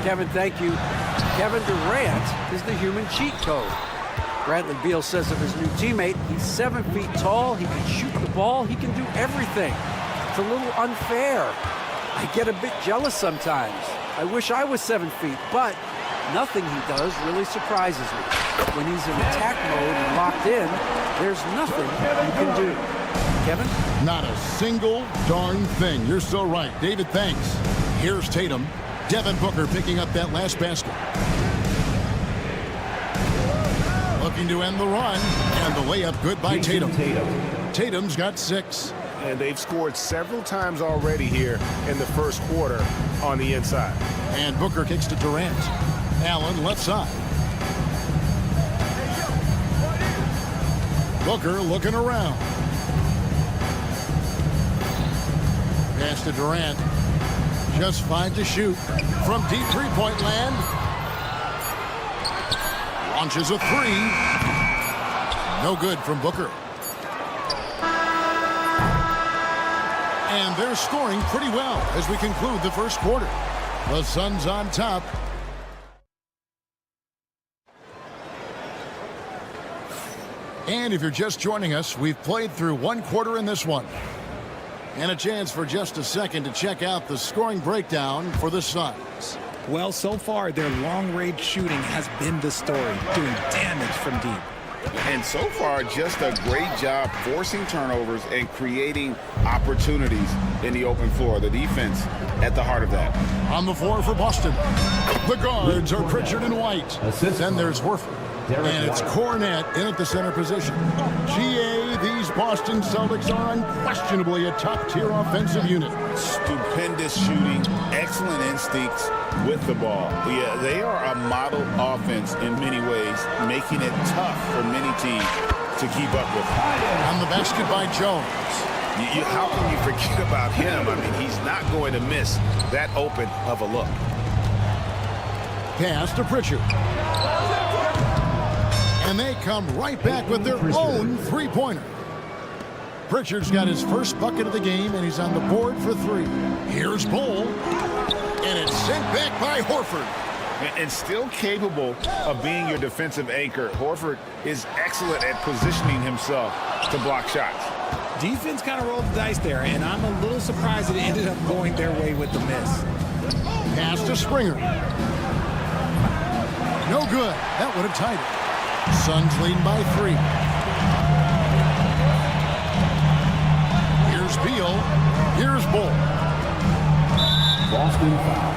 Kevin, thank you. Kevin Durant is the human cheat code. Bradley Beal says of his new teammate, he's 7 feet tall, he can shoot the ball, he can do everything. It's a little unfair. I get a bit jealous sometimes. I wish I was 7 feet, but nothing he does really surprises me. When he's in attack mode and locked in, there's nothing you can do. Kevin? Not a single darn thing. You're so right. David, thanks. Here's Tatum. Devin Booker picking up that last basket. Looking to end the run, and the layup good by Tatum. Tatum's got 6. And they've scored several times already here in the first quarter on the inside. And Booker kicks to Durant. Allen left side. Booker looking around. Pass to Durant. Just 5 to shoot. From deep three-point land. Launches a 3. No good from Booker. And they're scoring pretty well as we conclude the first quarter. The Suns on top. And if you're just joining us, we've played through 1 quarter in this one. And a chance for just a second to check out the scoring breakdown for the Suns. Well, so far, their long-range shooting has been the story, doing damage from deep. And so far, just a great job forcing turnovers and creating opportunities in the open floor. The defense at the heart of that. On the floor for Boston, the guards are Pritchard and White. Then there's Horford. And it's Cornette in at the center position. GA, these Boston Celtics are unquestionably a top-tier offensive unit. Stupendous shooting, excellent instincts with the ball. Yeah, they are a model offense in many ways, making it tough for many teams to keep up with. On the basket by Jones. How can you forget about him? I mean, he's not going to miss that open of a look. Pass to Pritchard. And they come right back with their own three-pointer. Pritchard's got his first bucket of the game, and he's on the board for 3. Here's Bull. And it's sent back by Horford. And still capable of being your defensive anchor. Horford is excellent at positioning himself to block shots. Defense kind of rolled the dice there, and I'm a little surprised that it ended up going their way with the miss. Pass to Springer. No good. That would have tied it. Suns leading by 3. Here's Beal. Here's Bull. Boston foul.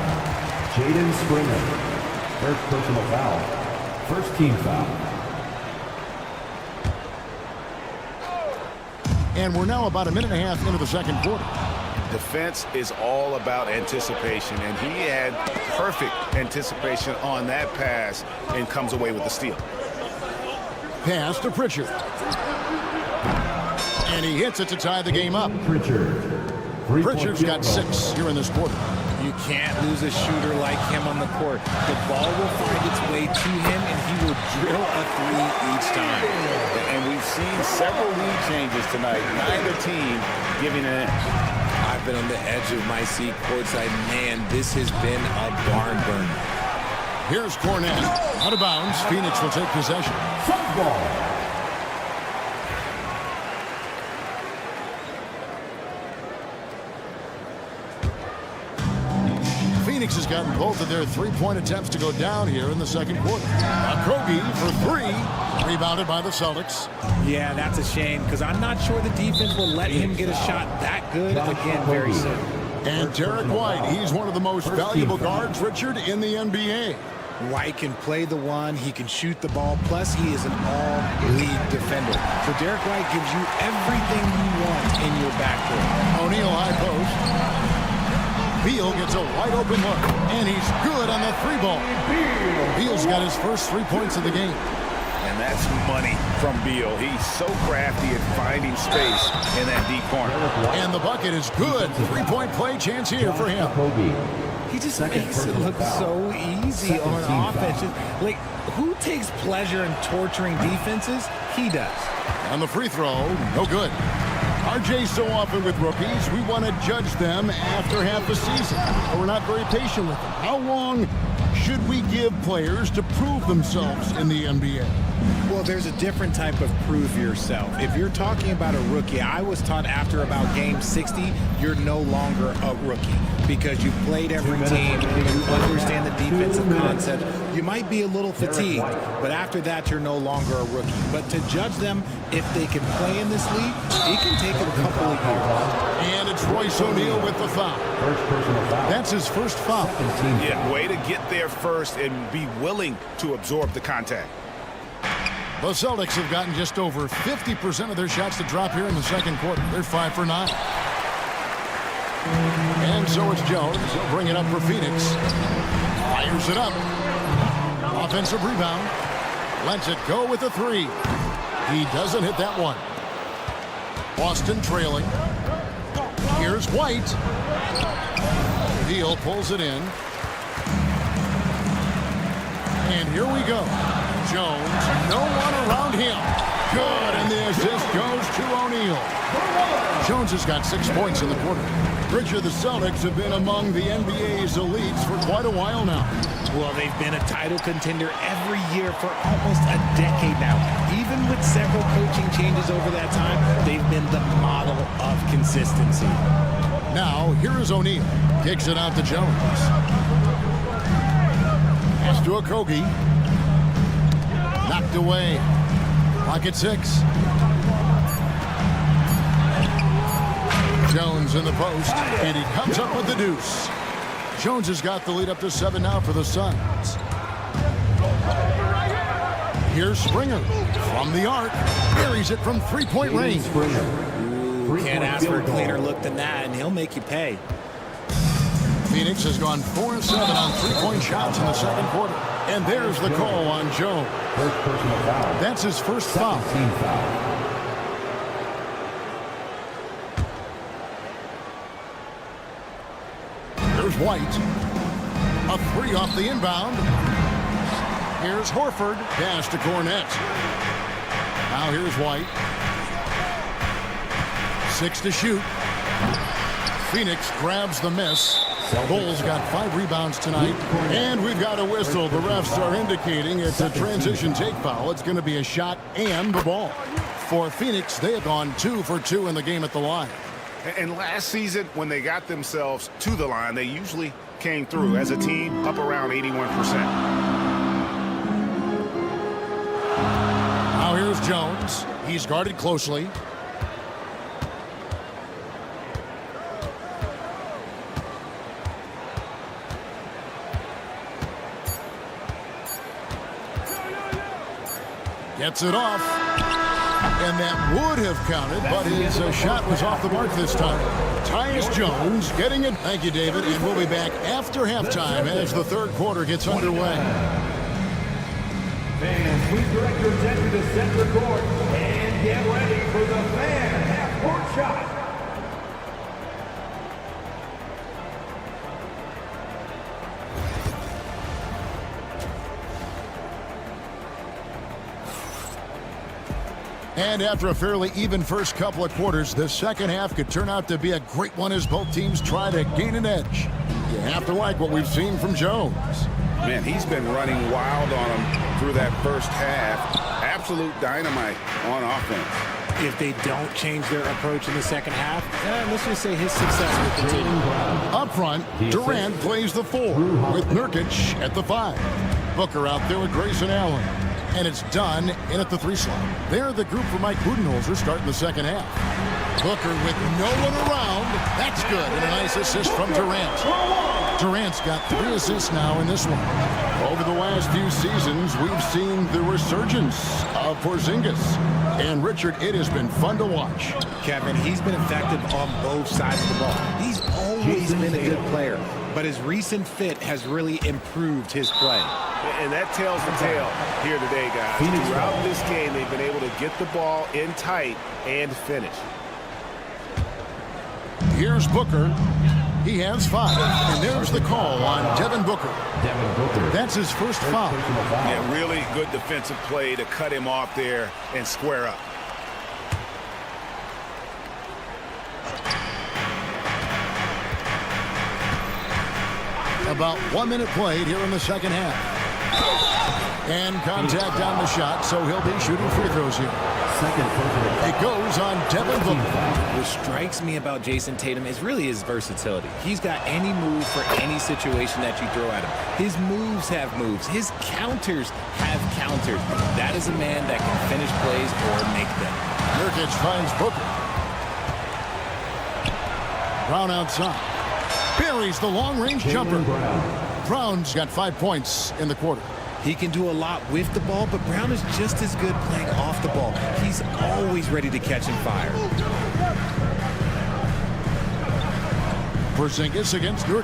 Jaden Springer. First personal foul. First team foul. And we're now about a minute and a half into the second quarter. Defense is all about anticipation, and he had perfect anticipation on that pass and comes away with the steal. Pass to Pritchard. And he hits it to tie the game up. Pritchard's got 6 here in this quarter. You can't lose a shooter like him on the court. The ball will find its way to him, and he will drill a 3 each time. And we've seen several lead changes tonight. Neither team giving an inch. I've been on the edge of my seat courtside. Man, this has been a barn burner. Here's Cornette. Out of bounds. Phoenix will take possession. Phoenix has gotten both of their 3-point attempts to go down here in the second quarter. Kobe for 3. Rebounded by the Celtics. Yeah, that's a shame because I'm not sure the defense will let him get a shot that good again very soon. And Derek White, he's one of the most valuable guards, Richard, in the NBA. White can play the 1, he can shoot the ball, plus he is an all-league defender. So Derek White gives you everything you want in your backcourt. O'Neal high post. Beal gets a wide-open look, and he's good on the 3-ball. Beal's got his first 3 points of the game. And that's money from Beal. He's so crafty at finding space in that deep corner. And the bucket is good. 3-point play chance here for him. He just makes it look so easy on offense. Like, who takes pleasure in torturing defenses? He does. On the free throw, no good. RJ, so often with rookies, we want to judge them after half a season. But we're not very patient with them. How long should we give players to prove themselves in the NBA? Well, there's a different type of prove yourself. If you're talking about a rookie, I was taught after about game 60, you're no longer a rookie because you played every team, you understand the defensive concept. You might be a little fatigued, but after that, you're no longer a rookie. But to judge them, if they can play in this league, it can take a couple of years. And it's Royce O'Neal with the foul. That's his first foul. Yeah, way to get there first and be willing to absorb the contact. The Celtics have gotten just over 50% of their shots to drop here in the second quarter. They're 5 for 9. And so it's Jones. He'll bring it up for Phoenix. Fires it up. Offensive rebound. Lets it go with a 3. He doesn't hit that one. Boston trailing. Here's White. Beal pulls it in. And here we go. Jones, no one around him. Good, and the assist goes to O'Neal. Jones has got 6 points in the quarter. Richard, the Celtics have been among the NBA's elites for quite a while now. Well, they've been a title contender every year for almost a decade now. Even with several coaching changes over that time, they've been the model of consistency. Now, here is O'Neal. Kicks it out to Jones. Pass to Okogie. Knocked away. Clock at 6. Jones in the post, and he comes up with the deuce. Jones has got the lead up to 7 now for the Suns. Here's Springer from the arc. Buries it from 3-point range. Can't ask for a cleaner look than that, and he'll make you pay. Phoenix has gone 4 of 7 on 3-point shots in the second quarter. And there's the call on Jones. That's his first foul. Here's White. A 3 off the inbound. Here's Horford. Pass to Cornette. Now here's White. 6 to shoot. Phoenix grabs the miss. Bulls got 5 rebounds tonight. And we've got a whistle. The refs are indicating it's a transition take foul. It's going to be a shot and the ball. For Phoenix, they have gone 2 for 2 in the game at the line. And last season, when they got themselves to the line, they usually came through as a team up around 81%. Now here's Jones. He's guarded closely. Gets it off. And that would have counted, but his shot was off the mark this time. Tyus Jones getting it. Thank you, David. And we'll be back after halftime as the third quarter gets underway. Fans, please direct your attention to center court and get ready for the fan half-court shot. And after a fairly even first couple of quarters, the second half could turn out to be a great one as both teams try to gain an edge. You have to like what we've seen from Jones. Man, he's been running wild on them through that first half. Absolute dynamite on offense. If they don't change their approach in the second half, let's just say his success will continue. Up front, Durant plays the 4 with Nurkic at the 5. Booker out there with Grayson Allen. And it's done in at the 3 slot. They're the group for Mike Budenholzer starting the second half. Booker with no one around. That's good. And a nice assist from Durant. Durant's got 3 assists now in this one. Over the last few seasons, we've seen the resurgence of Porzingis. And Richard, it has been fun to watch. Kevin, he's been effective on both sides of the ball. He's always been a good player, but his recent fit has really improved his play. And that tells the tale here today, guys. Throughout this game, they've been able to get the ball in tight and finish. Here's Booker. He has 5. And there's the call on Devin Booker. That's his first foul. Yeah, really good defensive play to cut him off there and square up. About 1 minute played here in the second half. And contact on the shot, so he'll be shooting free throws here. It goes on Devin Booker. What strikes me about Jason Tatum is really his versatility. He's got any move for any situation that you throw at him. His moves have moves. His counters have counters. That is a man that can finish plays or make them. Nurkic finds Booker. Brown outside. Buries the long-range jumper. Brown's got 5 points in the quarter. He can do a lot with the ball, but Brown is just as good playing off the ball. He's always ready to catch and fire. Porzingis against Nurkic.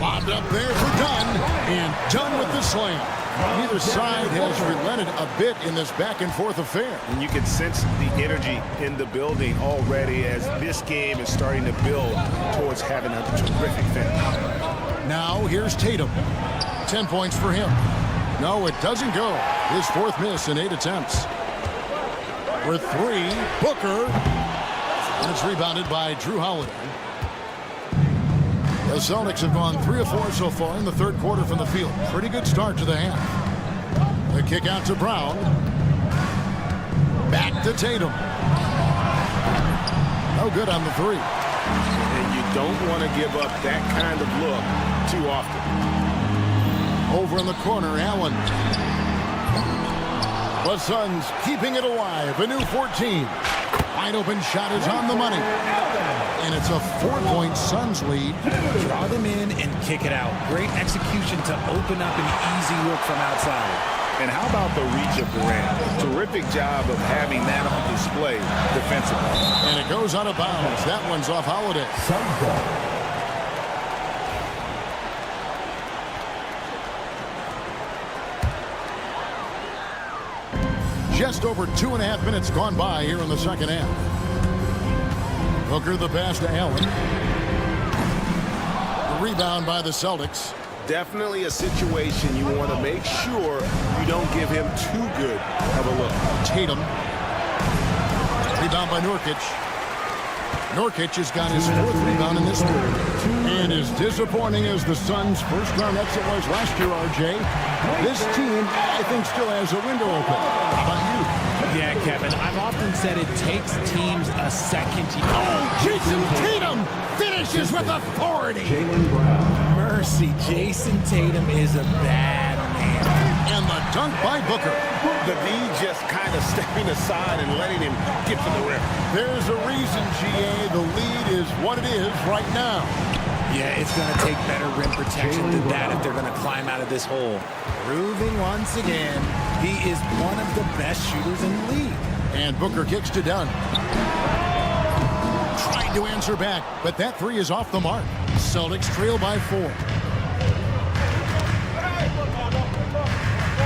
Lobbed up there for Dunn, and Dunn with the slam. Neither side has relented a bit in this back-and-forth affair. And you can sense the energy in the building already as this game is starting to build towards having a terrific finish. Now here's Tatum. 10 points for him. No, it doesn't go. His 4th miss in 8 attempts. For 3, Booker. And it's rebounded by Drew Holiday. The Celtics have gone 3 of 4 so far in the 3rd quarter from the field. Pretty good start to the half. The kick out to Brown. Back to Tatum. No good on the 3. And you don't want to give up that kind of look too often. Over in the corner, Allen. The Suns keeping it alive. A new 14. Wide open shot is on the money. And it's a 4-point Suns lead. Draw them in and kick it out. Great execution to open up an easy look from outside. And how about the reach of Durant? Terrific job of having that on display defensively. And it goes out of bounds. That one's off Holiday. Just over 2.5 minutes gone by here in the second half. Booker the pass to Allen. The rebound by the Celtics. Definitely a situation you want to make sure you don't give him too good of a look. Tatum. Rebound by Nurkic. Nurkic has got his 4th rebound in this quarter. And as disappointing as the Suns' first round exit was last year, RJ, this team, I think, still has a window open. How about you? Yeah, Kevin, I've often said it takes teams a second to... Oh, Jason Tatum finishes with authority. Mercy, Jason Tatum is a bad man. And the dunk by Booker. The D just kind of stepping aside and letting him get to the rim. There's a reason, GA, the lead is what it is right now. Yeah, it's going to take better rim protection than that if they're going to climb out of this hole. Proving once again, he is one of the best shooters in the league. And Booker kicks to Dunn. Trying to answer back, but that 3 is off the mark. Celtics trail by 4.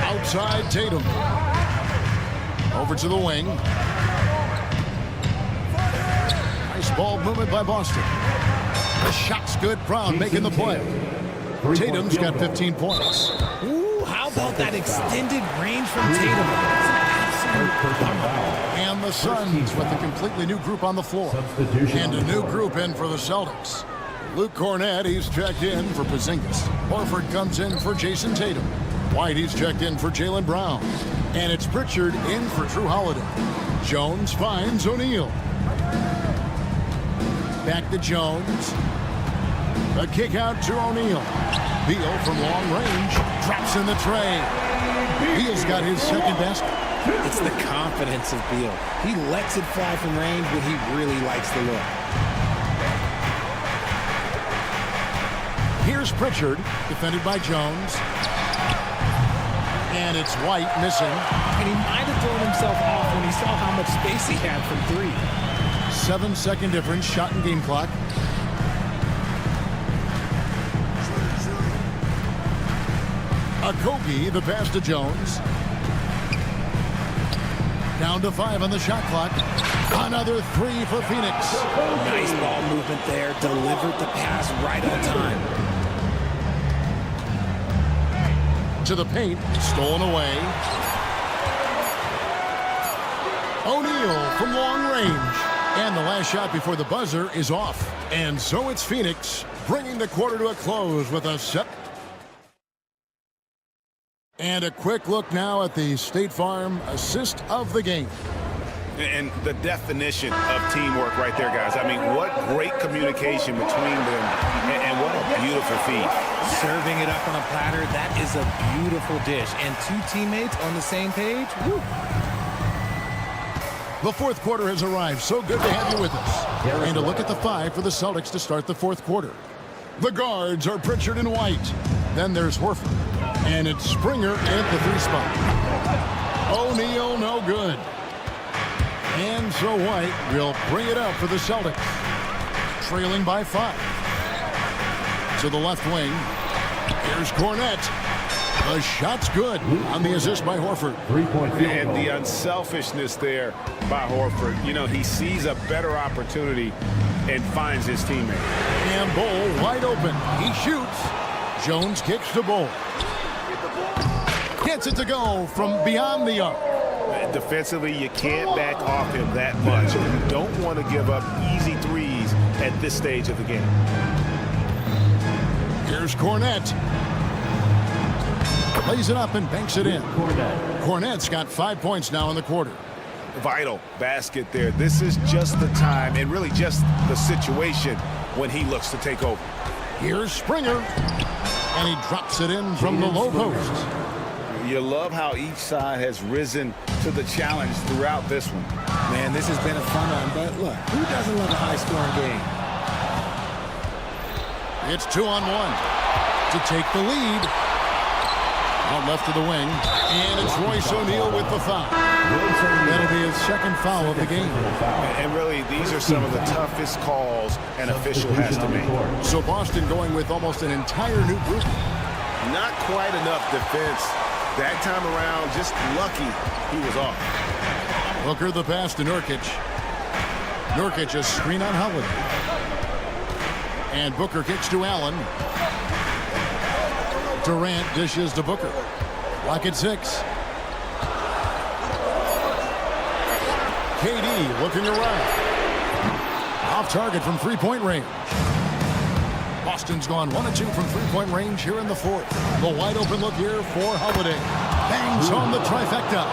Outside Tatum. Over to the wing. Nice ball movement by Boston. The shot's good. Brown making the play. Tatum's got 15 points. Ooh, how about that extended range from Tatum? And the Suns with a completely new group on the floor. And a new group in for the Celtics. Luke Cornett, he's checked in for Porzingis. Horford comes in for Jason Tatum. White, he's checked in for Jaylen Brown. And it's Pritchard in for Drew Holiday. Jones finds O'Neal. Back to Jones. A kick out to O'Neal. Beal from long range drops in the tray. Beal's got his 2nd basket. It's the confidence of Beal. He lets it fly from range, but he really likes the look. Here's Pritchard, defended by Jones. And it's White missing. And he might have thrown himself off when he saw how much space he had from 3. 7-second difference, shot and game clock. Okogie, the pass to Jones. Down to 5 on the shot clock. Another 3 for Phoenix. Nice ball movement there. Delivered the pass right on time. To the paint. Stolen away. O'Neal from long range. And the last shot before the buzzer is off. And so it's Phoenix bringing the quarter to a close with a set. And a quick look now at the State Farm assist of the game. And the definition of teamwork right there, guys. I mean, what great communication between them, and what a beautiful feed. Serving it up on a platter, that is a beautiful dish. And two teammates on the same page, woo. The fourth quarter has arrived. So good to have you with us. And a look at the 5 for the Celtics to start the fourth quarter. The guards are Pritchard and White. Then there's Horford. And it's Springer at the 3 spot. O'Neal, no good. And so White will bring it up for the Celtics. Trailing by 5. To the left wing. Here's Cornette. The shot's good on the assist by Horford. And the unselfishness there by Horford. You know, he sees a better opportunity and finds his teammate. And Bull wide open. He shoots. Jones kicks to Bull. Gets it to go from beyond the arc. Defensively, you can't back off him that much. You don't want to give up easy threes at this stage of the game. Here's Cornette. Lays it up and banks it in. Cornette's got 5 points now in the quarter. Vital basket there. This is just the time and really just the situation when he looks to take over. Here's Springer. And he drops it in from the low post. You love how each side has risen to the challenge throughout this one. Man, this has been a fun one, but look, who doesn't love a high-scoring game? It's 2-on-1 to take the lead. Out left of the wing, and it's Royce O'Neal with the foul. That'll be his second foul of the game. And really, these are some of the toughest calls an official has to make. So Boston going with almost an entire new group. Not quite enough defense. That time around, just lucky he was off. Booker the pass to Nurkic. Nurkic a screen on Holiday. And Booker kicks to Allen. Durant dishes to Booker. Lock at 6. KD looking around. Off target from three-point range. Boston's gone 1 of 2 from three-point range here in the fourth. The wide open look here for Holiday. Bangs on the trifecta.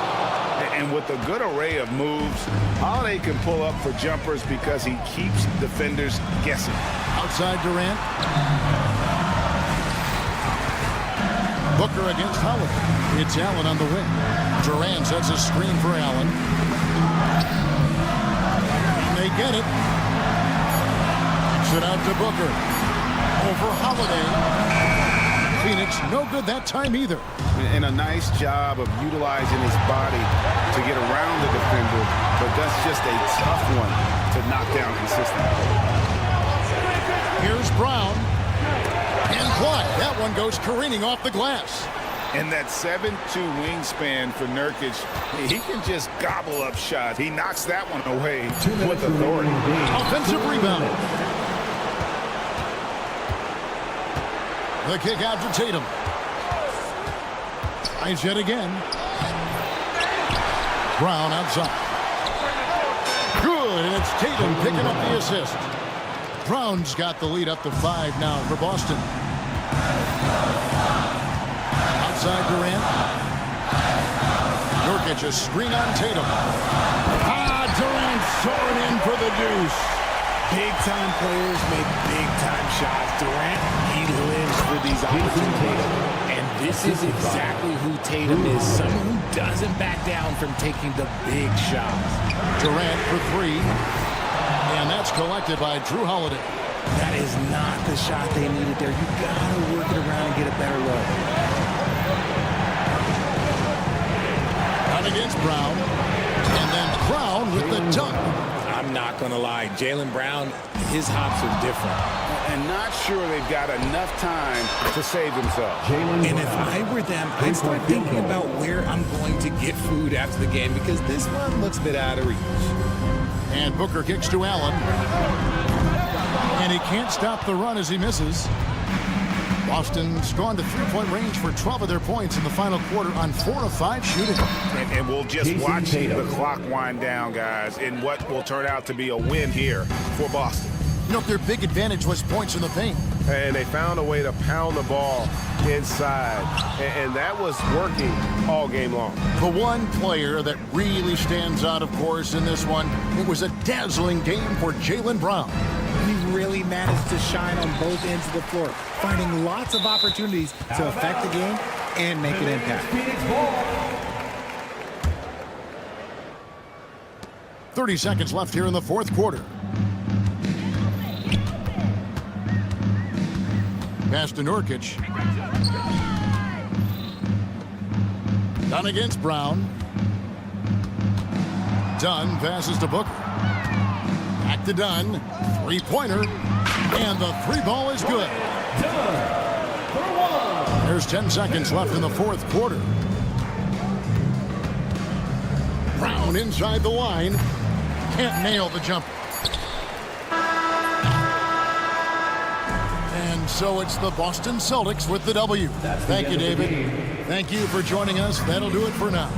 And with a good array of moves, Holiday can pull up for jumpers because he keeps defenders guessing. Outside Durant. Booker against Holiday. It's Allen on the wing. Durant sets a screen for Allen. And they get it. Sit out to Booker. Over Holiday. Phoenix no good that time either. And a nice job of utilizing his body to get around the defender, but that's just a tough one to knock down consistently. Here's Brown. And Clyde. That one goes careening off the glass. And that 7'2" wingspan for Nurkic, he can just gobble up shots. He knocks that one away with authority. Offensive rebound. The kick out to Tatum. Tries yet again. Brown outside. Good, and it's Tatum picking up the assist. Brown's got the lead up to 5 now for Boston. Outside Durant. Nurkic a screen on Tatum. Durant soaring in for the deuce. Big-time players make big-time shots. Durant, he lives for these opportunities. And this is exactly who Tatum is. Someone who doesn't back down from taking the big shots. Durant for 3. And that's collected by Drew Holiday. That is not the shot they needed there. You gotta work it around and get a better look. Out against Brown. And then Brown with the dunk. I'm not going to lie. Jaylen Brown, his hops are different. And not sure they've got enough time to save themselves. And if I were them, I'd start thinking about where I'm going to get food after the game because this one looks a bit out of reach. And Booker kicks to Allen. And he can't stop the run as he misses. Boston's gone to three-point range for 12 of their points in the final quarter on 4 of 5 shooting. And we'll just watch the clock wind down, guys, in what will turn out to be a win here for Boston. You know, their big advantage was points in the paint. And they found a way to pound the ball inside. And that was working all game long. The one player that really stands out, of course, in this one, it was a dazzling game for Jaylen Brown. He really managed to shine on both ends of the floor, finding lots of opportunities to affect the game and make an impact. 30 seconds left here in the fourth quarter. Pass to Nurkic. Dunn against Brown. Dunn passes to Booker. Back to Dunn. Three-pointer. And the three ball is good. There's 10 seconds left in the fourth quarter. Brown inside the line. Can't nail the jumper. And so it's the Boston Celtics with the W. Thank you, David. Thank you for joining us. That'll do it for now.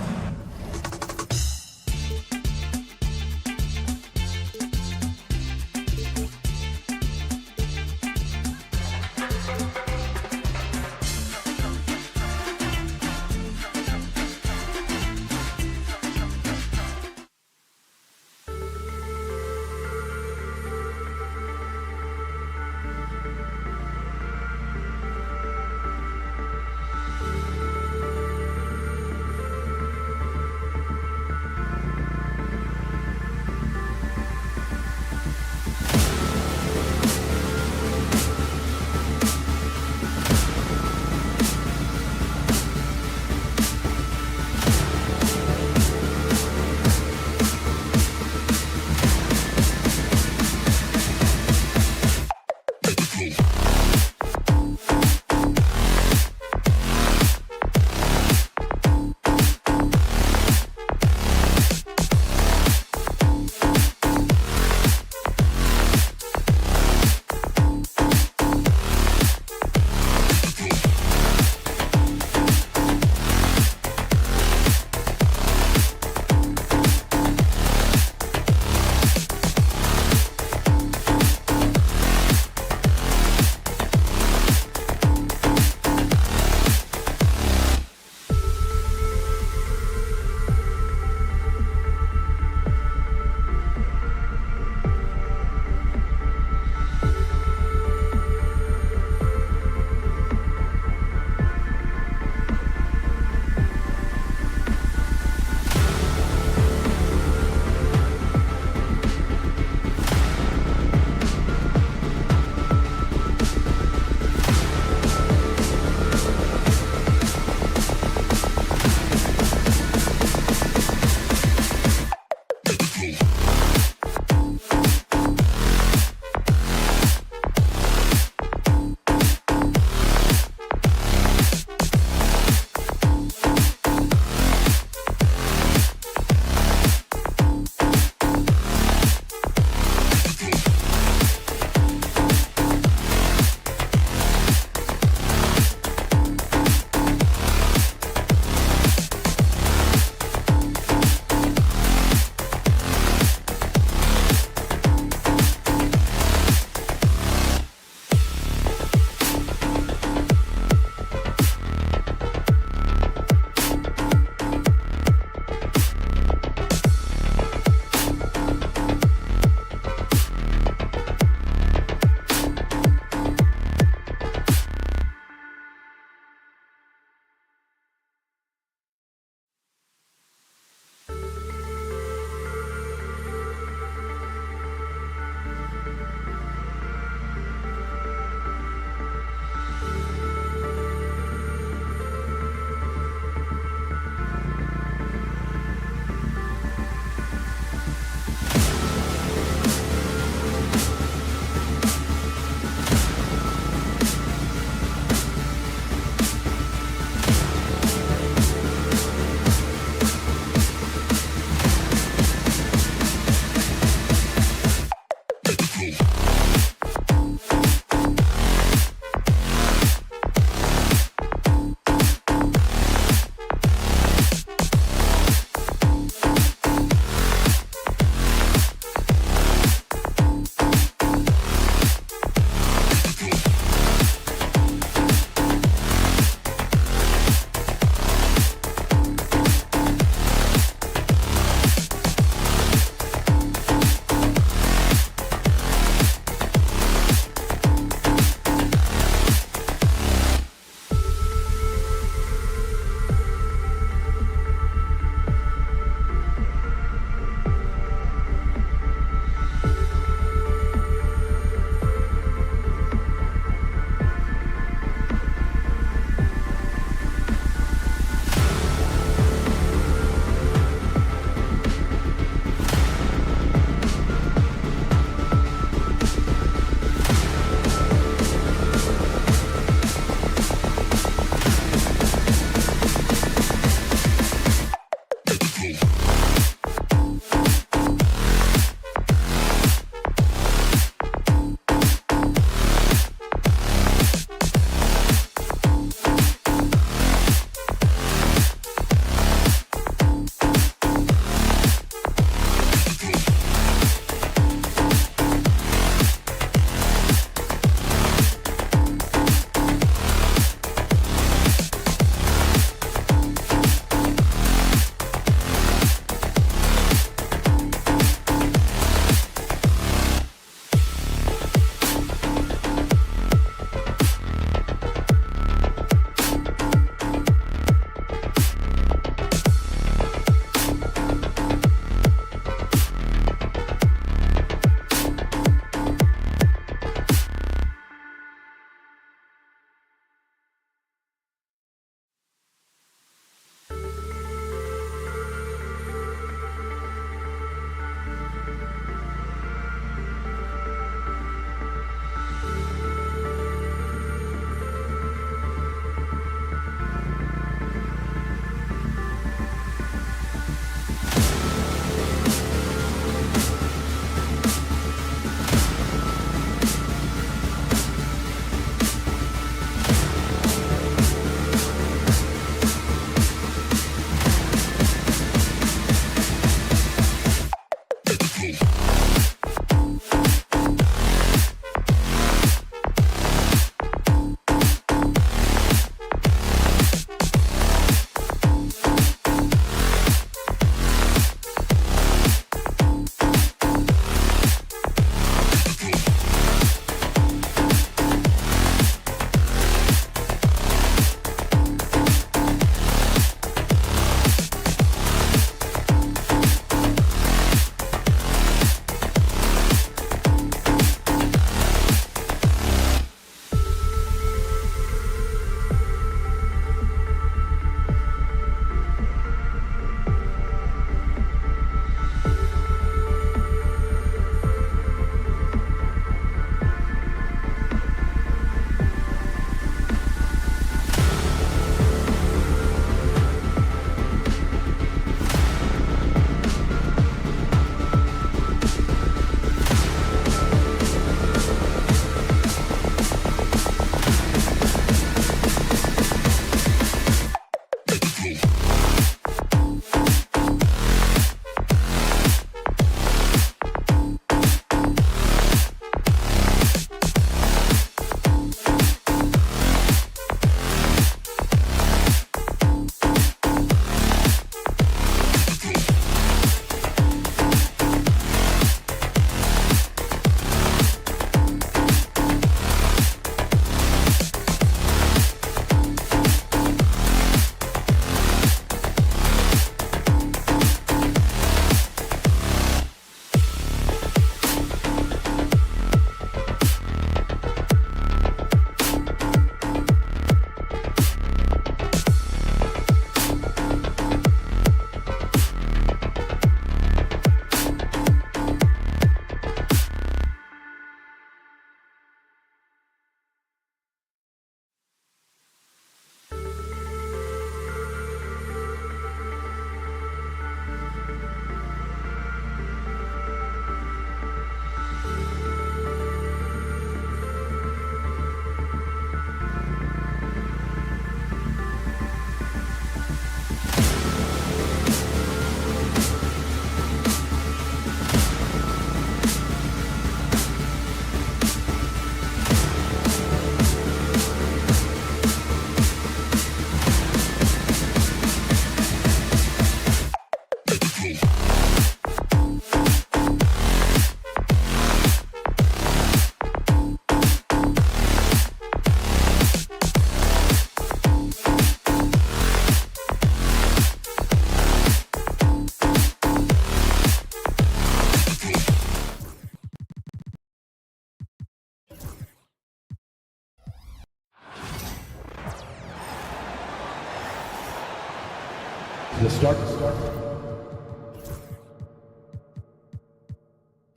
start.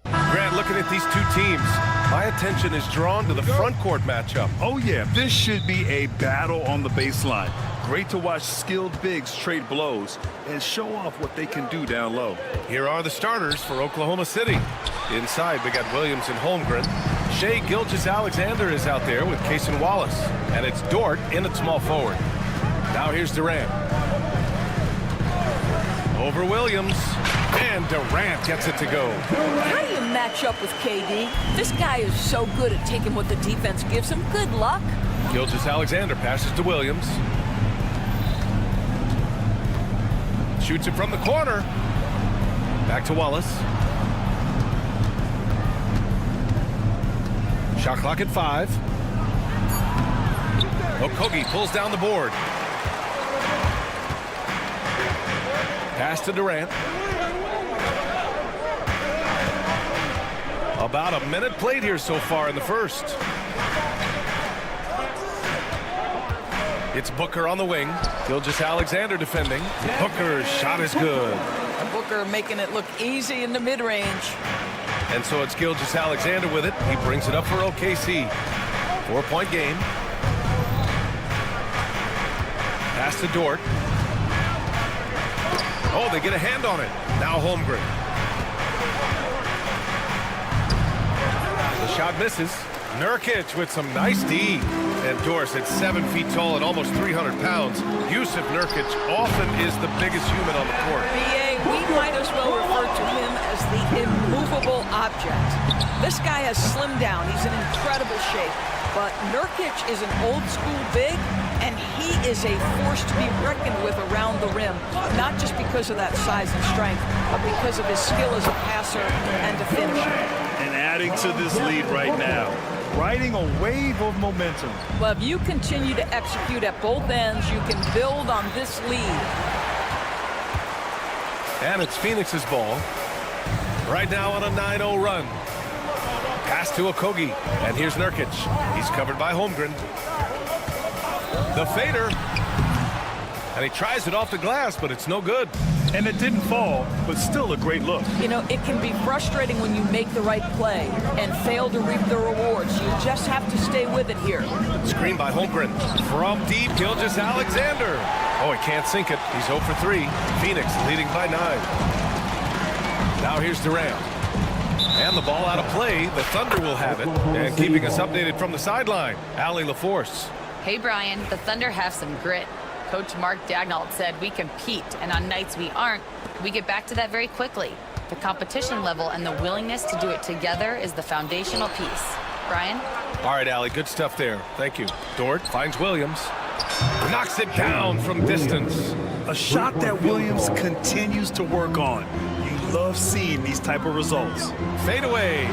Grant, looking at these two teams, my attention is drawn to the front court matchup. Oh, yeah, this should be a battle on the baseline. Great to watch skilled bigs trade blows and show off what they can do down low. Here are the starters for Oklahoma City. Inside, we got Williams and Holmgren. Shai Gilgeous-Alexander is out there with Cason Wallace. And it's Dort in at small forward. Now here's Durant. Over Williams. And Durant gets it to go. How do you match up with KD? This guy is so good at taking what the defense gives him. Good luck. Gilgeous-Alexander passes to Williams. Shoots it from the corner. Back to Wallace. Shot clock at 5. Okogie pulls down the board. Pass to Durant. About a minute played here so far in the first. It's Booker on the wing. Gilgeous-Alexander defending. Booker's shot is good. Booker making it look easy in the mid-range. And so it's Gilgeous-Alexander with it. He brings it up for OKC. 4-point game. Pass to Dort. Oh, they get a hand on it. Now Holmgren. The shot misses. Nurkic with some nice D. And Dorsett, 7 feet tall and almost 300 pounds. Yusuf Nurkic often is the biggest human on the court. BA, we might as well refer to him as the immovable object. This guy has slimmed down. He's in incredible shape. But Nurkic is an old-school big, and he is a force to be reckoned with around the rim, not just because of that size and strength, but because of his skill as a passer and a finisher. And adding to this lead right now, riding a wave of momentum. Well, if you continue to execute at both ends, you can build on this lead. And it's Phoenix's ball. Right now on a 9-0 run. Pass to Okogie. And here's Nurkic. He's covered by Holmgren. The fader. And he tries it off the glass, but it's no good. And it didn't fall, but still a great look. You know, it can be frustrating when you make the right play and fail to reap the rewards. You just have to stay with it here. Screen by Holmgren. From deep, Gilgeous-Alexander. Oh, he can't sink it. He's 0 for 3. Phoenix leading by 9. Now here's Durant. And the ball out of play. The Thunder will have it. And keeping us updated from the sideline, Allie LaForce. Hey, Brian, the Thunder have some grit. Coach Mark Daigneault said we compete, and on nights we aren't, we get back to that very quickly. The competition level and the willingness to do it together is the foundational piece. Brian? All right, Allie, good stuff there. Thank you. Dort finds Williams. Knocks it down from distance. A shot that Williams continues to work on. You love seeing these type of results. Fade away.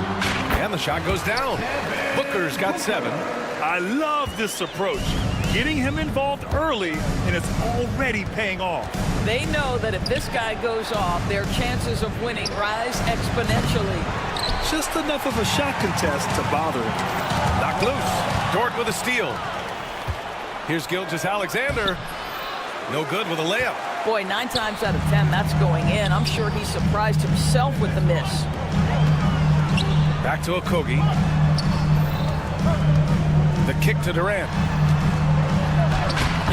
And the shot goes down. Booker's got 7. I love this approach. Getting him involved early, and it's already paying off. They know that if this guy goes off, their chances of winning rise exponentially. Just enough of a shot contest to bother him. Knocked loose. Dort with a steal. Here's Gilgeous-Alexander. No good with a layup. Boy, 9 times out of 10, that's going in. I'm sure he surprised himself with the miss. Back to Okogie. The kick to Durant.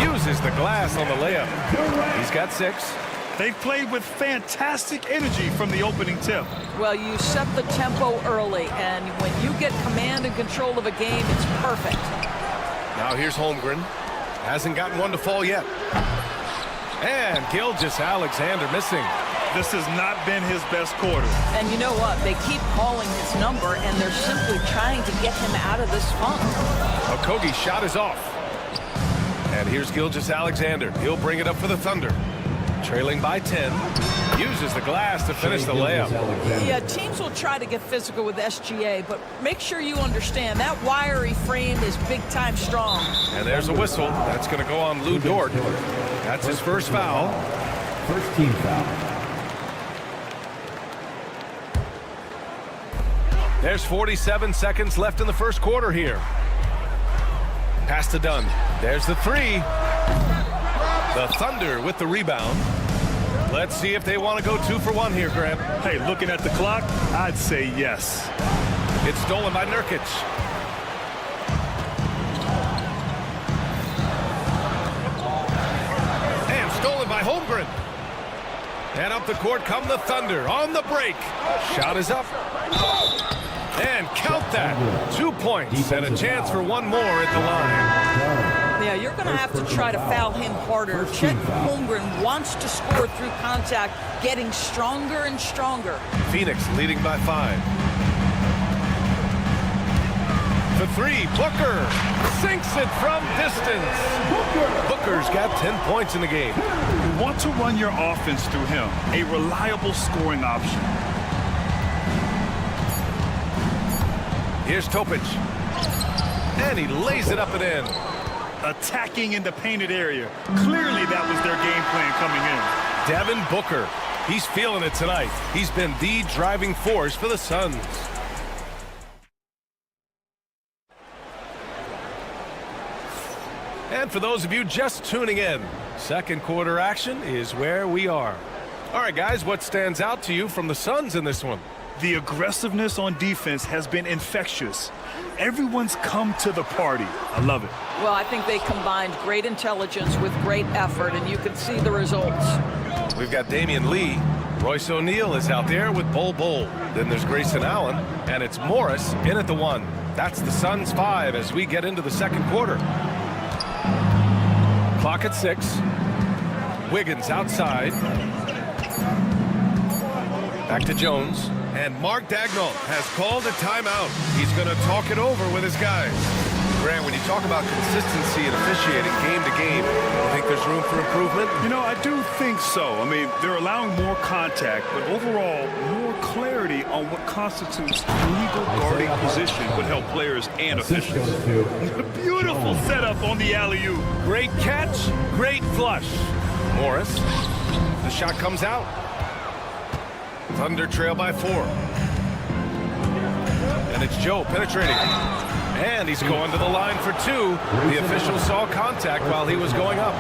Uses the glass on the layup. He's got 6. They've played with fantastic energy from the opening tip. Well, you set the tempo early, and when you get command and control of a game, it's perfect. Now here's Holmgren. Hasn't gotten one to fall yet. And Gilgeous-Alexander missing. This has not been his best quarter. And you know what? They keep calling his number, and they're simply trying to get him out of this funk. Okogie's shot is off. And here's Gilgeous-Alexander. He'll bring it up for the Thunder. Trailing by 10. Uses the glass to finish the layup. Yeah, teams will try to get physical with SGA, but make sure you understand that wiry frame is big-time strong. And there's a whistle. That's going to go on Lou Dort. That's his first foul. First team foul. There's 47 seconds left in the first quarter here. Pass to Dunn. There's the 3. The Thunder with the rebound. Let's see if they want to go 2 for 1 here, Grant. Hey, looking at the clock, I'd say yes. It's stolen by Nurkic. And stolen by Holmgren. And up the court come the Thunder on the break. Shot is up. And count that. 2 points and a chance for one more at the line. Yeah, you're going to have to try to foul him harder. Chet Holmgren wants to score through contact, getting stronger and stronger. Phoenix leading by 5. For 3, Booker sinks it from distance. Booker's got 10 points in the game. You want to run your offense through him, a reliable scoring option. Here's Topic. And he lays it up and in. Attacking in the painted area. Clearly that was their game plan coming in. Devin Booker. He's feeling it tonight. He's been the driving force for the Suns. And for those of you just tuning in, second quarter action is where we are. All right, guys, what stands out to you from the Suns in this one? The aggressiveness on defense has been infectious. Everyone's come to the party. I love it. Well, I think they combined great intelligence with great effort, and you can see the results. We've got Damian Lee. Royce O'Neal is out there with Bol Bol. Then there's Grayson Allen, and it's Morris in at the 1. That's the Suns' 5 as we get into the second quarter. Clock at 6. Wiggins outside. Back to Jones. And Mark Dagnall has called a timeout. He's going to talk it over with his guys. Grant, when you talk about consistency and officiating game to game, you think there's room for improvement? You know, I do think so. I mean, they're allowing more contact, but overall, more clarity on what constitutes legal guarding position would help players and officials. Beautiful setup on the alley-oop. Great catch, great flush. Morris, the shot comes out. Thunder trail by 4. And it's Joe penetrating. And he's going to the line for 2. The official saw contact while he was going up.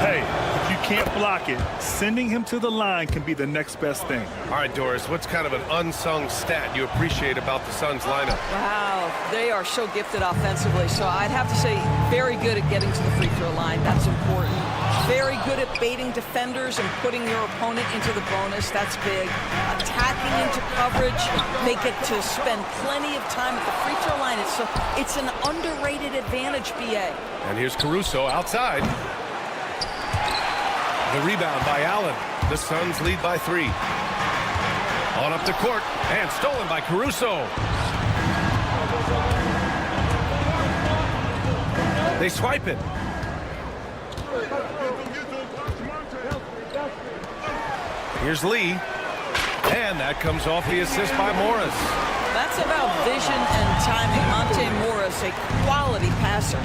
Hey, if you can't block it, sending him to the line can be the next best thing. All right, Doris, what's kind of an unsung stat you appreciate about the Suns lineup? Wow, they are so gifted offensively. So I'd have to say very good at getting to the free throw line. That's important. Very good at baiting defenders and putting your opponent into the bonus. That's big. Attacking into coverage. They get to spend plenty of time at the free throw line. It's an underrated advantage, BA. And here's Caruso outside. The rebound by Allen. The Suns lead by 3. On up the court and stolen by Caruso. They swipe it. Here's Lee. And that comes off the assist by Morris. That's about vision and timing. Monte Morris, a quality passer.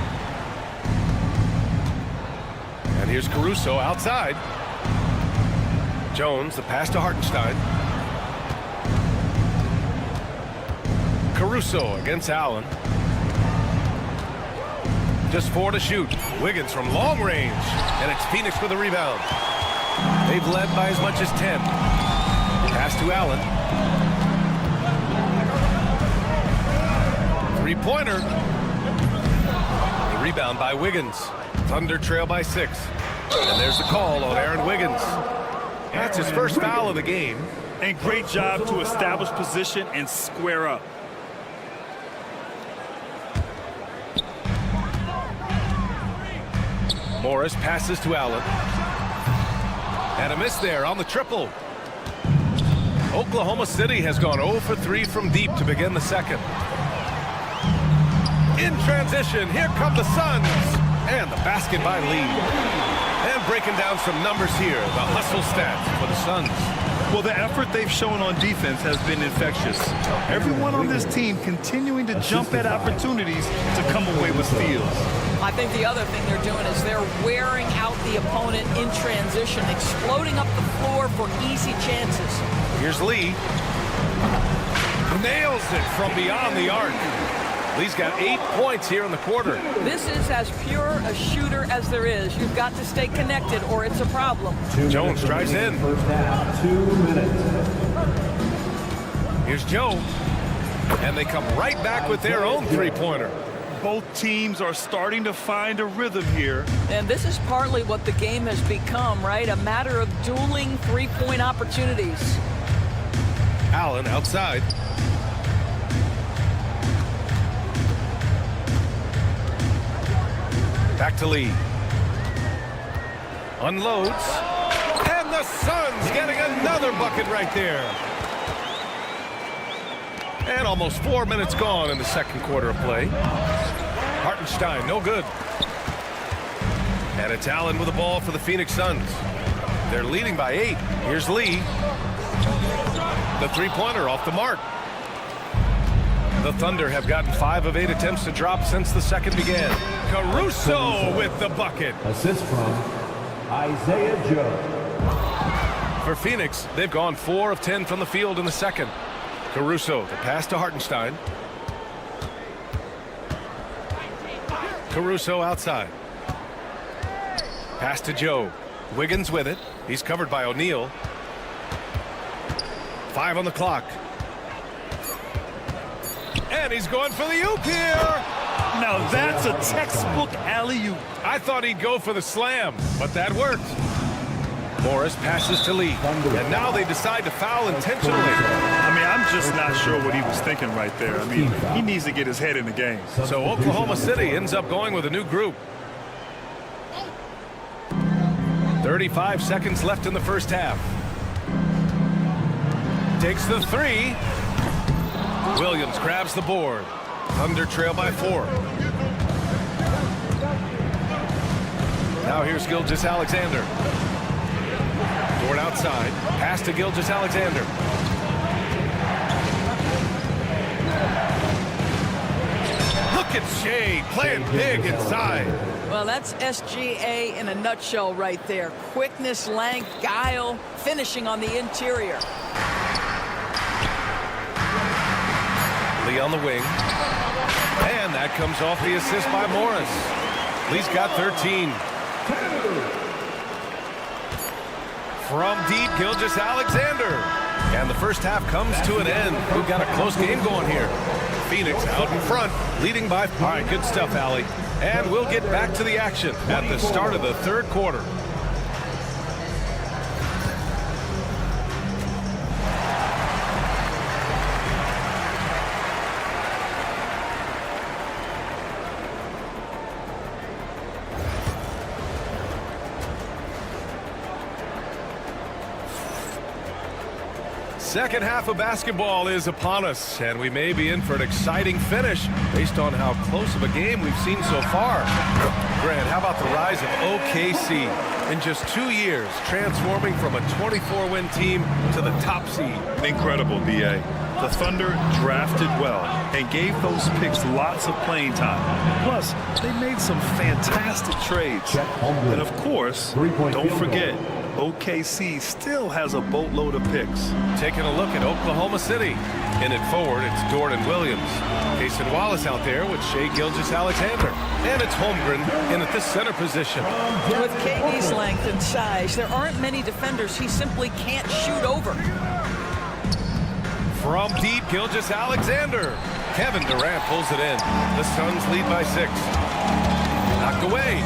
And here's Caruso outside. Jones, the pass to Hartenstein. Caruso against Allen. Just 4 to shoot. Wiggins from long range. And it's Phoenix with the rebound. They've led by as much as 10. Pass to Allen. Three-pointer. The rebound by Wiggins. Thunder trail by 6. And there's the call on Aaron Wiggins. That's his first foul of the game. And great job to establish position and square up. Morris passes to Allen. And a miss there on the triple. Oklahoma City has gone 0 for 3 from deep to begin the second. In transition, here come the Suns. And the basket by Lee. And breaking down some numbers here, the hustle stats for the Suns. Well, the effort they've shown on defense has been infectious. Everyone on this team continuing to jump at opportunities to come away with steals. I think the other thing they're doing is they're wearing out the opponent in transition, exploding up the floor for easy chances. Here's Lee. Nails it from beyond the arc. Lee's got 8 points here in the quarter. This is as pure a shooter as there is. You've got to stay connected or it's a problem. Jones drives in. First half, 2 minutes. Here's Joe. And they come right back with their own three-pointer. Both teams are starting to find a rhythm here. And this is partly what the game has become, right? A matter of dueling three-point opportunities. Allen outside. Back to Lee. Unloads. And the Suns getting another bucket right there. And almost 4 minutes gone in the second quarter of play. Hartenstein, no good. And it's Allen with the ball for the Phoenix Suns. They're leading by 8. Here's Lee. The three-pointer off the mark. The Thunder have gotten 5 of 8 attempts to drop since the second began. Caruso with the bucket. Assist from Isaiah Joe. For Phoenix, they've gone 4 of 10 from the field in the second. Caruso, the pass to Hartenstein. Caruso outside. Pass to Joe. Wiggins with it. He's covered by O'Neal. 5 on the clock. And he's going for the oop here. Now that's a textbook alley-oop. I thought he'd go for the slam, but that worked. Morris passes to Lee. And now they decide to foul intentionally. I mean, I'm just not sure what he was thinking right there. I mean, he needs to get his head in the game. So Oklahoma City ends up going with a new group. 35 seconds left in the first half. Takes the three. Williams grabs the board. Thunder trail by 4. Now here's Gilgeous-Alexander. Dort outside. Pass to Gilgeous-Alexander. Look at Shea playing big inside. Well, that's SGA in a nutshell right there. Quickness, length, guile, finishing on the interior. Lee on the wing. And that comes off the assist by Morris. Lee's got 13. From deep, Gilgeous-Alexander. And the first half comes to an end. We've got a close game going here. Phoenix out in front, leading by... All right, good stuff, Allie. And we'll get back to the action at the start of the third quarter. Second half of basketball is upon us, and we may be in for an exciting finish based on how close of a game we've seen so far. Grant, how about the rise of OKC in just 2 years, transforming from a 24-win team to the top seed? Incredible, B.A. The Thunder drafted well and gave those picks lots of playing time. Plus, they made some fantastic trades. And of course, don't forget, OKC still has a boatload of picks. Taking a look at Oklahoma City. In it forward, it's Dort and Williams. Cason Wallace out there with Shea Gilgeous-Alexander. And it's Holmgren in at the center position. With KD's length and size, there aren't many defenders he simply can't shoot over. From deep, Gilgeous-Alexander. Kevin Durant pulls it in. The Suns lead by 6. Knocked away.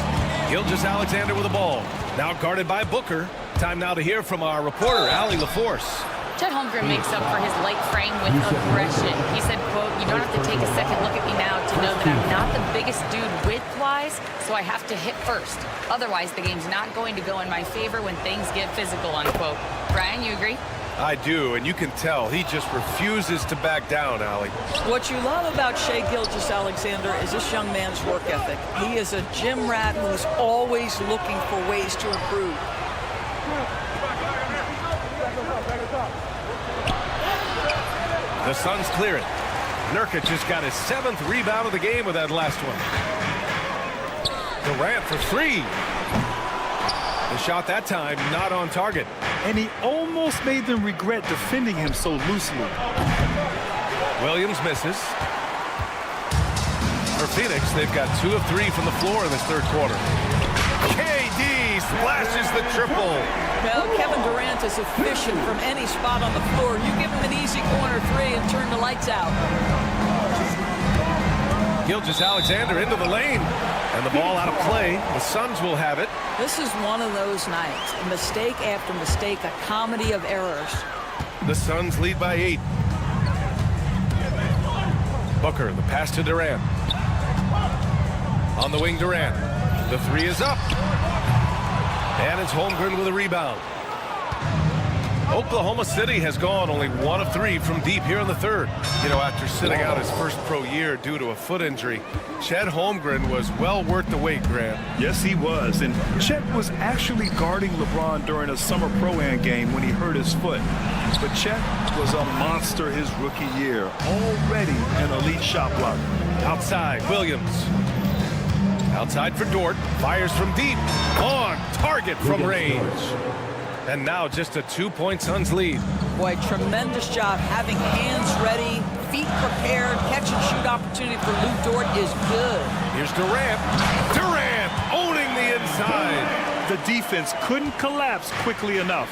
Gilgeous-Alexander with the ball. Now guarded by Booker. Time now to hear from our reporter, Allie LaForce. Chet Holmgren makes up for his light frame with aggression. He said, quote, "You don't have to take a second look at me now to know that I'm not the biggest dude width-wise, so I have to hit first. Otherwise, the game's not going to go in my favor when things get physical," unquote. Brian, you agree? I do, and you can tell he just refuses to back down, Allie. What you love about Shea Gilgeous-Alexander is this young man's work ethic. He is a gym rat who's always looking for ways to improve. The Suns clear it. Nurkic just got his 7th rebound of the game with that last one. Durant for 3. The shot that time not on target. And he almost made them regret defending him so loosely. Williams misses. Phoenix, they've got 2 of 3 from the floor in this third quarter. KD splashes the triple. Well, Kevin Durant is efficient from any spot on the floor. You give him an easy corner 3 and turn the lights out. Gilgeous-Alexander into the lane. And the ball out of play. The Suns will have it. This is one of those nights. Mistake after mistake, a comedy of errors. The Suns lead by 8. Booker, the pass to Durant. On the wing, Durant. The 3 is up. And it's Holmgren with a rebound. Oklahoma City has gone only 1 of 3 from deep here in the third. You know, after sitting out his first pro year due to a foot injury, Chet Holmgren was well worth the wait, Grant. Yes, he was. And Chet was actually guarding LeBron during a summer Pro-Am game when he hurt his foot. But Chet was a monster his rookie year. Already an elite shot blocker. Outside, Williams. Outside for Dort. Fires from deep. On target from range. And now just a 2-point Suns lead. Boy, tremendous job having hands ready, feet prepared, catch and shoot opportunity for Lou Dort is good. Here's Durant. Durant owning the inside. The defense couldn't collapse quickly enough.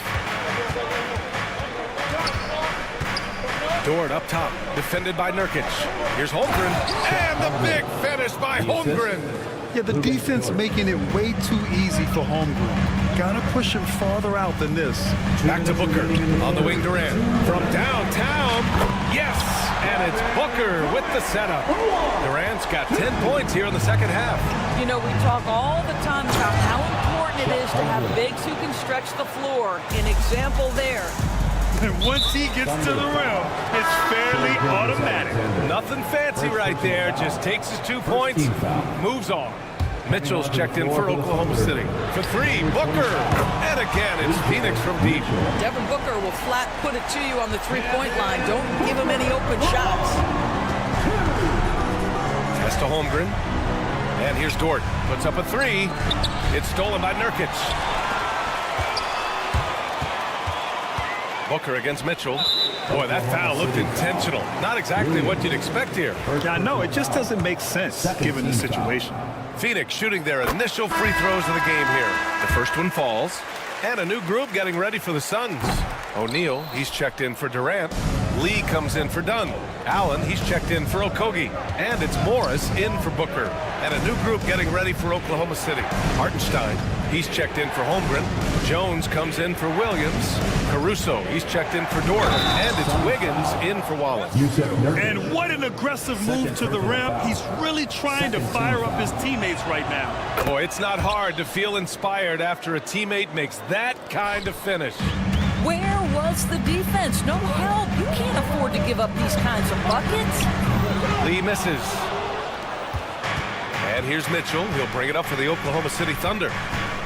Dort up top, defended by Nurkic. Here's Holmgren, and the big finish by Holmgren. Yeah, the defense making it way too easy for Holmgren. Gotta push him farther out than this. Back to Booker, on the wing Durant. From downtown, yes! And it's Booker with the setup. Durant's got 10 points here in the second half. You know, we talk all the time about how important it is to have bigs who can stretch the floor. An example there. And once he gets to the rim, it's fairly automatic. Nothing fancy right there. Just takes his 2 points, moves on. Mitchell's checked in for Oklahoma City. For 3, Booker. And again, it's Phoenix from deep. Devin Booker will flat put it to you on the 3-point line. Don't give him any open shots. Pass to Holmgren. And here's Dort. Puts up a 3. It's stolen by Nurkic. Booker against Mitchell. Boy, that foul looked intentional. Not exactly what you'd expect here. Yeah, no, it just doesn't make sense given the situation. Phoenix shooting their initial free throws of the game here. The first one falls. And a new group getting ready for the Suns. O'Neal, he's checked in for Durant. Lee comes in for Dunn. Allen, he's checked in for Okogie. And it's Morris in for Booker. And a new group getting ready for Oklahoma City. Hartenstein, he's checked in for Holmgren. Jones comes in for Williams. Caruso, he's checked in for Dort. And it's Wiggins in for Wallace. And what an aggressive move to the rim. He's really trying to fire up his teammates right now. Boy, it's not hard to feel inspired after a teammate makes that kind of finish. Where was the defense? No help. You can't afford to give up these kinds of buckets. Lee misses. And here's Mitchell. He'll bring it up for the Oklahoma City Thunder.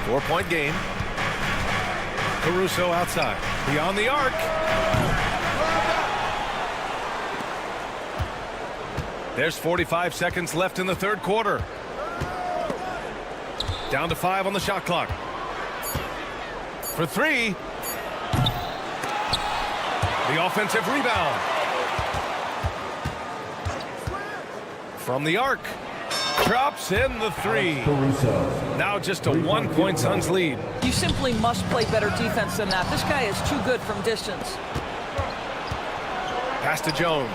4-point game. Caruso outside. Beyond the arc. There's 45 seconds left in the third quarter. Down to 5 on the shot clock. For 3. The offensive rebound. From the arc. Drops in the 3. Now just a 1-point Suns lead. You simply must play better defense than that. This guy is too good from distance. Pass to Jones.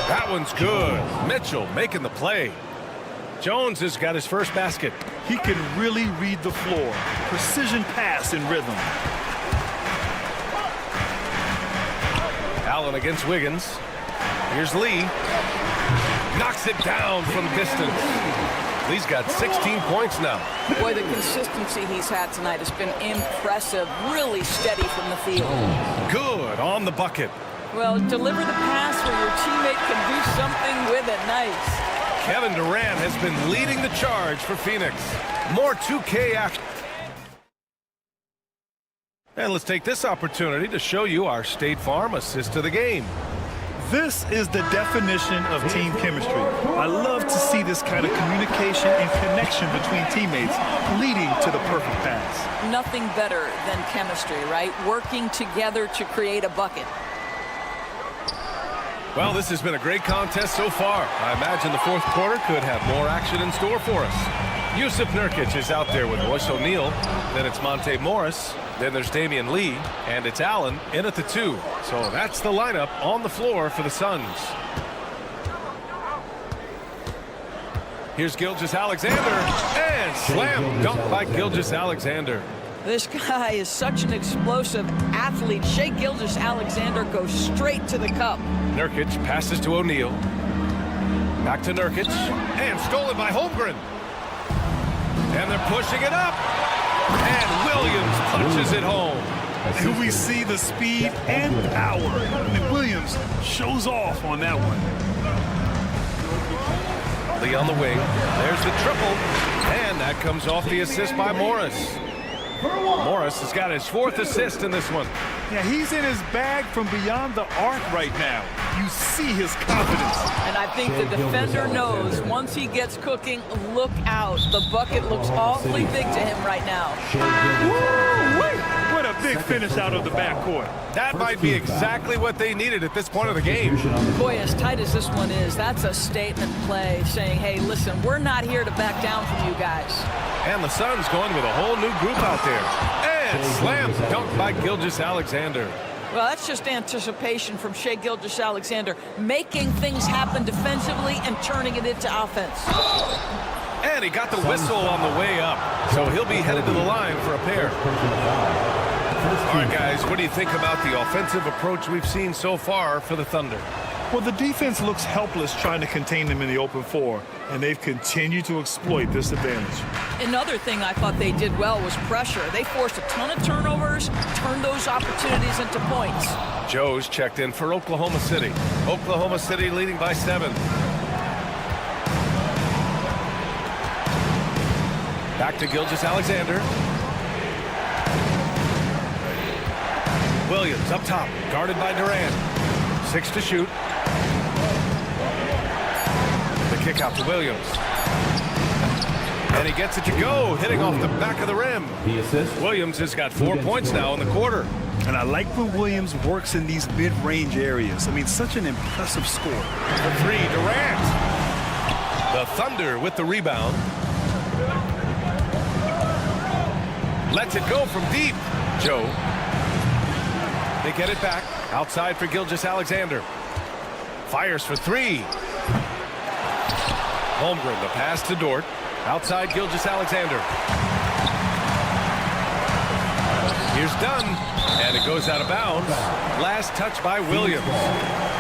That one's good. Mitchell making the play. Jones has got his first basket. He can really read the floor. Precision pass and rhythm. Allen against Wiggins. Here's Lee. Knocks it down from distance. Lee's got 16 points now. Boy, the consistency he's had tonight has been impressive. Really steady from the field. Good on the bucket. Well, deliver the pass where your teammate can do something with it. Nice. Kevin Durant has been leading the charge for Phoenix. More 2K action. And let's take this opportunity to show you our State Farm assist to the game. This is the definition of team chemistry. I love to see this kind of communication and connection between teammates leading to the perfect pass. Nothing better than chemistry, right? Working together to create a bucket. Well, this has been a great contest so far. I imagine the fourth quarter could have more action in store for us. Yusuf Nurkic is out there with Royce O'Neal. Then it's Monte Morris. Then there's Damian Lee. And it's Allen in at the 2. So that's the lineup on the floor for the Suns. Here's Gilgeous-Alexander. And slam dunk by Gilgeous-Alexander. This guy is such an explosive athlete. Shai Gilgeous-Alexander goes straight to the cup. Nurkic passes to O'Neal. Back to Nurkic. And stolen by Holmgren. And they're pushing it up. And Williams punches it home. And we see the speed and power. And Williams shows off on that one. Lee on the wing. There's the triple. And that comes off the assist by Morris. Morris has got his 4th assist in this one. Yeah, he's in his bag from beyond the arc right now. You see his confidence. And I think the defender knows once he gets cooking, look out. The bucket looks awfully big to him right now. What a big finish out of the backcourt. That might be exactly what they needed at this point of the game. Boy, as tight as this one is, that's a statement play saying, hey, listen, we're not here to back down from you guys. And the Suns going with a whole new group out there. And slam dunk by Gilgeous-Alexander. Well, that's just anticipation from Shai Gilgeous-Alexander, making things happen defensively and turning it into offense. And he got the whistle on the way up, so he'll be headed to the line for a pair. All right, guys, what do you think about the offensive approach we've seen so far for the Thunder? Well, the defense looks helpless trying to contain them in the open floor, and they've continued to exploit this advantage. Another thing I thought they did well was pressure. They forced a ton of turnovers, turned those opportunities into points. Joe's checked in for Oklahoma City. Oklahoma City leading by 7. Back to Gilgeous-Alexander. Williams up top, guarded by Durant. 6 to shoot. The kick out to Williams. And he gets it to go, hitting off the back of the rim. Williams has got 4 points now in the quarter. And I like when Williams works in these mid-range areas. I mean, such an impressive score. For 3, Durant. The Thunder with the rebound. Lets it go from deep. Joe. They get it back. Outside for Gilgeous-Alexander. Fires for 3. Holmgren, the pass to Dort. Outside Gilgeous-Alexander. Here's Dunn. And it goes out of bounds. Last touch by Williams.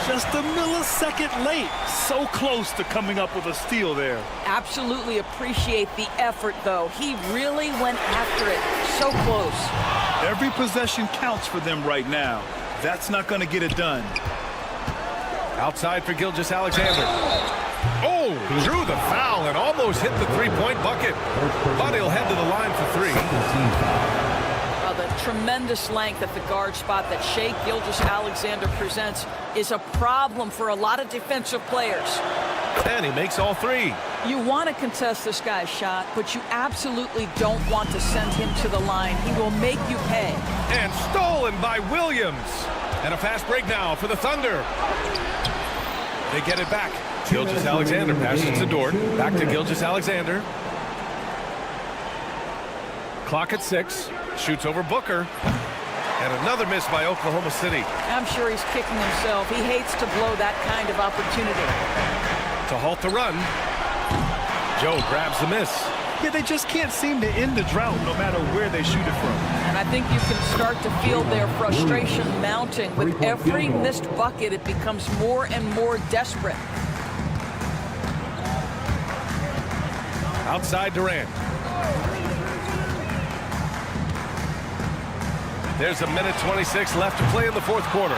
Just a millisecond late. So close to coming up with a steal there. Absolutely appreciate the effort, though. He really went after it. So close. Every possession counts for them right now. That's not going to get it done. Outside for Gilgeous-Alexander. Oh, drew the foul and almost hit the three-point bucket. But he'll head to the line for 3. The tremendous length at the guard spot that Shai Gilgeous-Alexander presents is a problem for a lot of defensive players. And he makes all 3. You want to contest this guy's shot, but you absolutely don't want to send him to the line. He will make you pay. And stolen by Williams. And a fast break now for the Thunder. They get it back. Gilgeous-Alexander passes to Dort. Back to Gilgeous-Alexander. Clock at 6. Shoots over Booker. And another miss by Oklahoma City. I'm sure he's kicking himself. He hates to blow that kind of opportunity. To halt the run. Joe grabs the miss. Yeah, they just can't seem to end the drought no matter where they shoot it from. And I think you can start to feel their frustration mounting. With every missed bucket, it becomes more and more desperate. Outside Durant. There's a minute 26 left to play in the fourth quarter.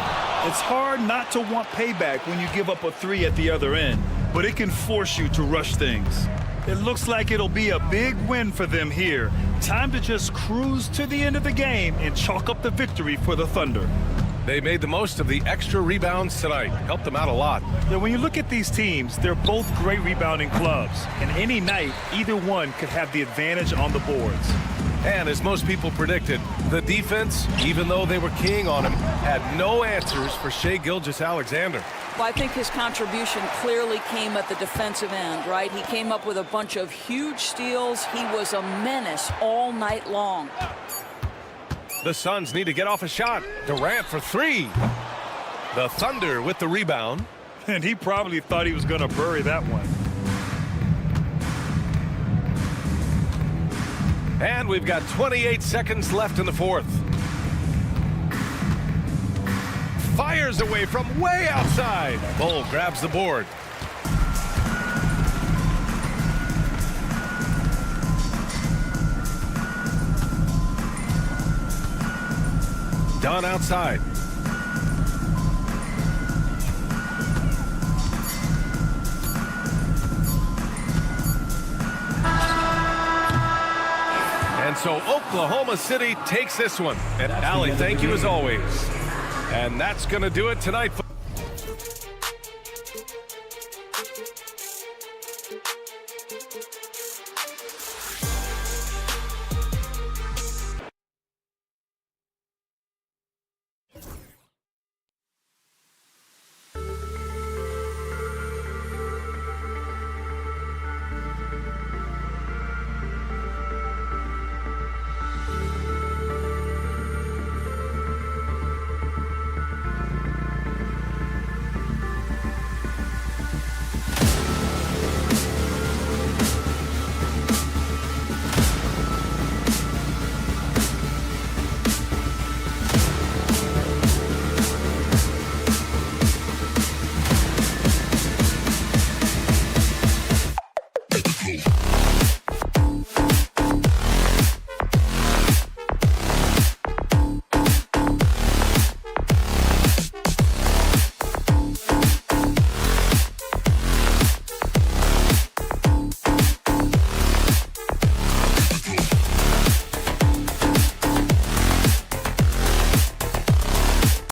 It's hard not to want payback when you give up a 3 at the other end, but it can force you to rush things. It looks like it'll be a big win for them here. Time to just cruise to the end of the game and chalk up the victory for the Thunder. They made the most of the extra rebounds tonight. Helped them out a lot. Yeah, when you look at these teams, they're both great rebounding clubs. And any night, either one could have the advantage on the boards. And as most people predicted, the defense, even though they were keying on him, had no answers for Shai Gilgeous-Alexander. Well, I think his contribution clearly came at the defensive end, right? He came up with a bunch of huge steals. He was a menace all night long. The Suns need to get off a shot. Durant for three. The Thunder with the rebound. And he probably thought he was going to bury that one. And we've got 28 seconds left in the fourth. Fires away from way outside. Bull grabs the board. Done outside. And so Oklahoma City takes this one. And Allie, thank you as always. And that's going to do it tonight.